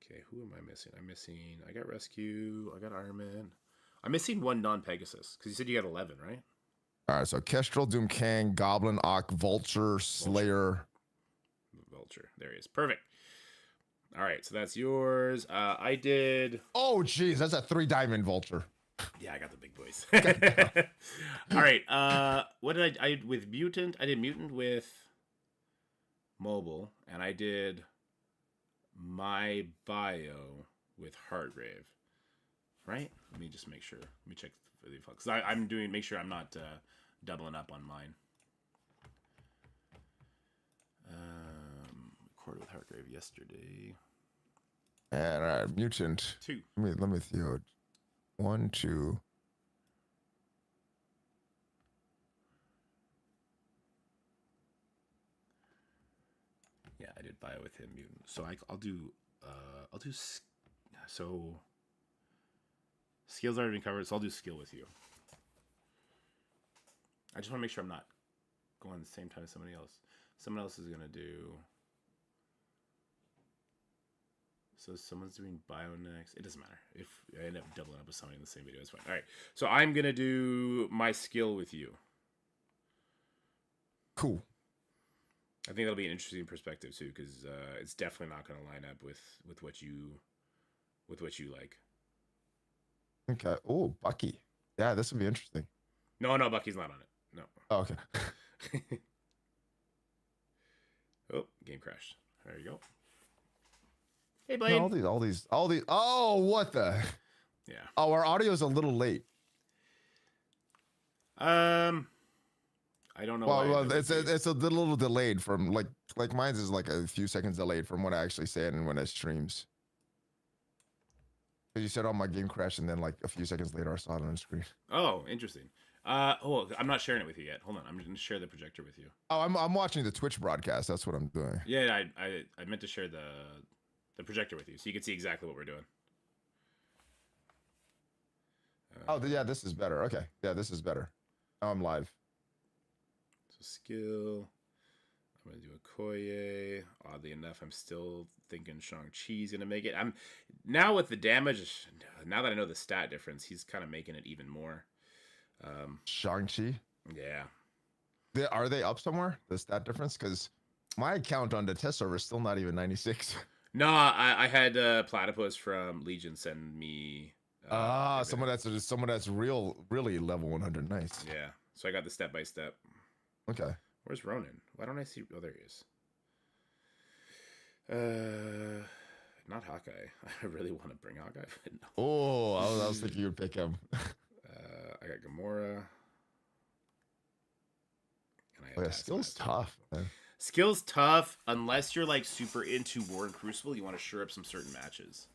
Okay, who am I missing? I got Rescue, I got Iron Man. I'm missing one non-Pegasus, because you said you got 11, right? All right, so Kestrel, Doom Kang, Goblin, Ock, Vulture, Slayer. Vulture. There he is. Perfect. All right, so that's yours. I did... Oh, geez, that's a 3-diamond Vulture. Yeah, I got the big boys. All right, what did I with Mutant? I did Mutant with Mobile, and I did My Bio with Heartgrave. Right? Let me just make sure. Let me check for the because I'm doing. Make sure I'm not doubling up on mine. Recorded with Heartgrave yesterday. And all right, Mutant. 2. Let me see. 1, 2. Yeah, I did Bio with him, Mutant. So I'll do. So. Skill's already been covered, so I'll do skill with you. I just want to make sure I'm not going at the same time as somebody else. Someone else is going to do... So someone's doing bio next. It doesn't matter. If I end up doubling up with somebody in the same video, it's fine. All right. So I'm going to do my skill with you. Cool. I think that'll be an interesting perspective, too, because it's definitely not going to line up with what you like. Okay. Oh, Bucky. Yeah, this would be interesting. No, Bucky's not on it. No. Oh, okay. Oh, game crashed. There you go. Hey, Blade. No, all these. Oh, what the? Yeah. Oh, our audio's a little late. I don't know. Well, it's a little delayed from like mine's is like a few seconds delayed from when I actually say it and when it streams. You said, "Oh, my game crashed," and then like a few seconds later, I saw it on the screen. Oh, interesting. I'm not sharing it with you yet. Hold on, I'm going to share the projector with you. Oh, I'm watching the Twitch broadcast. That's what I'm doing. Yeah, I meant to share the projector with you, so you can see exactly what we're doing. Yeah, this is better. Okay, yeah, this is better. Now I'm live. So skill. I'm going to do a Koye. Oddly enough, I'm still thinking Shang-Chi's going to make it. I'm now with the damage. Now that I know the stat difference, he's kind of making it even more. Shang-Chi? Yeah. Are they up somewhere, the stat difference? Because my account on the test server is still not even 96. No, I had Platypus from Legion send me. Someone that's really level 100. Nice. Yeah. So I got the step by step. Okay. Where's Ronan? Why don't I see? Oh, there he is. Not Hawkeye. I really want to bring Hawkeye, but no. Oh, I was thinking you'd pick him. I got Gamora. And skill's tough, man. Skill's tough unless you're like super into War and Crucible. You want to sure up some certain matches.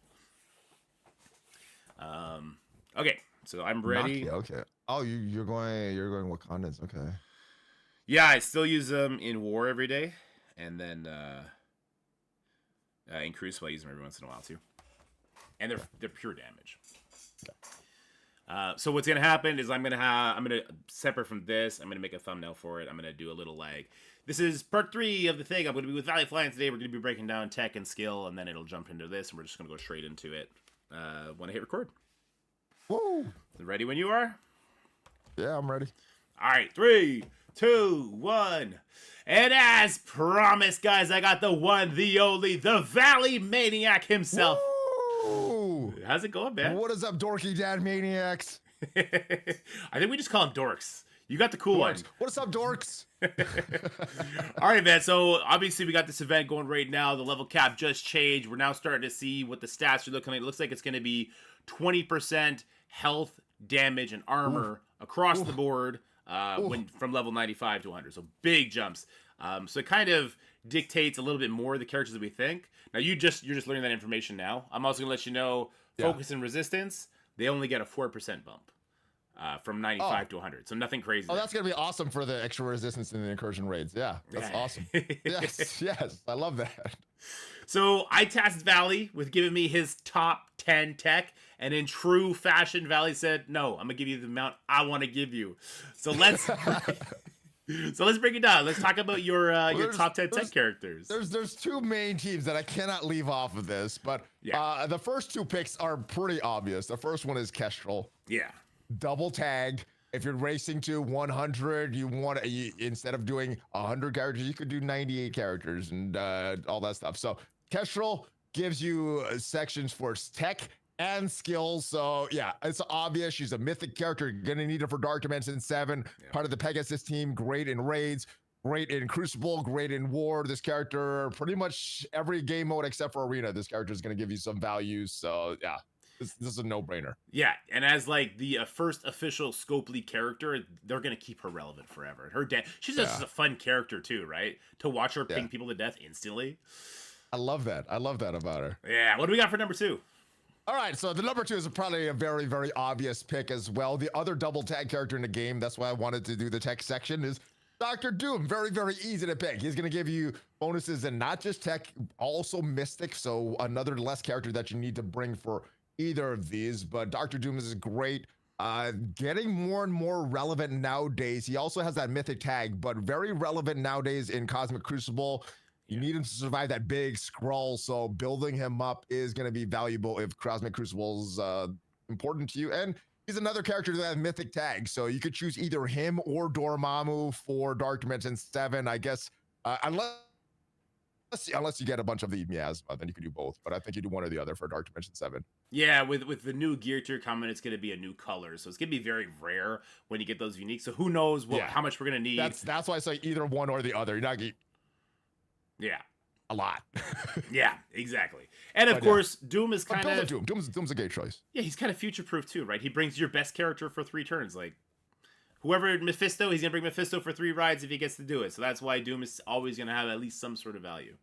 Okay, so I'm ready. Okay. Oh, you're going Wakandans. Okay. Yeah, I still use them in War every day, and then in Crucible I use them every once in a while too. And they're pure damage. So what's gonna happen is I'm gonna separate from this. I'm gonna make a thumbnail for it. I'm gonna do a little this is part 3 of the thing. I'm gonna be with Valley Flying today. We're gonna be breaking down tech and skill, and then it'll jump into this, and we're just gonna go straight into it when I hit record. Woo! Ready when you are? Yeah, I'm ready. All right, 3, 2, 1. And as promised, guys, I got the one, the only, the Valley Maniac himself. Woo! How's it going, man? What is up, dorky dad maniacs? I think we just call him dorks. You got the cool one. What's up, dorks? All right, man. So obviously we got this event going right now. The level cap just changed. We're now starting to see what the stats are looking like. It looks like it's going to be 20% health, damage, and armor across the board from level 95 to 100. So big jumps. So it kind of dictates a little bit more of the characters that we think. Now you're just learning that information now. I'm also gonna let you know focus and resistance. They only get a 4% bump from 95 to 100. So nothing crazy. Oh, that's gonna be awesome for the extra resistance in the incursion raids. Yeah, that's awesome. Yes, I love that. So I tasked Valley with giving me his top 10 tech, and in true fashion, Valley said, "No, I'm gonna give you the amount I want to give you." So let's break it down. Let's talk about your top 10 tech characters. There's two main teams that I cannot leave off of this, but the first two picks are pretty obvious. The first one is Kestrel. Yeah. Double tag. If you're racing to 100, instead of doing 100 characters, you could do 98 characters and all that stuff. So Kestrel gives you sections for tech and skills. So yeah, it's obvious. She's a mythic character. You're gonna need her for Dark Dimension 7. Yeah. Part of the Pegasus team. Great in raids. Great in Crucible. Great in War. This character, pretty much every game mode except for Arena, this character is gonna give you some value. So yeah. This is a no-brainer. Yeah, and as like the first official Scopely character, they're gonna keep her relevant forever. She's just a fun character too, right? To watch her ping people to death instantly. I love that. I love that about her. Yeah. What do we got for number 2? All right, so the number 2 is probably a very, very obvious pick as well. The other double tag character in the game, that's why I wanted to do the tech section, is Dr. Doom. Very, very easy to pick. He's going to give you bonuses and not just tech, also mystic, so another less character that you need to bring for either of these. But Dr. Doom is great. Getting more and more relevant nowadays. He also has that mythic tag, but very relevant nowadays in Cosmic Crucible. You need him to survive that big scroll, so building him up is going to be valuable if Cosmic Crucible's important to you. And he's another character that has mythic tag, so you could choose either him or Dormammu for Dark Dimension 7, I guess, unless you get a bunch of the miasma, then you can do both. But I think you do one or the other for Dark Dimension 7. Yeah, with the new gear tier coming, it's going to be a new color, so it's going to be very rare when you get those unique. So who knows how much we're going to need. That's why I say either one or the other. You're not getting a lot. Yeah, exactly. And of course, Doom is kind of Doom's a great choice. Yeah, he's kind of future proof too, right? He brings your best character for 3 turns. Like whoever Mephisto, he's gonna bring Mephisto for 3 rides if he gets to do it. So that's why Doom is always gonna have at least some sort of value.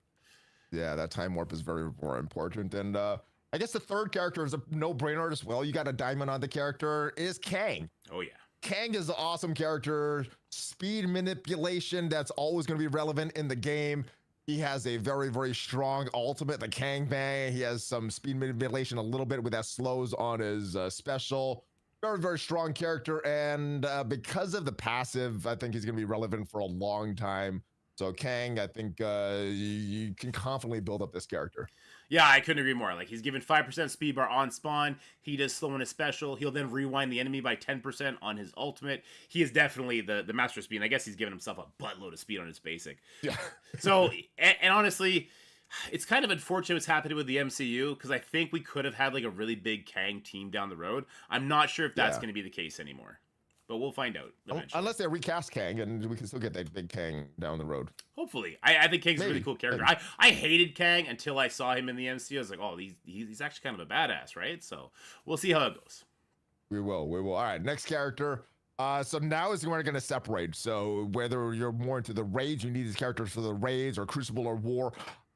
Yeah, that time warp is very, very important. And I guess the third character is a no-brainer as well. You got a diamond on the character, is Kang. Oh yeah. Kang is an awesome character. Speed manipulation, that's always going to be relevant in the game. He has a very, very strong ultimate, the Kang Bang. He has some speed manipulation a little bit with that slows on his special. Very, very strong character. And because of the passive, I think he's going to be relevant for a long time. So Kang, I think you can confidently build up this character. Yeah, I couldn't agree more. Like, he's given 5% speed bar on spawn. He does slow in his special. He'll then rewind the enemy by 10% on his ultimate. He is definitely the master of speed. And I guess he's given himself a buttload of speed on his basic. Yeah. So, and honestly, it's kind of unfortunate what's happening with the MCU, because I think we could have had like a really big Kang team down the road. I'm not sure if that's going to be the case anymore. But we'll find out eventually. Unless they recast Kang, and we can still get that big Kang down the road. Hopefully. I think Kang's a really cool character. I hated Kang until I saw him in the MCU. I was like, oh, he's actually kind of a badass, right? So we'll see how it goes. We will. All right, next character. So now is where we're going to separate. So whether you're more into the raids, you need these characters for the raids or Crucible or War.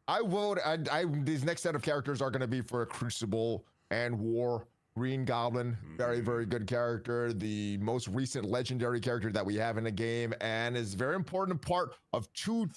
These next set of characters are going to be for Crucible and War. Green Goblin, very, very good character. The most recent legendary character that we have in the game, and is a very important part of 2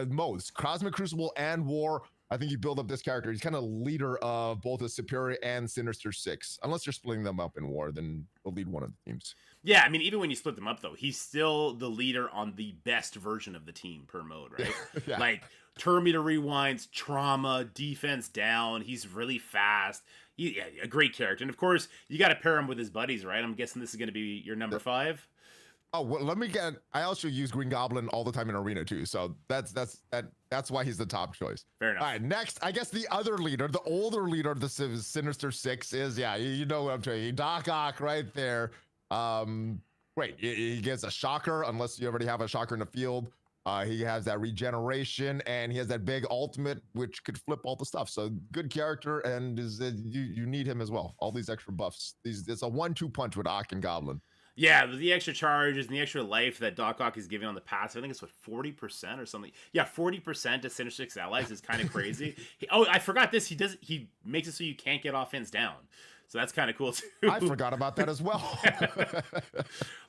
modes, Cosmic Crucible and War. I think you build up this character. He's kind of leader of both the Superior and Sinister Six. Unless you're splitting them up in War, then he'll lead one of the teams. Yeah, I mean, even when you split them up, though, he's still the leader on the best version of the team per mode, right? Yeah. Like, turn meter rewinds, trauma, defense down. He's really fast. Yeah, a great character. And, of course, you got to pair him with his buddies, right? I'm guessing this is going to be your number 5. Oh, well, I also use Green Goblin all the time in Arena, too. So that's why he's the top choice. Fair enough. All right, next, I guess the other leader, the older leader of the Sinister Six is, you know what I'm saying, Dork Out right there. Great. He gets a shocker, unless you already have a shocker in the field. He has that regeneration, and he has that big ultimate, which could flip all the stuff. So good character, and you need him as well. All these extra buffs. It's a 1-2 punch with Ock and Goblin. Yeah, the extra charges and the extra life that Dork Out is giving on the pass, I think it's 40% or something. Yeah, 40% to Sinister Six allies is kind of crazy. I forgot this. He makes it so you can't get offense down. So that's kind of cool too. I forgot about that as well.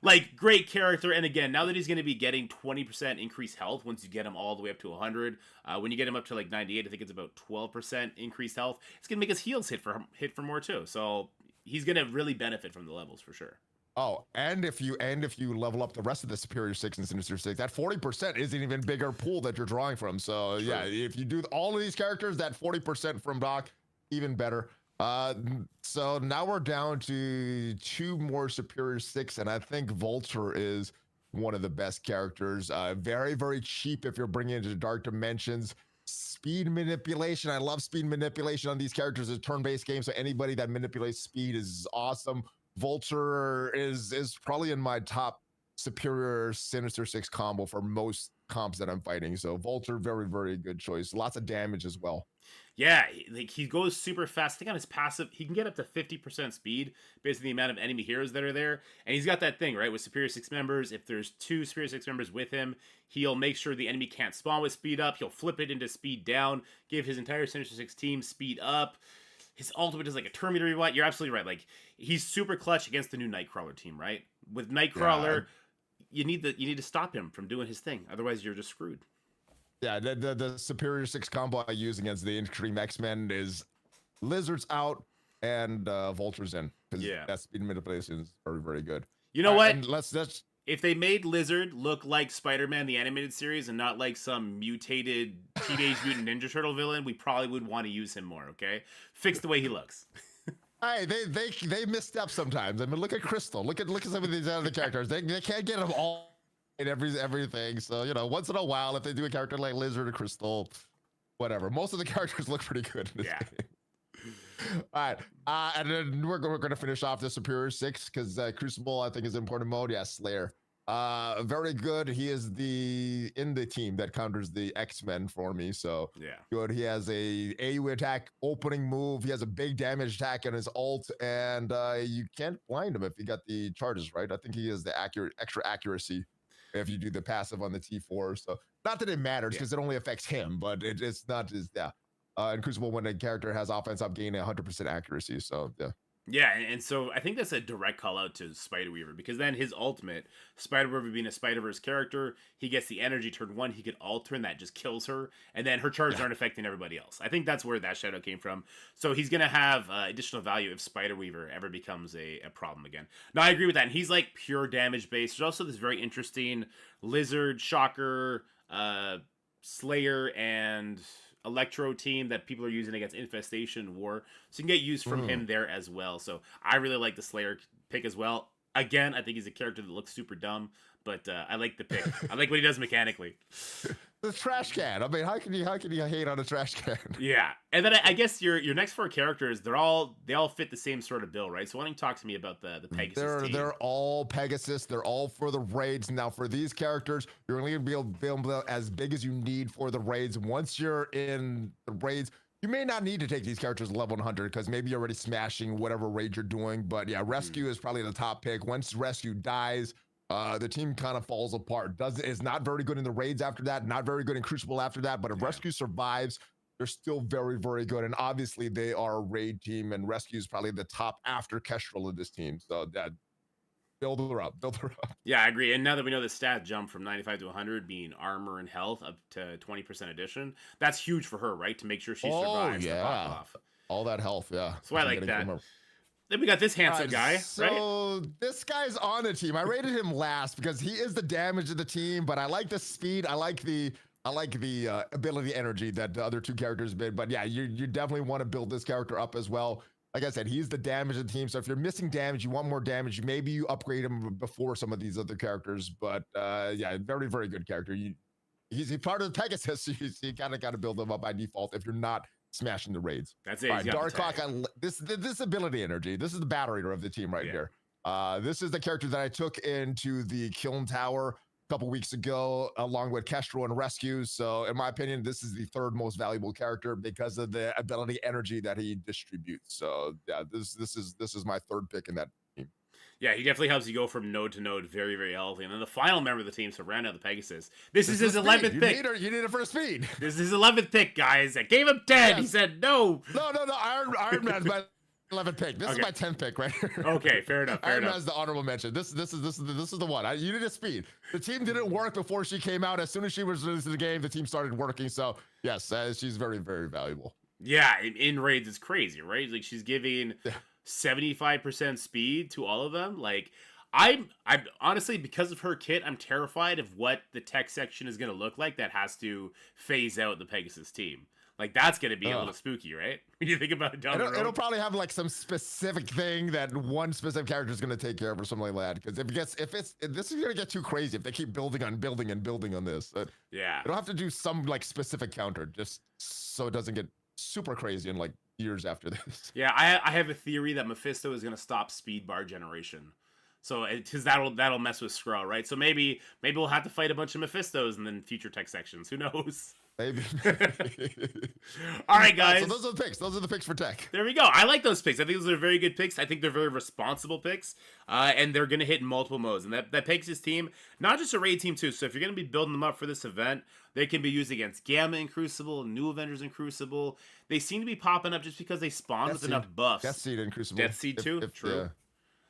Like, great character. And again, now that he's going to be getting 20% increased health once you get him all the way up to 100, when you get him up to like 98, I think it's about 12% increased health. It's going to make his heals hit for more too. So he's going to really benefit from the levels for sure. Oh, and if you level up the rest of the Superior 6 and Sinister 6, that 40% is an even bigger pool that you're drawing from. So True. yeah, if you do all of these characters, that 40% from Doc, even better. So now we're down to 2 more Superior 6, and I think Vulture is one of the best characters. Very, very cheap if you're bringing it into Dark Dimensions. Speed manipulation. I love speed manipulation on these characters. It's a turn-based game, so anybody that manipulates speed is awesome. Vulture is probably in my top Superior Sinister 6 combo for most comps that I'm fighting. So Vulture, very, very good choice. Lots of damage as well. Yeah, like he goes super fast. I think on his passive, he can get up to 50% speed based on the amount of enemy heroes that are there. And he's got that thing, right, with Superior 6 members. If there's 2 Superior 6 members with him, he'll make sure the enemy can't spawn with speed up. He'll flip it into speed down, give his entire Sinister 6 team speed up. His ultimate is like a Terminator rewind. You're absolutely right. Like, he's super clutch against the new Nightcrawler team, right? With Nightcrawler, you need to stop him from doing his thing. Otherwise, you're just screwed. Yeah, the Superior 6 combo I use against the Extreme X-Men is Lizards out and Vultures in. Yeah. That speed manipulation is very, very good. You know what? And let's if they made Lizard look like Spider-Man the animated series and not like some mutated Teenage Mutant Ninja Turtle villain, we probably would want to use him more, okay? Fix the way he looks. Hey, they misstep sometimes. I mean, look at Crystal. Look at some of these other characters. They can't get them all in everything. So, you know, once in a while, if they do a character like Lizard or Crystal, whatever. Most of the characters look pretty good in this game. All right, and then we're going to finish off the Superior 6 because Crucible, I think, is an important mode. Yeah, Slayer. Very good. He is in the team that counters the X-Men for me. So yeah, good. He has a AoE attack opening move. He has a big damage attack in his ult, and you can't blind him if you got the charges right. I think he has the extra accuracy if you do the passive on the T4. So not that it matters because it only affects him, but it's not just in Crucible, when a character has offense, I'm gaining 100% accuracy. So yeah. Yeah, and so I think that's a direct call out to Spider-Weaver, because then his ultimate, Spider-Weaver being a Spider-Verse character, he gets the energy turn 1, he could alter, and that just kills her, and then her charges aren't affecting everybody else. I think that's where that shadow came from. So he's going to have additional value if Spider-Weaver ever becomes a problem again. Now, I agree with that, and he's like pure damage based. There's also this very interesting Lizard, Shocker, Slayer, and Electro team that people are using against Infestation War, so you can get used from him there as well. So I really like the Slayer pick as well. Again, I think he's a character that looks super dumb, but I like the pick. I like what he does mechanically. The trash can. I mean, how can you hate on a trash can? Yeah, and then I guess your next 4 characters, they all fit the same sort of bill, right? So why don't you talk to me about the Pegasus team? They're all Pegasus. They're all for the raids. Now for these characters, you're only gonna be able to build as big as you need for the raids. Once you're in the raids, you may not need to take these characters level 100 because maybe you're already smashing whatever raid you're doing. But yeah, Rescue is probably the top pick. Once Rescue dies, the team kind of falls apart. Is not very good in the raids after that, not very good in Crucible after that, but if Rescue survives, they're still very, very good. And obviously they are a raid team, and Rescue is probably the top after Kestrel of this team. So that build her up. Yeah, I agree. And now that we know the stat jump from 95 to 100 being armor and health up to 20% addition, that's huge for her, right? To make sure she survives the pop off. All that health, yeah. So I like that. Then we got this handsome guy, so right? So this guy's on the team. I rated him last because he is the damage of the team, but I like the speed. I like the ability energy that the other 2 characters did. But yeah, you definitely want to build this character up as well. Like I said, he's the damage of the team. So if you're missing damage, you want more damage, maybe you upgrade him before some of these other characters. But yeah, very, very good character. He's part of the Pegasus, so you kind of got to build him up by default if you're not smashing the raids. That's it. Right, Dark Clock. This ability energy. This is the battery of the team right here. This is the character that I took into the Kiln Tower a couple weeks ago, along with Kestrel and Rescue. So, in my opinion, this is the 3rd most valuable character because of the ability energy that he distributes. So, yeah, this is my 3rd pick in that team. Yeah, he definitely helps you go from node to node very, very healthy. And then the final member of the team, so round out the Pegasus. This is his 11th pick. You need it for speed. This is his 11th pick, guys. I gave him 10. Yes. He said no. No. Iron Man's my 11th pick. This is Okay. my 10th pick right here. Okay, fair enough. I Fair have it enough. as the honorable mention. This is the one. You needed speed. The team didn't work before she came out. As soon as she was released to the game, the team started working. So yes, she's very, very valuable. Yeah, in raids it's crazy, right? Like she's giving Yeah. 75% speed to all of them. Like I'm honestly, because of her kit, I'm terrified of what the tech section is gonna look like that has to phase out the Pegasus team. Like that's gonna be a little spooky, right? When you think about it down the road. It'll probably have like some specific thing that one specific character is going to take care of or something like that. Because if this is going to get too crazy if they keep building on this. Yeah. It'll have to do some like specific counter just so it doesn't get super crazy in like years after this. Yeah, I have a theory that Mephisto is gonna stop speed bar generation. So, because that'll mess with Skrull, right? So maybe we'll have to fight a bunch of Mephistos in the future tech sections. Who knows? Maybe. All right, guys. So those are the picks. Those are the picks for tech. There we go. I like those picks. I think those are very good picks. I think they're very responsible picks, and they're going to hit in multiple modes. And that Pegasus team, not just a raid team too. So if you're going to be building them up for this event, they can be used against Gamma in Crucible, New Avengers in Crucible. They seem to be popping up just because they spawn with enough buffs. Death Seed in Crucible. Death Seed too. True. Yeah.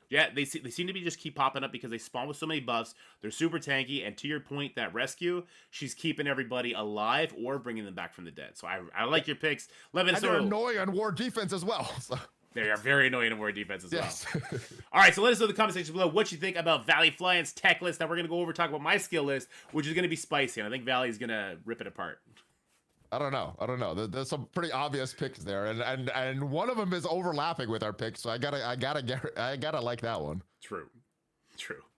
Yeah, they seem to be just keep popping up because they spawn with so many buffs. They're super tanky, and to your point, that rescue, she's keeping everybody alive or bringing them back from the dead. So I like your picks. Let us And they're annoying on war defense as well. So. They are very annoying in war defense as Yes. well. All right, so let us know in the comment section below what you think about Valley Flyant's tech list. Now we're going to go over talk about my skill list, which is going to be spicy, and I think Valley's going to rip it apart. I don't know. There's some pretty obvious picks there, and one of them is overlapping with our picks, so I gotta like that one. True.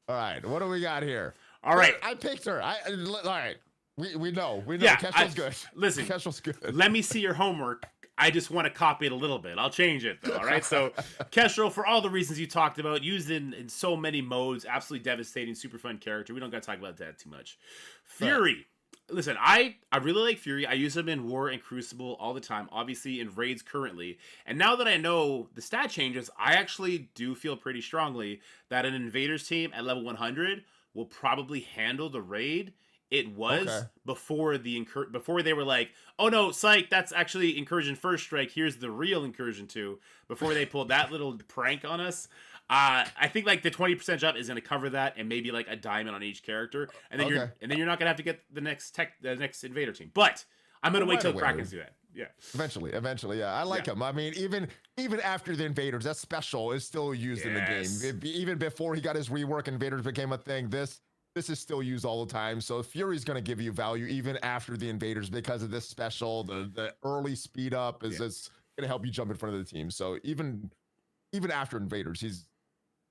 All right, what do we got here? All right, I picked her. All right, we know. Yeah, Kestrel's good. Listen, Kestrel's good. Let me see your homework. I just want to copy it a little bit. I'll change it though. All right. So Kestrel, for all the reasons you talked about, used in so many modes, absolutely devastating, super fun character. We don't got to talk about that too much. Fury. Right. Listen, I really like Fury. I use him in War and Crucible all the time, obviously in raids currently. And now that I know the stat changes, I actually do feel pretty strongly that an Invaders team at level 100 will probably handle the raid. It was before they were like, oh no, psych, that's actually Incursion First Strike. Here's the real Incursion 2. Before they pulled that little prank on us. I think like the 20% jump is going to cover that, and maybe like a diamond on each character, and then you're not going to have to get the next invader team. But I'm going to wait till Krakens do that. Yeah. Eventually, yeah. I like him. I mean, even after the Invaders, that special is still used in the game. Even before he got his rework, Invaders became a thing. This is still used all the time. So Fury's going to give you value even after the Invaders because of this special. The early speed up is going to help you jump in front of the team. So even after Invaders,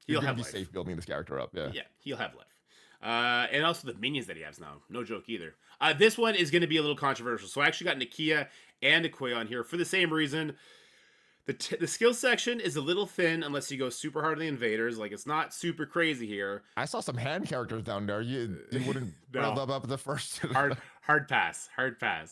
he'll be safe building this character up. Yeah, he'll have life. And also the minions that he has now. No joke either. This one is going to be a little controversial. So I actually got Nakia and Akoi on here for the same reason. The skill section is a little thin unless you go super hard on the invaders. Like, it's not super crazy here. I saw some hand characters down there. You wouldn't build up the first. hard pass.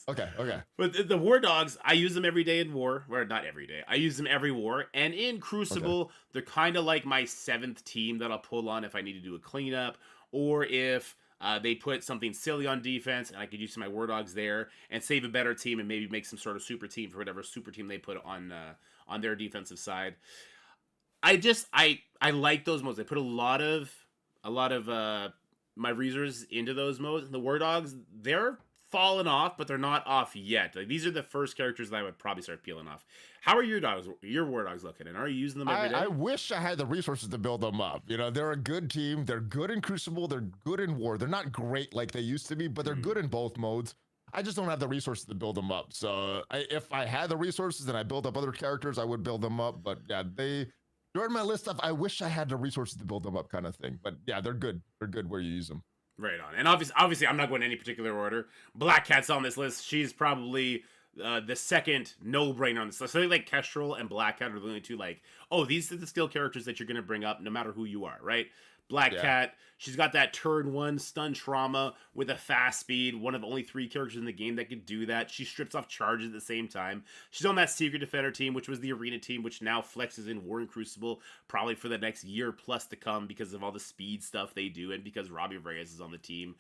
Okay. But the war dogs, I use them every day in war. Or not every day. I use them every war. And in Crucible, they're kind of like my 7th team that I'll pull on if I need to do a cleanup. Or if they put something silly on defense, and I could use my war dogs there and save a better team and maybe make some sort of super team for whatever super team they put on their defensive side. I like those modes. I put a lot of my reasons into those modes. And the war dogs, they're falling off, but they're not off yet. Like, these are the first characters that I would probably start peeling off. How are your war dogs looking? And are you using them every day? I wish I had the resources to build them up. You know, they're a good team. They're good in Crucible. They're good in War. They're not great like they used to be, but they're good in both modes. I just don't have the resources to build them up. So if I had the resources and I built up other characters, I would build them up. But yeah, they're in my list of I wish I had the resources to build them up kind of thing. But yeah, they're good. They're good where you use them. Right on. And obviously, I'm not going in any particular order. Black Cat's on this list. She's probably the second no-brainer on this list. Something like Kestrel and Black Cat are the only two, like, oh, these are the skill characters that you're going to bring up no matter who you are, right? Black Cat, she's got that turn 1 stun trauma with a fast speed, one of only 3 characters in the game that could do that. She strips off charges at the same time. She's on that Secret Defender team, which was the Arena team, which now flexes in War and Crucible, probably for the next year plus to come because of all the speed stuff they do and because Robbie Reyes is on the team.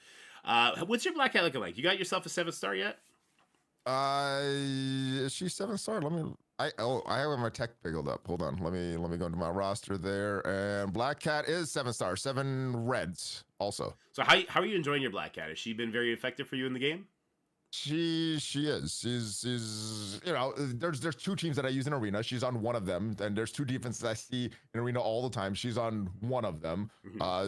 What's your Black Cat looking like? You got yourself a 7-star yet? Is she 7-star? I have my tech pickled up. Hold on. Let me go into my roster there. And Black Cat is 7 stars, 7 reds also. So how are you enjoying your Black Cat? Has she been very effective for you in the game? She is. She's you know, there's 2 teams that I use in arena. She's on one of them, and there's 2 defenses I see in arena all the time. She's on one of them.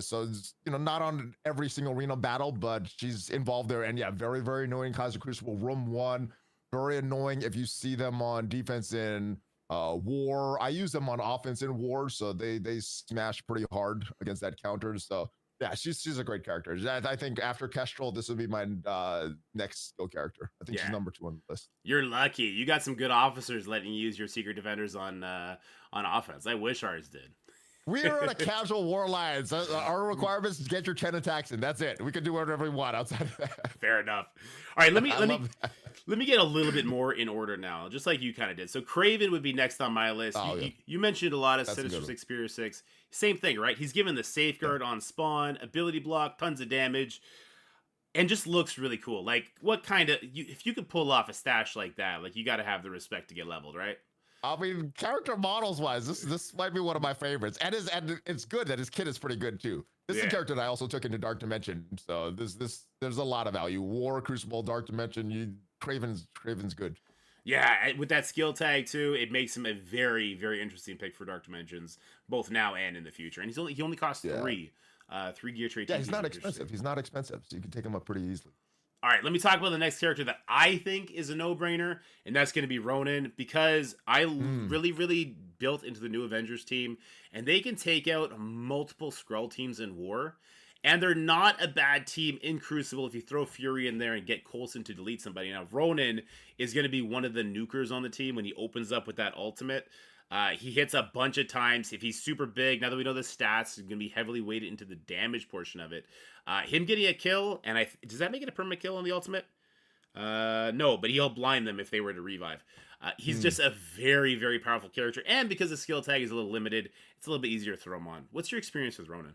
So it's, you know, not on every single arena battle, but she's involved there. And yeah, very, very annoying. Kaiser Crucible room 1. Very annoying if you see them on defense in war. I use them on offense in war, so they smash pretty hard against that counter. So yeah, she's a great character. I think after Kestrel, this would be my next skill character. I think she's number 2 on the list. You're lucky. You got some good officers letting you use your secret defenders on offense. I wish ours did. We are in a casual war alliance. Our requirements is get your 10 attacks in. That's it. We can do whatever we want outside of that. Fair enough. All right, let me get a little bit more in order now, just like you kind of did. So Craven would be next on my list. You mentioned a lot of Sinister 6 Superior 6. Same thing, right? He's given the safeguard on spawn, ability block, tons of damage, and just looks really cool. Like, what kind of if you could pull off a stash like that, like you got to have the respect to get leveled, right? I mean, character models wise, this might be one of my favorites, and it's good that his kit is pretty good too. This is a character that I also took into Dark Dimension, so there's a lot of value. War, Crucible, Dark Dimension, Craven's good. Yeah, with that skill tag too, it makes him a very, very interesting pick for Dark Dimensions, both now and in the future. And he only costs 3 gear trait. Yeah, he's not expensive. He's not expensive, so you can take him up pretty easily. All right, let me talk about the next character that I think is a no-brainer, and that's going to be Ronin, because I really, really built into the new Avengers team, and they can take out multiple Skrull teams in war, and they're not a bad team in Crucible if you throw Fury in there and get Coulson to delete somebody. Now, Ronin is going to be one of the nukers on the team when he opens up with that ultimate. He hits a bunch of times. If he's super big, now that we know the stats, he's going to be heavily weighted into the damage portion of it. Him getting a kill, and does that make it a permanent kill on the ultimate? No, but he'll blind them if they were to revive. He's just a very, very powerful character, and because the skill tag is a little limited, it's a little bit easier to throw him on. What's your experience with Ronin?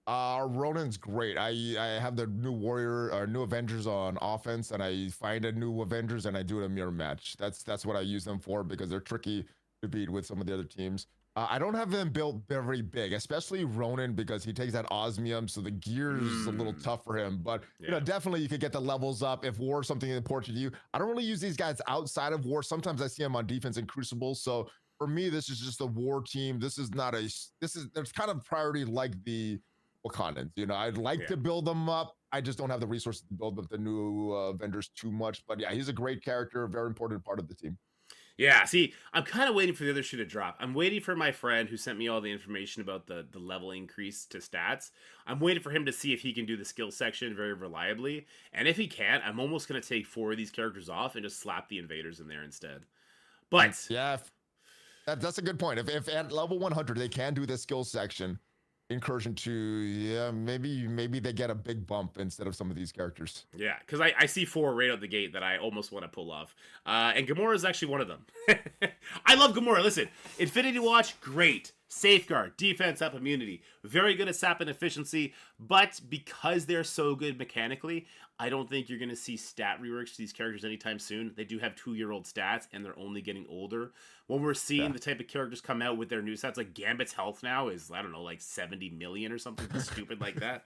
Ronin's great. I have the new warrior or new Avengers on offense, and I find a new Avengers and I do a mirror match. That's what I use them for, because they're tricky to beat with some of the other teams. I don't have them built very big, especially Ronin, because he takes that osmium, so the gear's a little tough for him. But you know, definitely you could get the levels up if war is something important to you. I don't really use these guys outside of war. Sometimes I see them on defense in Crucible. So for me, this is just a war team. There's kind of priority like the Wakandans. You know, I'd like to build them up. I just don't have the resources to build up the new Avengers too much. But yeah, he's a great character, very important part of the team. Yeah, see, I'm kind of waiting for the other shoe to drop. I'm waiting for my friend who sent me all the information about the level increase to stats. I'm waiting for him to see if he can do the skill section very reliably. And if he can't, I'm almost going to take 4 of these characters off and just slap the invaders in there instead. But yeah, that's a good point. If at level 100 they can do the skill section, incursion 2, yeah, maybe they get a big bump instead of some of these characters. Yeah, because I see 4 right out the gate that I almost want to pull off. And Gamora is actually one of them. I love Gamora. Listen, Infinity Watch, great. Safeguard, defense up, immunity. Very good at sap and efficiency, but because they're so good mechanically, I don't think you're going to see stat reworks to these characters anytime soon. They do have 2-year-old stats, and they're only getting older. When we're seeing the type of characters come out with their new stats, like Gambit's health now is, I don't know, like 70 million or something stupid like that.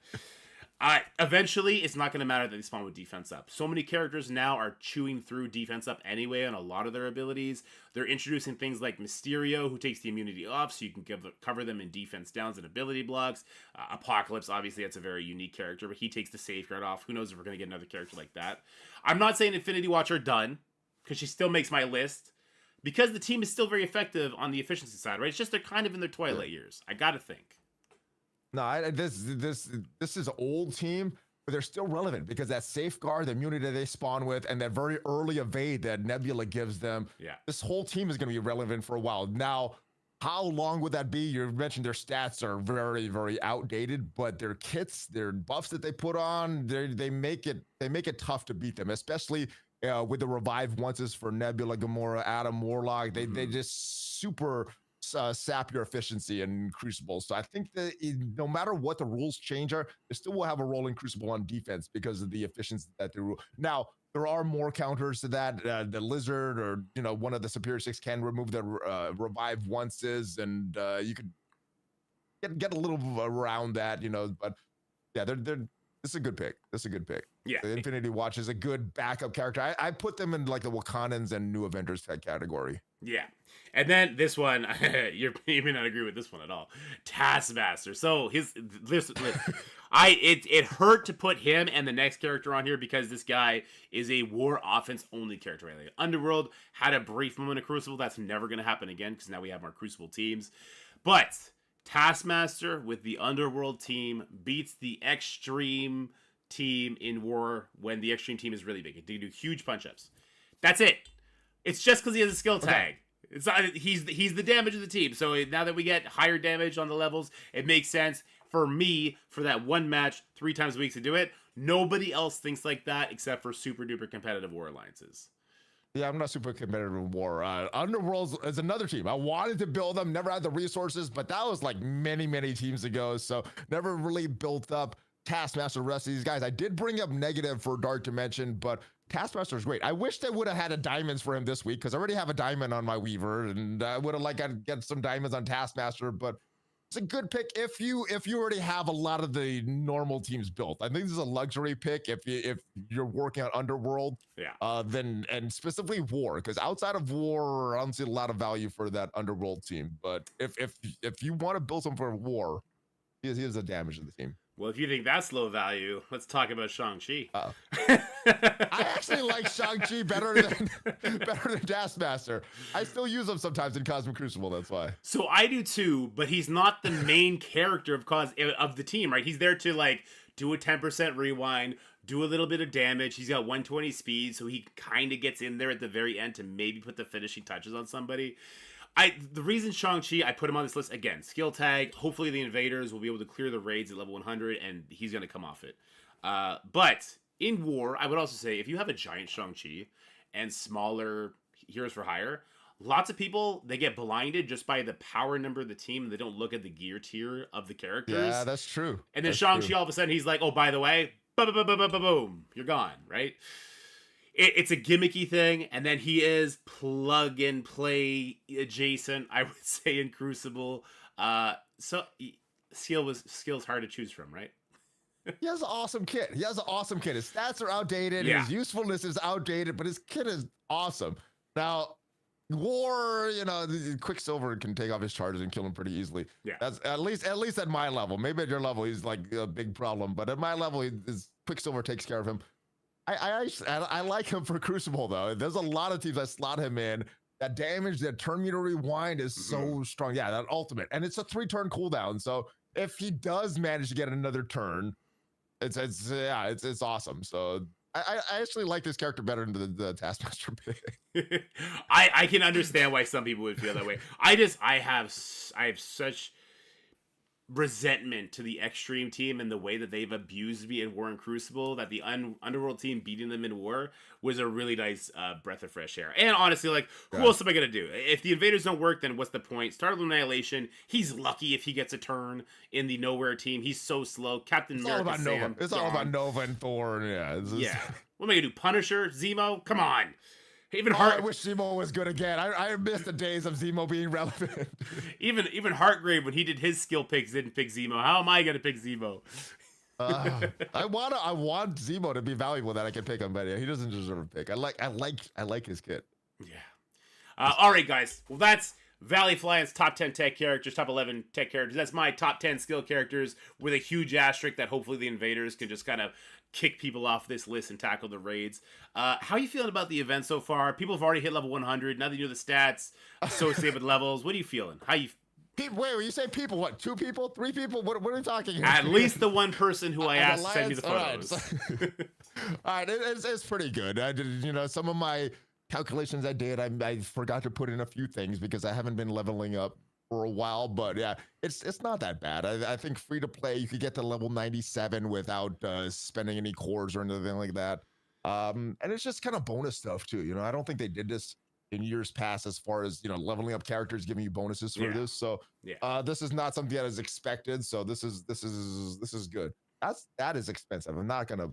Eventually, it's not going to matter that they spawn with defense up. So many characters now are chewing through defense up anyway on a lot of their abilities. They're introducing things like Mysterio, who takes the immunity off, so you can cover them in defense downs and ability blocks. Apocalypse, obviously, that's a very unique character, but he takes the safeguard off. Who knows if we're going to get another character like that. I'm not saying Infinity Watch are done, because she still makes my list, because the team is still very effective on the efficiency side, right? It's just they're kind of in their twilight years. I got to think. No, this is an old team, but they're still relevant because that safeguard, the immunity that they spawn with, and that very early evade that Nebula gives them. Yeah, this whole team is going to be relevant for a while. Now, how long would that be? You mentioned their stats are very, very outdated, but their kits, their buffs that they put on, they make it tough to beat them, especially with the revive onces for Nebula, Gamora, Adam, Warlock. They just super sap your efficiency in Crucible. So I think that no matter what the rules change are, they still will have a role in Crucible on defense because of the efficiency that they rule. Now, there are more counters to that. The Lizard or, one of the Superior 6 can remove the revive onces, and you could get a little around that, but yeah, this is a good pick. Yeah. The Infinity Watch is a good backup character. I put them in like the Wakandans and New Avengers category. Yeah. And then this one, you may not agree with this one at all. Taskmaster. So listen. It hurt to put him and the next character on here because this guy is a war offense only character. Right? Like, Underworld had a brief moment of Crucible. That's never going to happen again because now we have more Crucible teams. But Taskmaster with the Underworld team beats the Extreme team in war when the Extreme team is really big. They do huge punch-ups. That's it. It's just because he has a skill tag. It's not, he's the damage of the team. So now that we get higher damage on the levels, it makes sense for me for that one match 3 times a week to do it. Nobody else thinks like that except for super duper competitive war alliances. Yeah, I'm not super competitive in war. Underworld is another team. I wanted to build them, never had the resources, but that was like many, many teams ago. So never really built up Taskmaster, the rest of these guys. I did bring up negative for Dark Dimension, but Taskmaster is great. I wish they would have had a diamonds for him this week because I already have a diamond on my Weaver, and I would have liked to get some diamonds on Taskmaster, but it's a good pick if you already have a lot of the normal teams built. I think this is a luxury pick if you're working on Underworld. Yeah. Then and specifically War, because outside of War, I don't see a lot of value for that Underworld team. But if you want to build something for War, here's the damage of the team. Well, if you think that's low value, let's talk about Shang-Chi. I actually like Shang-Chi better than Taskmaster. I still use him sometimes in Cosmic Crucible, that's why. So I do too, but he's not the main character of the team, right? He's there to like do a 10% rewind, do a little bit of damage. He's got 120 speed, so he kind of gets in there at the very end to maybe put the finishing touches on somebody. The reason Shang-Chi, I put him on this list, again, skill tag, hopefully the invaders will be able to clear the raids at level 100, and he's going to come off it. But in war, I would also say, if you have a giant Shang-Chi and smaller Heroes for Hire, lots of people, they get blinded just by the power number of the team, and they don't look at the gear tier of the characters. Yeah, that's true. And then Shang-Chi, all of a sudden, he's like, oh, by the way, boom, you're gone, right? It's a gimmicky thing, and then he is plug and play adjacent, I would say, in Crucible. So skill's hard to choose from, right? He has an awesome kit. His stats are outdated. Yeah. His usefulness is outdated, but his kit is awesome. Now, War, Quicksilver can take off his charges and kill him pretty easily. Yeah. That's at least at my level. Maybe at your level, he's like a big problem, but at my level, his Quicksilver takes care of him. I like him for Crucible though. There's a lot of teams I slot him in. That damage, that turn meter rewind is so strong. Yeah, that ultimate, and it's a 3-turn cooldown. So if he does manage to get another turn, it's awesome. So I actually like this character better than the Taskmaster pick. I can understand why some people would feel that way. I have such resentment to the Extreme team and the way that they've abused me in War and Crucible, that the Underworld team beating them in War was a really nice breath of fresh air. And honestly, like, who else am I going to do? If the invaders don't work, then what's the point? Start of Annihilation, he's lucky if he gets a turn in the Nowhere team. He's so slow. Captain America, all about Nova. It's all about Nova and Thor. Yeah. Yeah. What am I going to do? Punisher? Zemo? Come on. I wish Zemo was good again. I miss the days of Zemo being relevant. even Heartgrave, when he did his skill picks, didn't pick Zemo. How am I going to pick Zemo? I want Zemo to be valuable that I can pick him, but yeah, he doesn't deserve a pick. I like his kit. Yeah. All right, guys. Well, that's Valley Flyant's top 10 tech characters, top 11 tech characters. That's my top 10 skill characters with a huge asterisk that hopefully the invaders can just kind of kick people off this list and tackle the raids. How are you feeling about the event so far? People have already hit level 100. Now that you know the stats associated with levels, what are you feeling? Wait, when you say people, what? 2 people? 3 people? What are we talking here? At least the one person who I asked to send me the photos. All right, it's pretty good. I did, some of my calculations I did, I forgot to put in a few things because I haven't been leveling up for a while, but yeah, it's not that bad. I think free to play, you could get to level 97 without spending any cores or anything like that. And it's just kind of bonus stuff too. I don't think they did this in years past as far as leveling up characters, giving you bonuses for Yeah. this. So Yeah. this is not something that is expected. So this is good. That is expensive. I'm not gonna.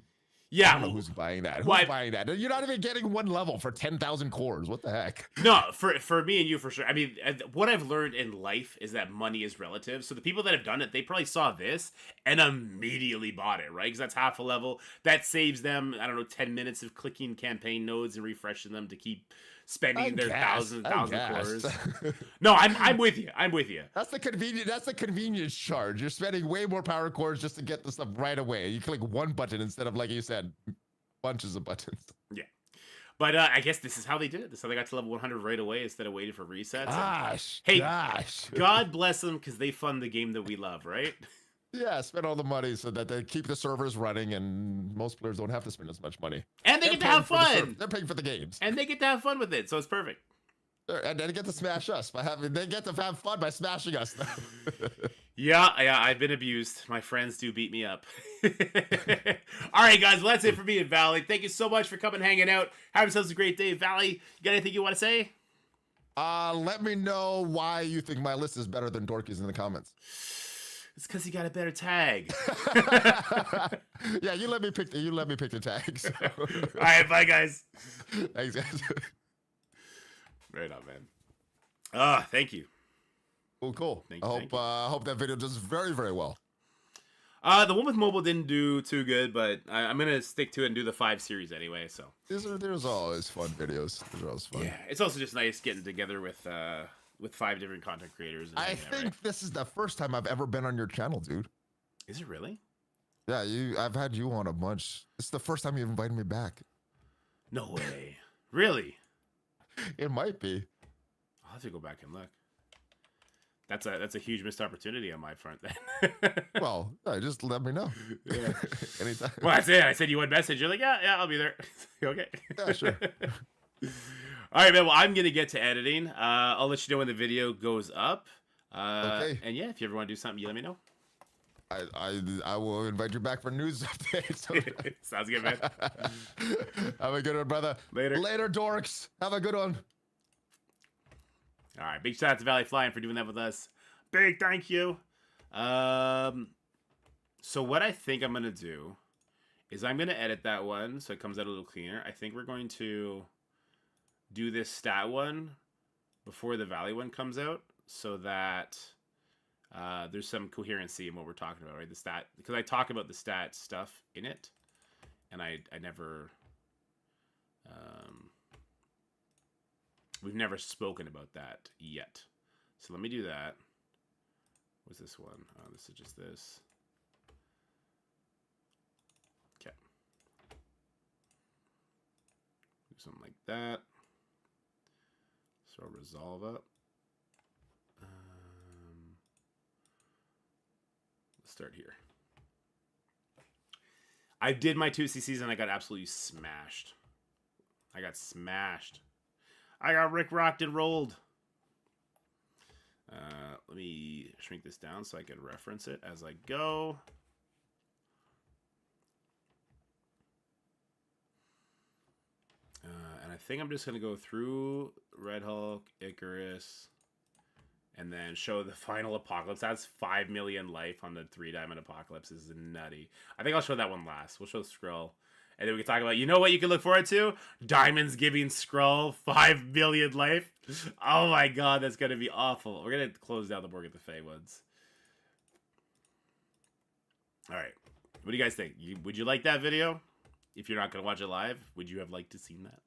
I don't know who's buying that. Who's buying that? You're not even getting one level for 10,000 cores. What the heck? No, for me and you for sure. I mean, what I've learned in life is that money is relative. So the people that have done it, they probably saw this and immediately bought it, right? Because that's half a level. That saves them, I don't know, 10 minutes of clicking campaign nodes and refreshing them to keep spending their thousand cores. No, I'm with you. I'm with you. That's the convenience charge. You're spending way more power cores just to get the stuff right away. You click one button instead of, like you said, bunches of buttons. Yeah. But I guess this is how they did it. This is how they got to level 100 right away instead of waiting for resets. Gosh. God bless them because they fund the game that we love, right? Yeah, spend all the money so that they keep the servers running, and most players don't have to spend as much money. And they get to have fun. They're paying for the games. And they get to have fun with it, so it's perfect. And they get to smash us they get to have fun by smashing us. Yeah, I've been abused. My friends do beat me up. All right, guys, well, that's it for me and Valley. Thank you so much for coming, hanging out. Have yourselves a great day. Valley, you got anything you want to say? Let me know why you think my list is better than Dorky's in the comments. It's because you got a better tag. Yeah, you let me pick the tags. All right, bye, guys. Thanks, guys. Right on, man. Thank you. Cool. Thank you. I hope that video does very, very well. The one with mobile didn't do too good, but I'm gonna stick to it and do the 5 series anyway. So there's always fun videos. There's always fun. Yeah, it's also just nice getting together with 5 different content creators. And I think this is the first time I've ever been on your channel, dude. Is it really? Yeah, I've had you on a bunch. It's the first time you've invited me back. No way. Really? It might be. I'll have to go back and look. That's a huge missed opportunity on my front then. Well, just let me know. Yeah. Anytime. Well, that's it. I said you would message. You're like, yeah, I'll be there. Okay. Yeah, sure. All right, man. Well, I'm gonna get to editing. I'll let you know when the video goes up. Okay. And yeah, if you ever want to do something, you let me know. I will invite you back for news updates. Sounds good, man. Have a good one, brother. Later, dorks. Have a good one. All right, big shout out to Valley Flying for doing that with us. Big thank you. So what I think I'm gonna do is I'm gonna edit that one so it comes out a little cleaner. I think we're going to do this stat one before the Valley one comes out so that there's some coherency in what we're talking about, right? The stat, because I talk about the stat stuff in it, and I never, we've never spoken about that yet. So let me do that. What's this one? Oh, this is just this. Okay. Do something like that. So resolve up. Let's start here. I did my 2CCs and I got absolutely smashed. I got smashed. I got Rick rocked and rolled. Let me shrink this down so I can reference it as I go. And I think I'm just going to go through Red Hulk, Icarus, and then show the final Apocalypse. That's 5 million life on the 3-diamond Apocalypse. This is nutty. I think I'll show that one last. We'll show Skrull. And then we can talk about, you know what you can look forward to? Diamonds giving Skrull 5 million life. Oh my god, that's going to be awful. We're going to close down the Morgan the Fae ones. Alright. What do you guys think? Would you like that video? If you're not going to watch it live, would you have liked to seen that?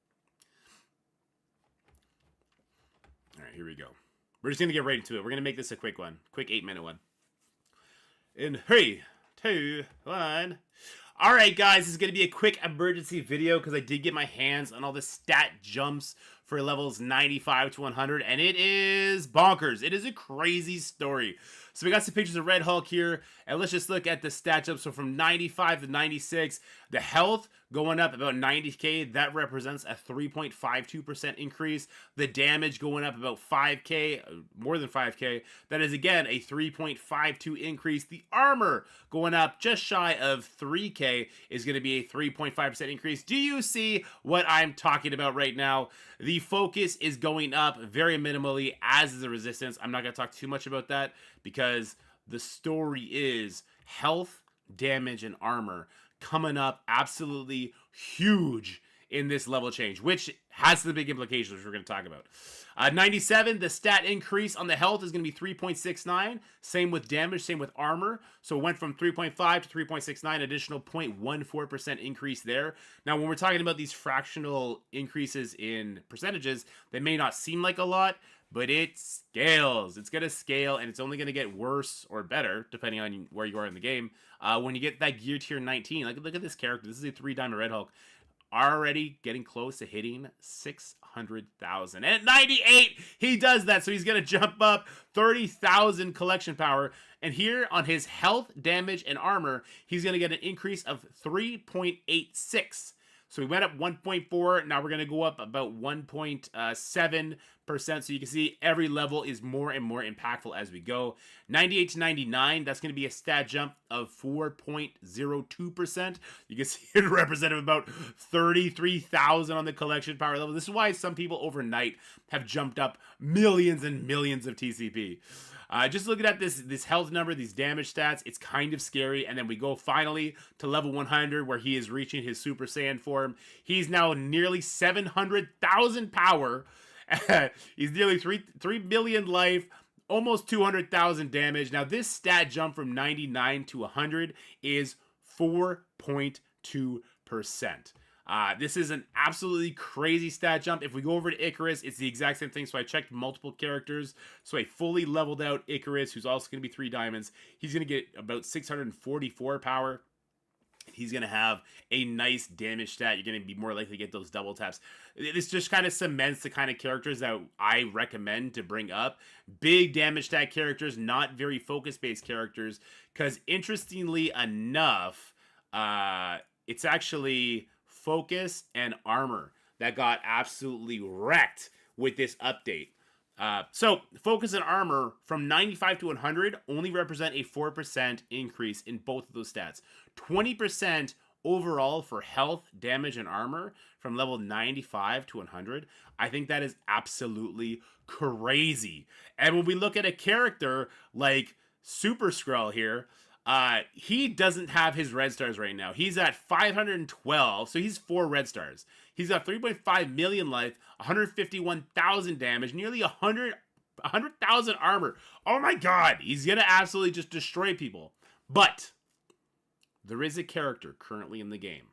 Alright, here we go. We're just going to get right into it. We're going to make this a quick one. Quick 8-minute one. In 3, 2, 1... Alright guys, this is going to be a quick emergency video because I did get my hands on all the stat jumps for levels 95 to 100, and it is bonkers. It is a crazy story. So we got some pictures of Red Hulk here, and let's just look at the stat jumps. So from 95 to 96, the health going up about 90k, that represents a 3.52% increase. The damage going up about 5k, more than 5k, that is again a 3.52 increase. The armor going up just shy of 3k is going to be a 3.5% increase. Do you see what I'm talking about right now? The The focus is going up very minimally, as is the resistance. I'm not going to talk too much about that because the story is health, damage, and armor coming up absolutely huge in this level change, which has some big implications, which we're going to talk about. 97, the stat increase on the health is going to be 3.69. Same with damage, same with armor. So it went from 3.5 to 3.69, additional 0.14% increase there. Now, when we're talking about these fractional increases in percentages, they may not seem like a lot, but it scales. It's going to scale, and it's only going to get worse or better, depending on where you are in the game. When you get that gear tier 19, look at this character. This is a 3-diamond Red Hulk. Already getting close to hitting 600,000. And at 98, he does that. So he's going to jump up 30,000 collection power. And here on his health, damage, and armor, he's going to get an increase of 3.86. So we went up 1.4. Now we're going to go up about 1.7%. So you can see every level is more and more impactful as we go. 98 to 99, that's going to be a stat jump of 4.02%. You can see it represented about 33,000 on the collection power level. This is why some people overnight have jumped up millions and millions of TCP. Just looking at this health number, these damage stats, it's kind of scary. And then we go finally to level 100 where he is reaching his Super Saiyan form. He's now nearly 700,000 power. He's nearly 3 billion life, almost 200,000 damage. Now this stat jump from 99 to 100 is 4.2%. This is an absolutely crazy stat jump. If we go over to Icarus, it's the exact same thing. So I checked multiple characters. So a fully leveled out Icarus, who's also going to be 3 diamonds. He's going to get about 644 power. He's going to have a nice damage stat. You're going to be more likely to get those double taps. This just kind of cements the kind of characters that I recommend to bring up. Big damage stat characters, not very focus-based characters. Because interestingly enough, it's actually focus and armor that got absolutely wrecked with this update. So focus and armor from 95 to 100 only represent a 4% increase in both of those stats. 20% overall for health, damage, and armor from level 95 to 100. I think that is absolutely crazy. And when we look at a character like Super Skrull here, he doesn't have his red stars right now. He's at 512, so he's 4 red stars. He's got 3.5 million life, 151,000 damage, nearly 100,000 armor. Oh my god, he's gonna absolutely just destroy people. But there is a character currently in the game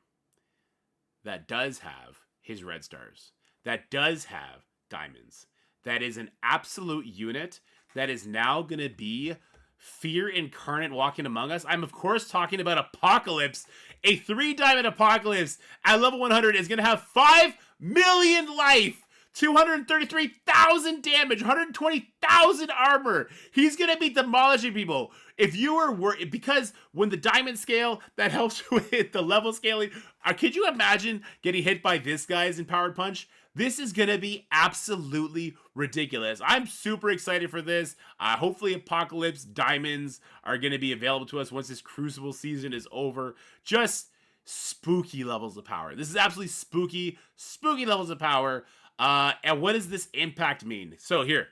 that does have his red stars, that does have diamonds, that is an absolute unit that is now gonna be Fear incarnate walking among us. I'm of course talking about Apocalypse. A 3-diamond Apocalypse at level 100 is going to have 5 million life, 233,000 damage, 120,000 armor. He's going to be demolishing people. If you were worried, because when the diamond scale, that helps with the level scaling. Could you imagine getting hit by this guys in Powered Punch? This is going to be absolutely ridiculous. I'm super excited for this. Hopefully Apocalypse Diamonds are going to be available to us once this Crucible season is over. Just spooky levels of power. This is absolutely spooky levels of power. And what does this impact mean? So here,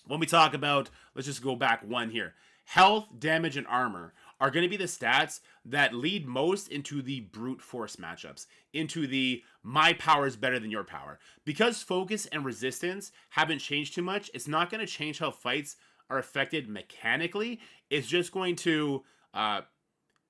when we talk about, let's just go back one here. Health, damage, and armor are going to be the stats that lead most into the brute force matchups, into the my power is better than your power. Because focus and resistance haven't changed too much, it's not going to change how fights are affected mechanically. It's just going to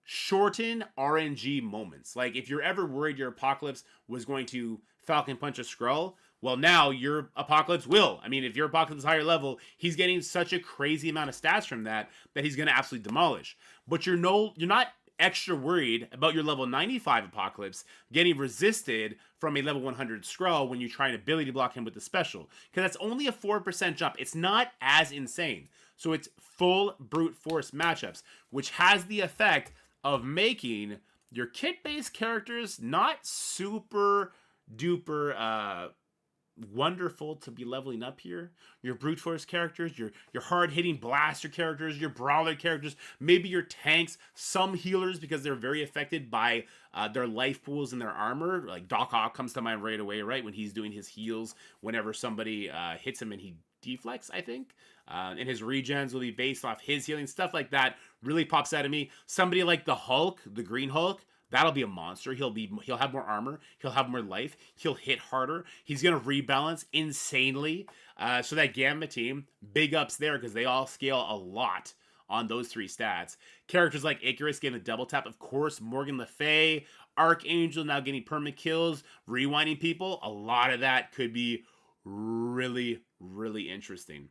shorten RNG moments. Like if you're ever worried your Apocalypse was going to Falcon Punch a Skrull, well, now your Apocalypse will. I mean, if your Apocalypse is higher level, he's getting such a crazy amount of stats from that he's going to absolutely demolish. But you're not extra worried about your level 95 Apocalypse getting resisted from a level 100 Skrull when you try and ability block him with the special. Because that's only a 4% jump. It's not as insane. So it's full brute force matchups, which has the effect of making your kit-based characters not super duper wonderful to be leveling up here. Your brute force characters, your hard-hitting blaster characters, your brawler characters, maybe your tanks, some healers because they're very affected by their life pools and their armor. Like Dork Out comes to mind right away, right? When he's doing his heals whenever somebody hits him and he deflects, I think. And his regens will be based off his healing, stuff like that really pops out of me. Somebody like the Hulk, the Green Hulk, that'll be a monster. He'll have more armor. He'll have more life. He'll hit harder. He's gonna rebalance insanely. So that Gamma team, big ups there because they all scale a lot on those 3 stats. Characters like Icarus getting a double tap, of course. Morgan Le Fay, Archangel now getting permanent kills, rewinding people. A lot of that could be really, really interesting.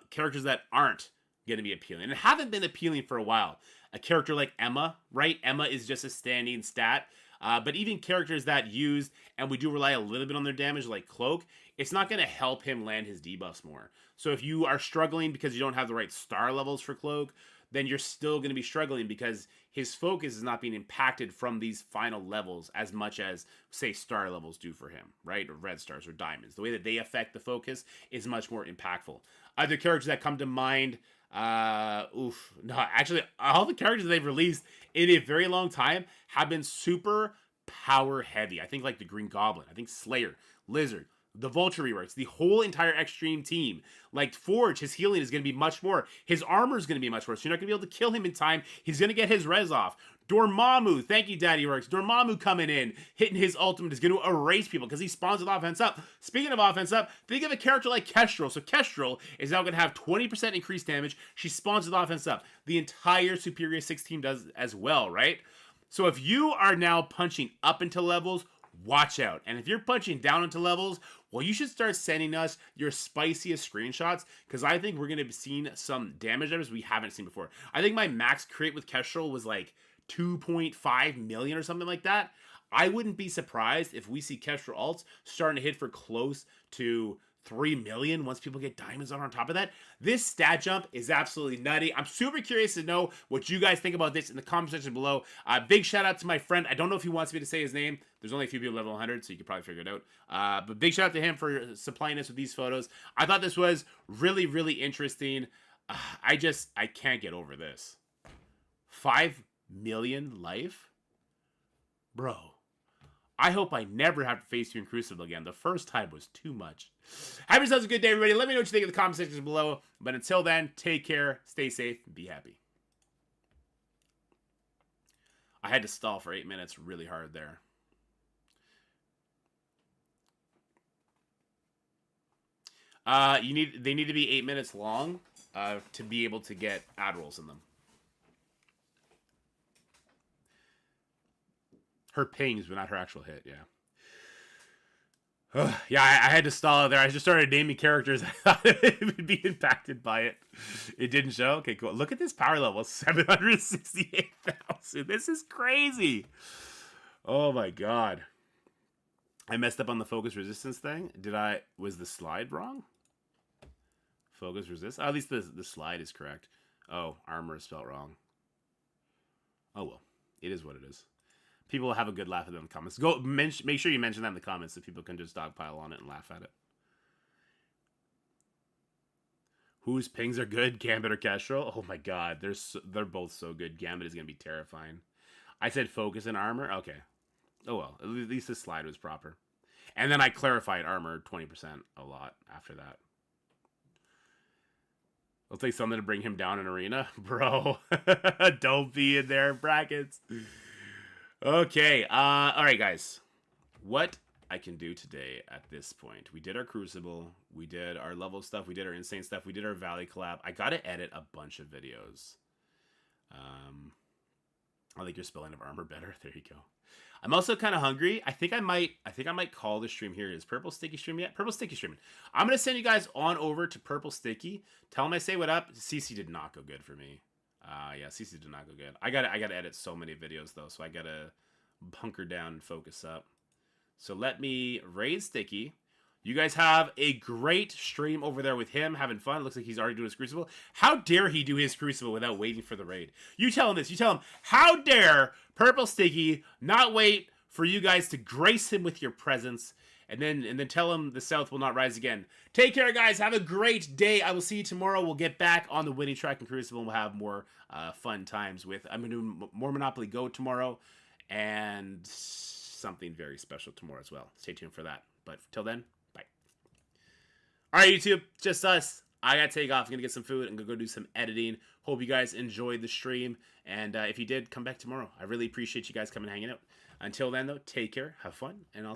Characters that aren't going to be appealing and haven't been appealing for a while. A character like Emma, right? Emma is just a standing stat. But even characters that use, and we do rely a little bit on their damage, like Cloak, it's not going to help him land his debuffs more. So if you are struggling because you don't have the right star levels for Cloak, then you're still going to be struggling because his focus is not being impacted from these final levels as much as, say, star levels do for him, right? Or red stars or diamonds. The way that they affect the focus is much more impactful. Other characters that come to mind, actually, all the characters they've released in a very long time have been super power heavy. I think like the Green Goblin, I think Slayer, Lizard, the Vulture reworks, the whole entire Extreme team. Like Forge, his healing is going to be much more. His armor is going to be much more. So you're not going to be able to kill him in time. He's going to get his res off. Dormammu, thank you, Daddy Works. Dormammu coming in, hitting his ultimate is going to erase people because he spawns with offense up. Speaking of offense up, think of a character like Kestrel. So Kestrel is now going to have 20% increased damage. She spawns with offense up. The entire Superior 6 team does as well, right? So if you are now punching up into levels, watch out. And if you're punching down into levels, well, you should start sending us your spiciest screenshots because I think we're going to be seeing some damage numbers we haven't seen before. I think my max crit with Kestrel was like 2.5 million or something like that. I wouldn't be surprised if we see Kestrel alts starting to hit for close to 3 million once people get diamonds on top of that. This stat jump is absolutely nutty. I'm super curious to know what you guys think about this in the comment section below. Big shout out to my friend. I don't know if he wants me to say his name. There's only a few people level 100, so you can probably figure it out. But big shout out to him for supplying us with these photos. I thought this was really, really interesting. I can't get over this. 5 million life? Bro. I hope I never have to face you in Crucible again. The first time was too much. Have yourselves a good day, everybody. Let me know what you think in the comment section below. But until then, take care, stay safe, and be happy. I had to stall for 8 minutes really hard there. They need to be 8 minutes long to be able to get ad rolls in them. Her pings, but not her actual hit, yeah. Yeah, I had to stall there. I just started naming characters. I thought it would be impacted by it. It didn't show? Okay, cool. Look at this power level. 768,000. This is crazy. Oh, my God. I messed up on the focus resistance thing. Was the slide wrong? Focus resist? Oh, at least the slide is correct. Oh, armor is spelled wrong. Oh, well. It is what it is. People will have a good laugh at it in the comments. Make sure you mention that in the comments so people can just dogpile on it and laugh at it. Whose pings are good, Gambit or Kestrel? Oh my God, they're both so good. Gambit is gonna be terrifying. I said focus and armor. Okay. Oh well, at least the slide was proper. And then I clarified armor 20% a lot after that. I'll take something to bring him down in arena, bro. Don't be in there, brackets. Okay, all right, guys. What I can do today at this point. We did our Crucible. We did our level stuff. We did our insane stuff. We did our Valley collab. I got to edit a bunch of videos. I like your spelling of armor better. There you go. I'm also kind of hungry. I think I might call the stream here. Is Purple Sticky stream yet? Purple Sticky streaming. I'm going to send you guys on over to Purple Sticky. Tell him I say what up. CC did not go good for me. Yeah, CC did not go good. I gotta edit so many videos though, so I gotta bunker down and focus up. So let me raise Sticky. You guys have a great stream over there with him, having fun. Looks like he's already doing his Crucible. How dare he do his Crucible without waiting for the raid? You tell him this. You tell him, how dare Purple Sticky not wait for you guys to grace him with your presence and then tell them the South will not rise again. Take care, guys. Have a great day. I will see you tomorrow. We'll get back on the winning track in Crucible, and we'll have more fun times with. I'm gonna do more Monopoly Go tomorrow, and something very special tomorrow as well. Stay tuned for that. But till then, bye. All right, YouTube, just us. I gotta take off. I'm gonna get some food and go do some editing. Hope you guys enjoyed the stream, and if you did, come back tomorrow. I really appreciate you guys coming and hanging out. Until then, though, take care, have fun, and I'll